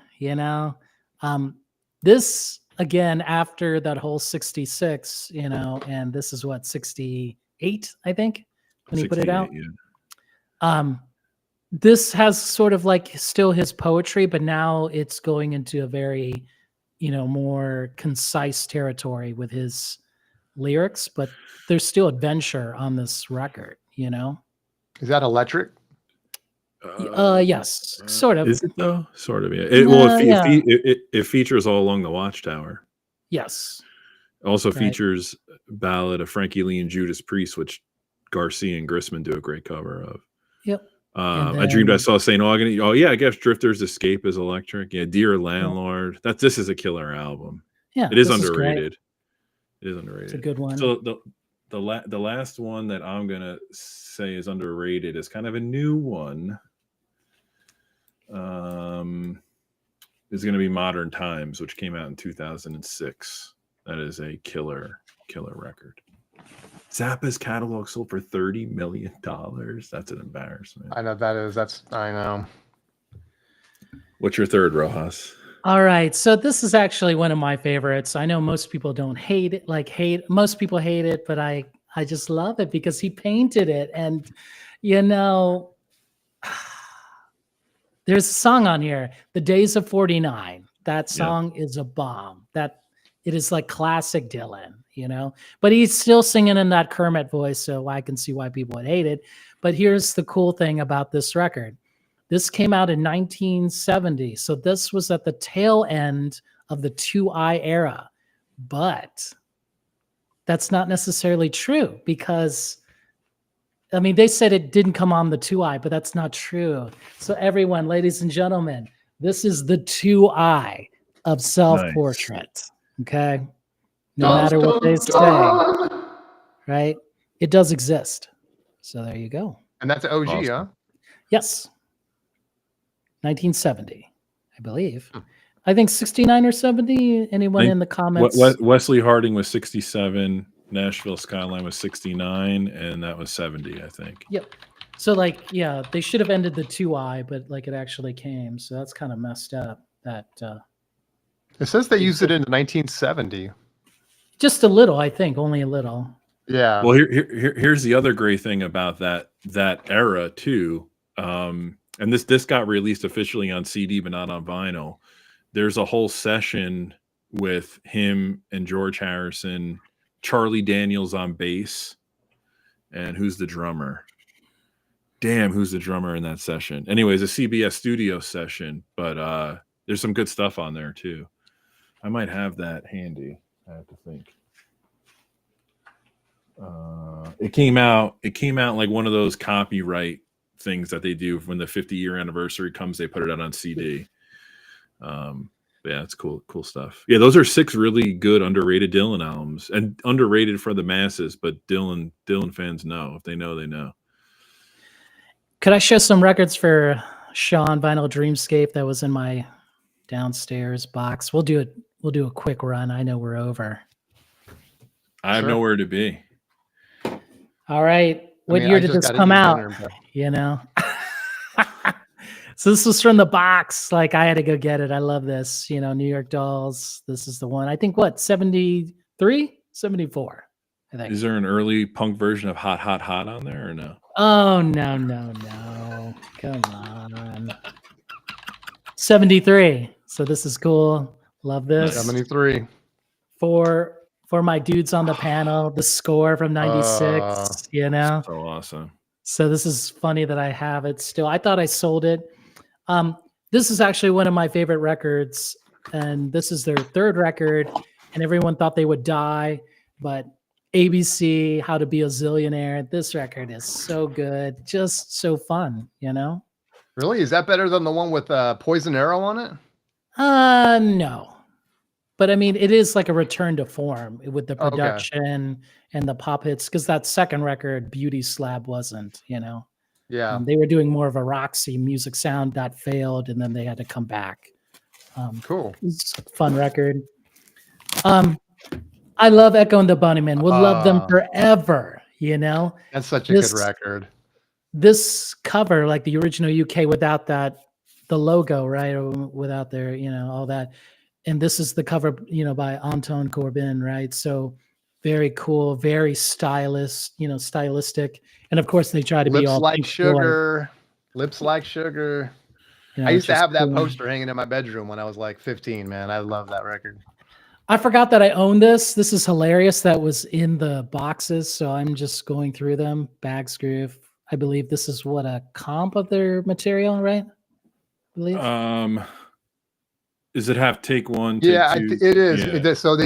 This again after that whole 66, and this is what 68, I think, when he put it out. Yeah. This has sort of still his poetry, but now it's going into a very more concise territory with his lyrics, but there's still adventure on this record, Is that electric? Yes, sort of. Is it though? Sort of, yeah. It features All Along the Watchtower. Yes. Also features Ballad of Frankie Lee and Judas Priest, which Garcia and Grisman do a great cover of. Yep. I dreamed I saw St. Augustine. Oh yeah, I guess Drifter's Escape is electric. Yeah, Dear Landlord. This is a killer album. Yeah, it is underrated. It is underrated. It's a good one. So the last one that I'm gonna say is underrated is kind of a new one. Is going to be Modern Times, which came out in 2006. That is a killer record. Zappa's catalog sold for $30 million. That's an embarrassment. I know I know. What's your third, Rojas? All right, so this is actually one of my favorites. I know most people don't hate it, most people hate it, but I just love it because he painted it. And there's a song on here, The Days of 49. That song is a bomb. It is like classic Dylan, but he's still singing in that Kermit voice, so I can see why people would hate it. But here's the cool thing about this record. This came out in 1970. So this was at the tail end of the 2i era. But that's not necessarily true because, they said it didn't come on the 2i, but that's not true. So everyone, ladies and gentlemen, this is the 2i of Self-Portrait. Nice. Okay? No matter what they say, right? It does exist. So there you go. And that's OG, awesome. Huh? Yes. 1970, I believe. I think 69 or 70. Anyone in the comments? Wesley Harding was 67. Nashville Skyline was 69, and that was 70, I think. Yep. So, they should have ended the 2i, but it actually came. So that's kind of messed up. That it says they used it in 1970. Just a little, I think, only a little. Yeah. Well, here's the other great thing about that era too. And this got released officially on CD, but not on vinyl. There's a whole session with him and George Harrison, Charlie Daniels on bass, and who's the drummer? Damn, who's the drummer in that session? Anyways, a CBS studio session, but there's some good stuff on there too. I might have that handy. I have to think. It came out like one of those copyright things that they do when the 50-year anniversary comes. They put it out on CD. Yeah, it's cool stuff. Yeah, those are 6 really good underrated Dylan albums, and underrated for the masses, but Dylan fans know. If they know, they know. Could I show some records for Sean Vinyl Dreamscape that was in my downstairs box? We'll do a quick run. I know we're over. I have nowhere to be. All right. What year did this come out? So this was from the box. I had to go get it. I love this. New York Dolls. This is the one. I think 73, 74. I think. Is there an early punk version of Hot Hot Hot on there or no? Oh, no. Come on. 73. So this is cool. Love this. 73. For my dudes on the panel, the score from 96, So awesome. So this is funny that I have it still. I thought I sold it. This is actually one of my favorite records, and this is their 3rd record, and everyone thought they would die, but ABC, How to Be a Zillionaire, this record is so good, just so fun, Really? Is that better than the one with Poison Arrow on it? No. But it is like a return to form with the production and the pop hits, because that second record, Beauty Slab, wasn't, Yeah. They were doing more of a Roxy music sound that failed, and then they had to come back. Cool. It's a fun record. I love Echo and the Bunnymen. We'll love them forever, That's such a good record. This cover, like the original UK without the logo, right? Or without their, all that. And this is the cover, by Anton Corbin, right? So very cool, very stylistic. And of course they try to be all like sugar. Lips like sugar. I used to have that poster hanging in my bedroom when I was like 15, man. I love that record. I forgot that I owned this. This is hilarious. That was in the boxes. So I'm just going through them. Bags Groove. I believe this is a comp of their material, right? I believe. Does it have take 1? Take 2? It is. Yeah. It is. So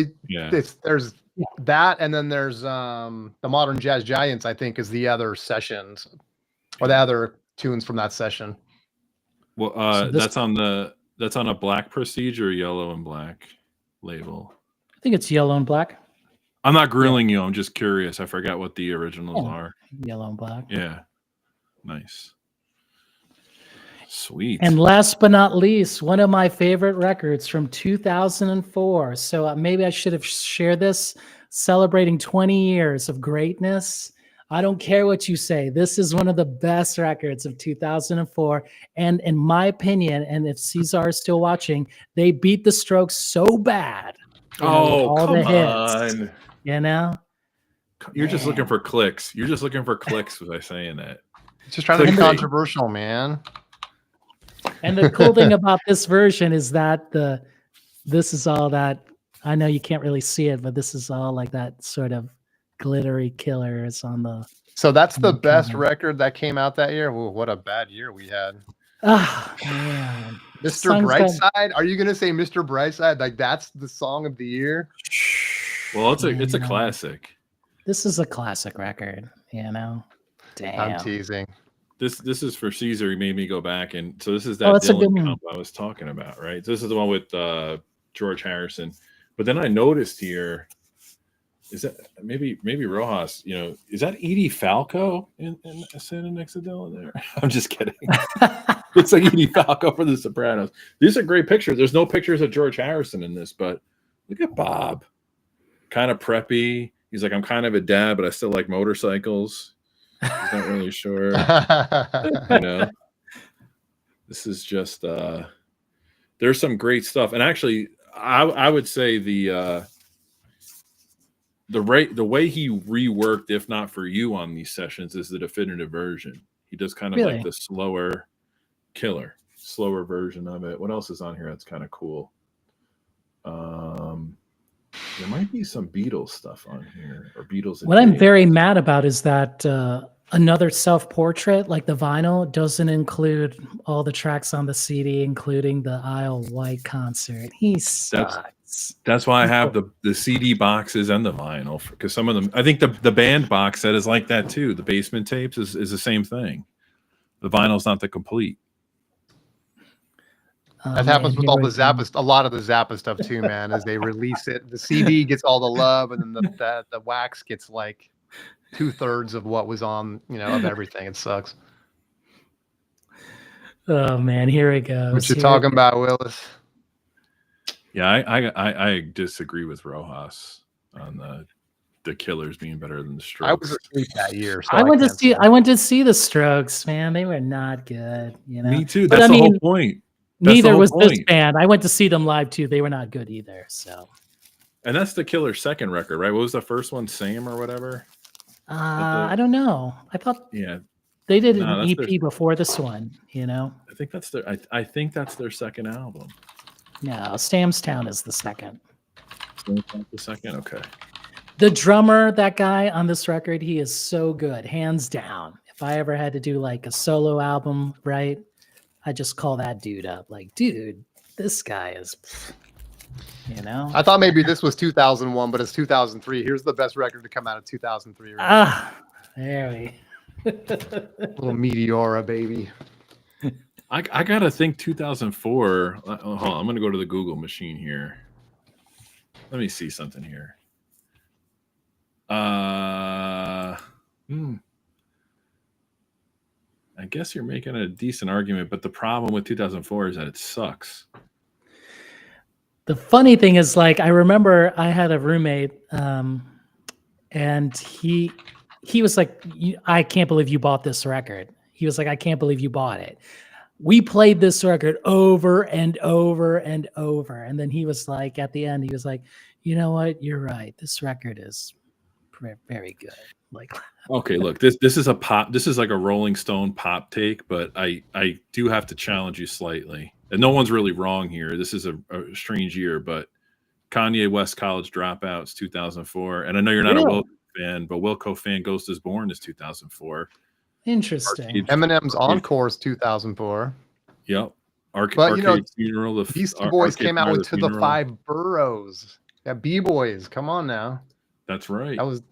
there's that, and then there's the Modern Jazz Giants, I think, is the other sessions or the other tunes from that session. Well, so that's on a Black Prestige or Yellow and Black label. I think it's Yellow and Black. I'm not grilling you. I'm just curious. I forgot what the originals are. Yellow and Black. Yeah. Nice. Sweet. And last but not least, one of my favorite records from 2004. So maybe I should have shared this, celebrating 20 years of greatness. I don't care what you say. This is one of the best records of 2004. And in my opinion, and if Cesar is still watching, they beat the Strokes so bad. Oh, come on. You know? You're just looking for clicks. You're just looking for clicks by saying that. Just trying to be controversial, man. And the cool thing about this version is that this is all that, I know you can't really see it, but this is all like that sort of glittery killers on the. So that's the best record that came out that year. Ooh, what a bad year we had. Oh man. Mr. Brightside? Are you gonna say Mr. Brightside? Like that's the song of the year? Well, it's a classic. This is a classic record, you know. Damn. I'm teasing. This is for Caesar. He made me go back, and so this is that Dylan comp I was talking about, right? This is the one with George Harrison. But then I noticed here, is that maybe Rojas? You know, is that Edie Falco in standing next to Dylan there? I'm just kidding. Looks like Edie Falco for The Sopranos. These are great pictures. There's no pictures of George Harrison in this, but look at Bob, kind of preppy. He's like, I'm kind of a dad, but I still like motorcycles. He's not really sure. You know, this is just there's some great stuff, and actually, I would say the way he reworked "If Not for You" on these sessions is the definitive version. He does kind of like the slower version of it. What else is on here that's kind of cool? There might be some Beatles stuff on here, or Beatles. What I'm very mad about is that another self-portrait, like the vinyl, doesn't include all the tracks on the CD, including the Isle White concert. He sucks. That's why I have the CD boxes and the vinyl, because some of them, I think the band box set is like that too. The Basement tapes is the same thing. The vinyl's not the complete. That happens with all the Zappa, a lot of the Zappa stuff too, man. As they release it, the CD gets all the love, and then the wax gets like 2/3 of what was on, of everything. It sucks. Oh man, here it goes. What you talking about, Willis? Yeah, I disagree with Rojas on the Killers being better than the Strokes. I was asleep that year. So I went to see the Strokes, man. They were not good. Me too. That's the whole point. Neither was this band. I went to see them live too. They were not good either. So, and that's the Killer's second record, right? What was the first one? Sam or whatever? I don't know. I thought they did an EP before this one. I think that's their. I think that's their second album. No, Sam's Town is the second. The second, okay. The drummer, that guy on this record, he is so good, hands down. If I ever had to do like a solo album, right? I just call that dude up. Like, dude, this guy is, I thought maybe this was 2001, but it's 2003. Here's the best record to come out of 2003. Right? There we Little Meteora, baby. I got to think 2004. Hold on, I'm going to go to the Google machine here. Let me see something here. I guess you're making a decent argument, but the problem with 2004 is that it sucks. The funny thing is, like, I remember I had a roommate, and he was like, I can't believe you bought this record. He was like, I can't believe you bought it. We played this record over and over and over. And then he was like, at the end, he was like, you know what? You're right. This record is very good. Like, okay, look, this is a pop. This is like a Rolling Stone pop take, but I do have to challenge you slightly. And no one's really wrong here. This is a strange year, but Kanye West College Dropouts 2004. And I know you're not a Wilco fan, but Wilco fan Ghost is Born is 2004. Interesting. Eminem's Encore is 2004. Yep. Arcade Funeral. The Beastie Boys came out with To the Five Boroughs. Yeah, B-Boys. Come on now. That's right. That was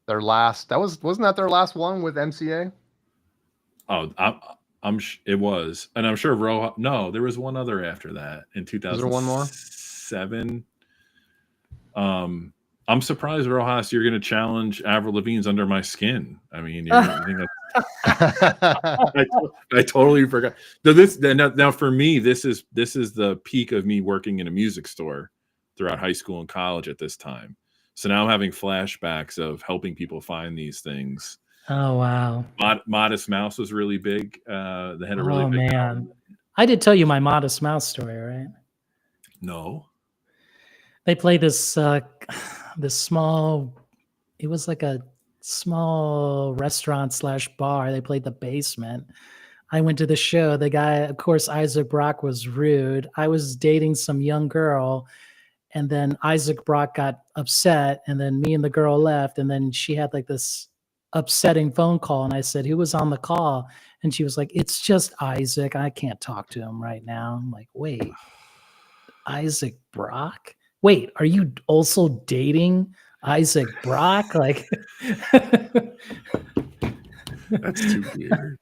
their last. Wasn't that their last one with MCA? Oh, it was, and I'm sure Roja. No, there was one other after that in 2007. Was there one more? I'm surprised, Rojas, you're going to challenge Avril Lavigne's "Under My Skin." I mean, you think I totally forgot. Now for me, this is the peak of me working in a music store throughout high school and college at this time. So now I'm having flashbacks of helping people find these things. Oh wow! Modest Mouse was really big. They had a really Oh big man, album. I did tell you my Modest Mouse story, right? No. They play this this small. It was like a small restaurant / bar. They played the basement. I went to the show. The guy, of course, Isaac Brock was rude. I was dating some young girl, and then Isaac Brock got upset, and then me and the girl left, and then she had like this upsetting phone call, and I said, "Who was on the call?" And she was like, "It's just Isaac. I can't talk to him right now." I'm like, "Wait, Isaac Brock? Wait, are you also dating Isaac Brock?" Like, That's too weird.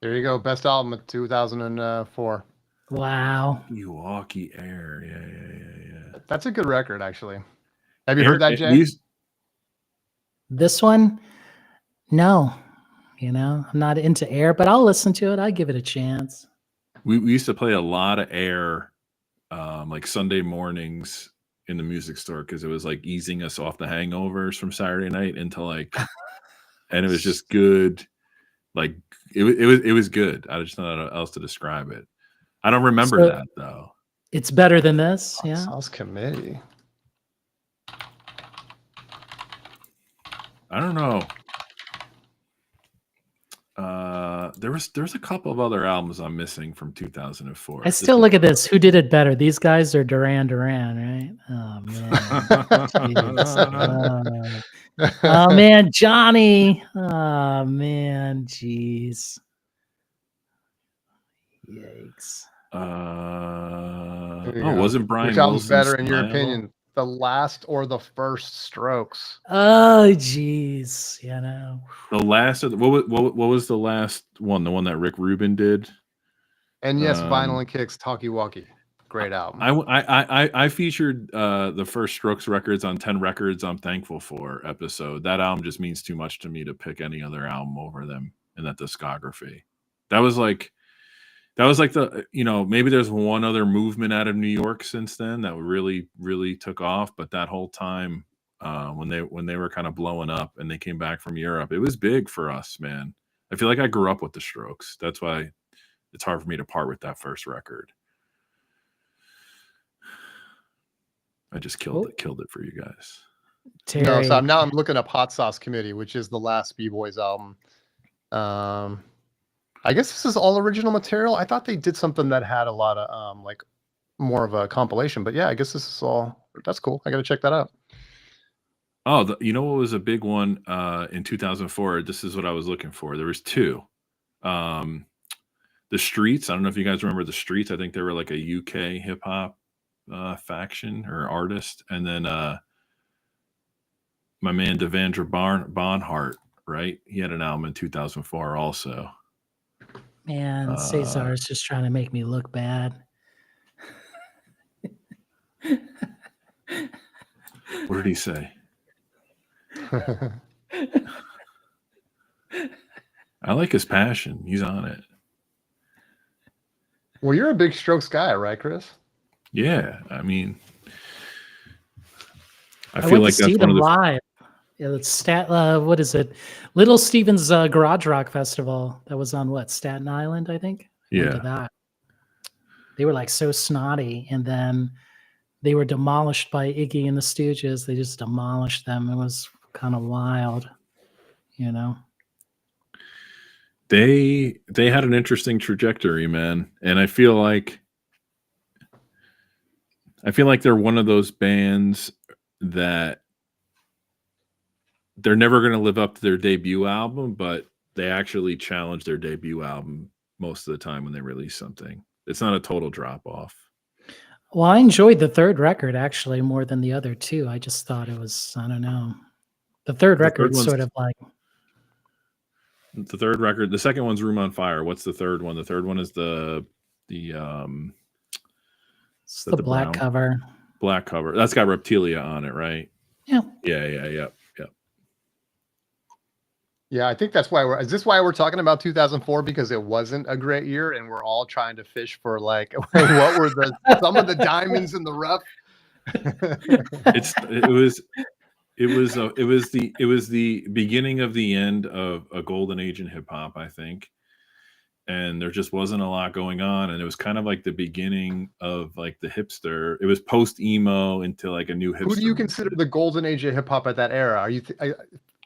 There you go. Best album of 2004. wow. Milwaukee Air. Yeah. That's a good record, actually. Have you heard that, Jay? This one, no. I'm not into Air, but I'll listen to it. I give it a chance. We used to play a lot of Air, like Sunday mornings in the music store, because it was like easing us off the hangovers from Saturday night into like, and it was just good. Like it was good. I just don't know how else to describe it. I don't remember that though. It's better than this. Hot Yeah. Sauce Committee. I don't know. There's a couple of other albums I'm missing from 2004. I still look at this. Who did it better? These guys or Duran Duran, right? Oh man. Oh man, Johnny. Oh man, jeez. Yikes. Wasn't Brian Which album's Wilson better in your Smile? opinion? The Last or the First Strokes? Oh jeez, The last of what was the last one? The one that Rick Rubin did? And yes, Vinyl and Kicks, Talkie Walkie. Great album. I featured the First Strokes records on 10 Records I'm Thankful For episode. That album just means too much to me to pick any other album over them in that discography. That was like the, maybe there's one other movement out of New York since then that really, really took off. But that whole time when they were kind of blowing up and they came back from Europe, it was big for us, man. I feel like I grew up with the Strokes. That's why it's hard for me to part with that first record. I just killed it for you guys. Terry. No, so I'm looking up Hot Sauce Committee, which is the last B-Boys album. I guess this is all original material. I thought they did something that had a lot of like more of a compilation, but yeah, I guess this is all. That's cool. I got to check that out. Oh, you know what was a big one in 2004? This is what I was looking for. There was two. The Streets. I don't know if you guys remember the Streets. I think they were like a UK hip hop faction or artist, and then my man Devendra Bonhart, right? He had an album in 2004 also. Man, Cesar is just trying to make me look bad. What did he say? I like his passion. He's on it. Well, you're a big Strokes guy, right, Chris? Yeah, I mean, I went feel to like see that's one them of the. live. Yeah, it's what is it? Little Steven's Garage Rock Festival. That was on Staten Island, I think. I went to that. They were like so snotty, and then they were demolished by Iggy and the Stooges. They just demolished them. It was kind of wild, They had an interesting trajectory, man, and I feel like they're one of those bands that they're never going to live up to their debut album, but they actually challenge their debut album most of the time when they release something. It's not a total drop off. Well, I enjoyed the third record actually more than the other two. I just thought it was, I don't know. The third record's sort of like the third record. The second one's Room on Fire. What's the third one? The third one is the black cover. black cover. That's got Reptilia on it, right? Yeah. Yeah. Yeah, I think that's why is this why we're talking about 2004? Because it wasn't a great year and we're all trying to fish for like what were some of the diamonds in the rough? It was the beginning of the end of a golden age in hip hop, I think. And there just wasn't a lot going on, and it was kind of like the beginning of like the hipster. It was post emo into like a new hipster. Who do you consider the golden age of hip hop at that era? Are you?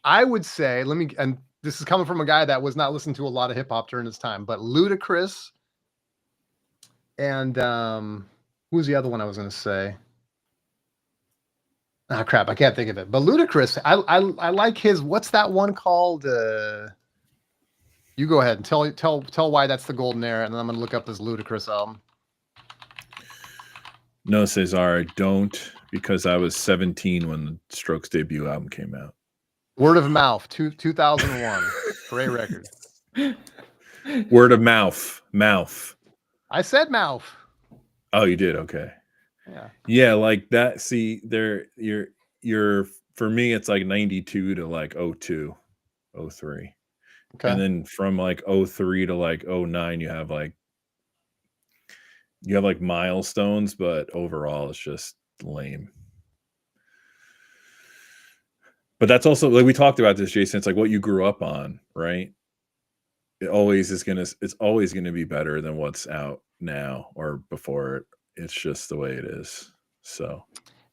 I would say, and this is coming from a guy that was not listening to a lot of hip hop during his time, but Ludacris and who's the other one I was going to say? Ah, crap, I can't think of it. But Ludacris, I like his. What's that one called? You go ahead and tell why that's the golden era, and then I'm gonna look up his Ludacris album. No, Cesar, I don't, because I was 17 when the Strokes debut album came out. Word of Mouth, 2001, great record. Word of Mouth. I said mouth. Oh, you did? Okay. Yeah, like that. See, you're for me, it's like 92 to like 02, 03. Okay. And then from like 03 to like 09, you have like milestones, but overall it's just lame. But that's also, like we talked about this, Jason, it's like what you grew up on, right? It's always gonna be better than what's out now or before it. It's just the way it is. So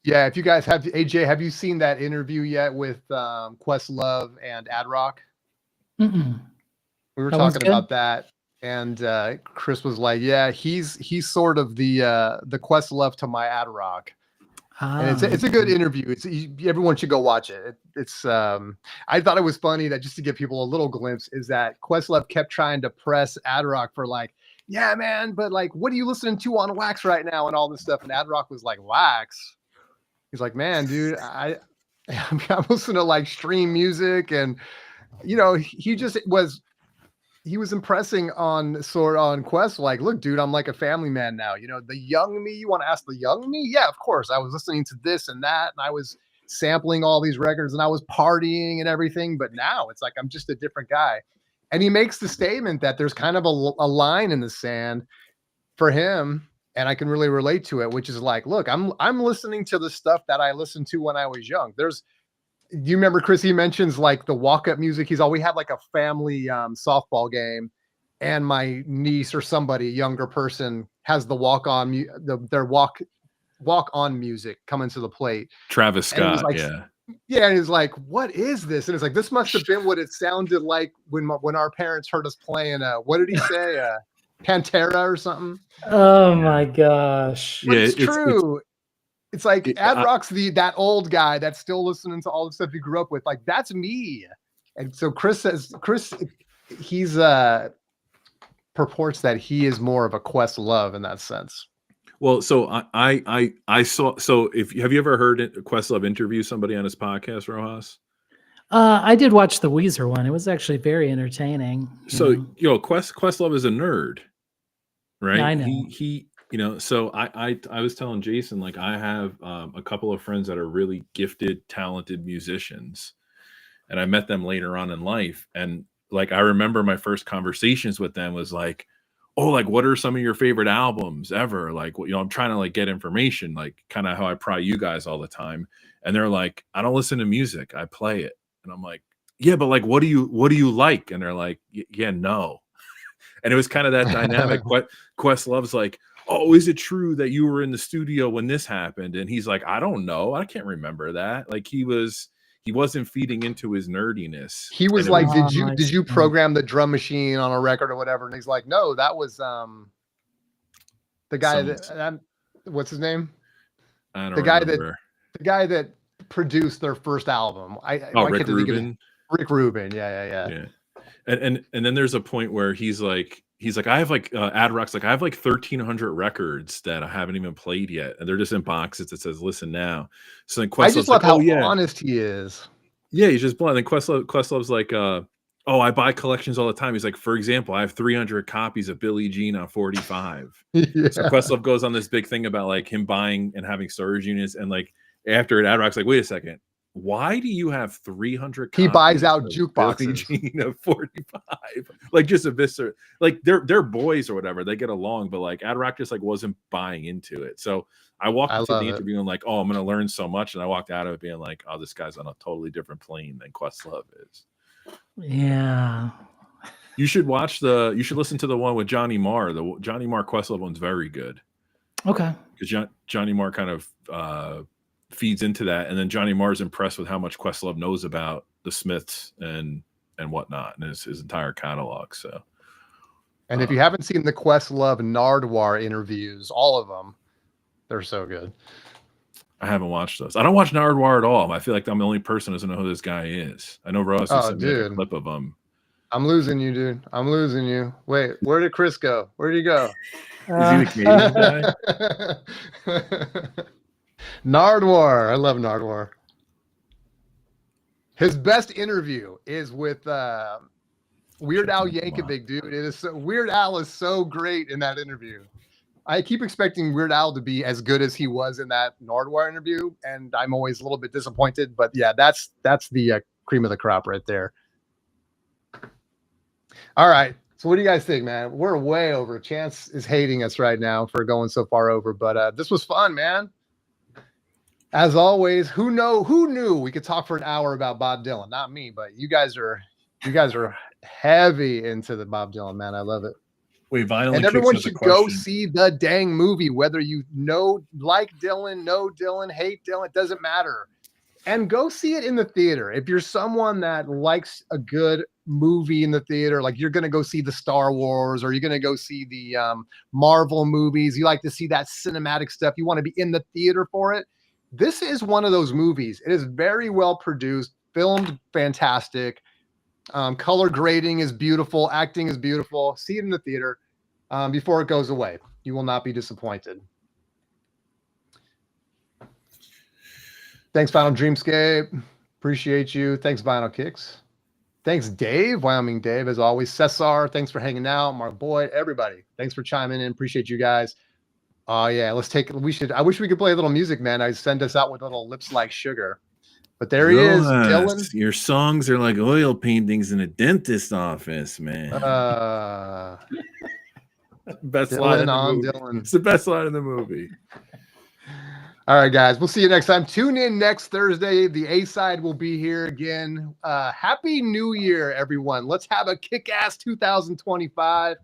yeah, if you guys have AJ, have you seen that interview yet with Questlove and Ad Rock? Mm-mm. We were talking about that, and Chris was like, "Yeah, he's sort of the Questlove to my Ad Rock." And it's a good interview. Everyone should go watch it. It's I thought it was funny that just to give people a little glimpse is that Questlove kept trying to press Ad Rock for like, yeah, man, but like, what are you listening to on Wax right now and all this stuff? And Ad Rock was like, Wax. He's like, man, dude, I'm listening to like stream music, and you know, he was impressing on Quest, like, look, dude, I'm like a family man now. You know, the young me, you want to ask the young me? Yeah, of course. I was listening to this and that, and I was sampling all these records, and I was partying and everything. But now it's like I'm just a different guy. And he makes the statement that there's kind of a line in the sand for him, and I can really relate to it, which is like, look, I'm listening to the stuff that I listened to when I was young. Do you remember, Chris, he mentions like the walk-up music? we had like a family softball game, and my niece or somebody, younger person, has the walk-on their walk-on music coming to the plate. Travis Scott, like, yeah, and he's like, what is this? And it's like, this must have been what it sounded like when our parents heard us playing what did he say? Pantera or something. Oh my gosh. But it's true. It's like Ad Rock's that old guy that's still listening to all the stuff he grew up with. Like, that's me. And so Chris he's purports that he is more of a Questlove in that sense. Well, so I saw. So have you ever heard Questlove interview somebody on his podcast, Rojas? I did watch the Weezer one. It was actually very entertaining. So Questlove is a nerd, right? Yeah, I know. He so I was telling Jason, like, I have a couple of friends that are really gifted, talented musicians, and I met them later on in life, and like I remember my first conversations with them was like, oh, like, what are some of your favorite albums ever? Like, I'm trying to like get information, like kind of how I pry you guys all the time. And they're like, I don't listen to music, I play it. And I'm like, yeah, but like, what do you like? And they're like, yeah, no. And it was kind of that dynamic. But Questlove's like, oh, is it true that you were in the studio when this happened? And he's like, I don't know. I can't remember that. Like he wasn't feeding into his nerdiness. He was like, did you program the drum machine on a record or whatever? And he's like, no, that was the guy that what's his name? I don't remember. The guy that produced their first album. Rick Rubin. Rick Rubin. Yeah. And then there's a point where he's like, I have like Ad Rock's like, I have like 1,300 records that I haven't even played yet, and they're just in boxes that says "Listen now." So then I just love how honest he is. Yeah, he's just blunt. And Questlove's like, Oh, I buy collections all the time. He's like, for example, I have 300 copies of Billie Jean on 45. Yeah. So Questlove goes on this big thing about like him buying and having storage units, and like after it, Ad-Rock's like, wait a second, why do you have 300 He copies buys out of Billie jukeboxes. Jean of 45? Like just eviscerate. Like they're boys or whatever. They get along, but like Ad-Rock just like wasn't buying into it. So I walked into the interview and like, oh, I'm gonna learn so much, and I walked out of it being like, oh, this guy's on a totally different plane than Questlove is. Yeah. You should listen to the one with Johnny Marr. The Johnny Marr Questlove one's very good. Okay. Because Johnny Marr kind of feeds into that, and then Johnny Marr's impressed with how much Questlove knows about the Smiths and whatnot, and his entire catalog. So, and if you haven't seen the Questlove Nardwuar interviews, all of them, they're so good. I haven't watched those. I don't watch Nardwuar at all. I feel like I'm the only person who doesn't know who this guy is. I know Ross sent me like a clip of him. I'm losing you, dude. I'm losing you. Wait, where did Chris go? Where did he go? Is he the Canadian guy? Nardwuar. I love Nardwuar. His best interview is with Weird Al Yankovic, dude. It is Weird Al is so great in that interview. I keep expecting Weird Al to be as good as he was in that Nardwuar interview, and I'm always a little bit disappointed. But yeah, that's the cream of the crop right there. All right. So what do you guys think, man? We're way over. Chance is hating us right now for going so far over, but this was fun, man. As always, who knew we could talk for an hour about Bob Dylan? Not me, but you guys are heavy into the Bob Dylan, man. I love it. Wait, Violent and everyone should go see the dang movie, whether you like Dylan, know Dylan, hate Dylan, it doesn't matter. And go see it in the theater. If you're someone that likes a good movie in the theater, like you're going to go see the Star Wars, or you're going to go see the Marvel movies, you like to see that cinematic stuff, you want to be in the theater for it, this is one of those movies. It is very well produced, filmed fantastic, color grading is beautiful, acting is beautiful. See it in the theater before it goes away. You will not be disappointed. Thanks, Final Dreamscape. Appreciate you. Thanks, Vinyl Kicks. Thanks, Dave, Wyoming Dave, as always. Cesar, thanks for hanging out. Mark Boyd, everybody, thanks for chiming in. Appreciate you guys. Oh yeah, I wish we could play a little music, man. I'd send us out with little Lips Like Sugar. But there he is, Dylan. Your songs are like oil paintings in a dentist's office, man. Best line in the movie. Dylan. It's the best line in the movie. All right, guys. We'll see you next time. Tune in next Thursday. The A-side will be here again. Happy New Year, everyone. Let's have a kick-ass 2025.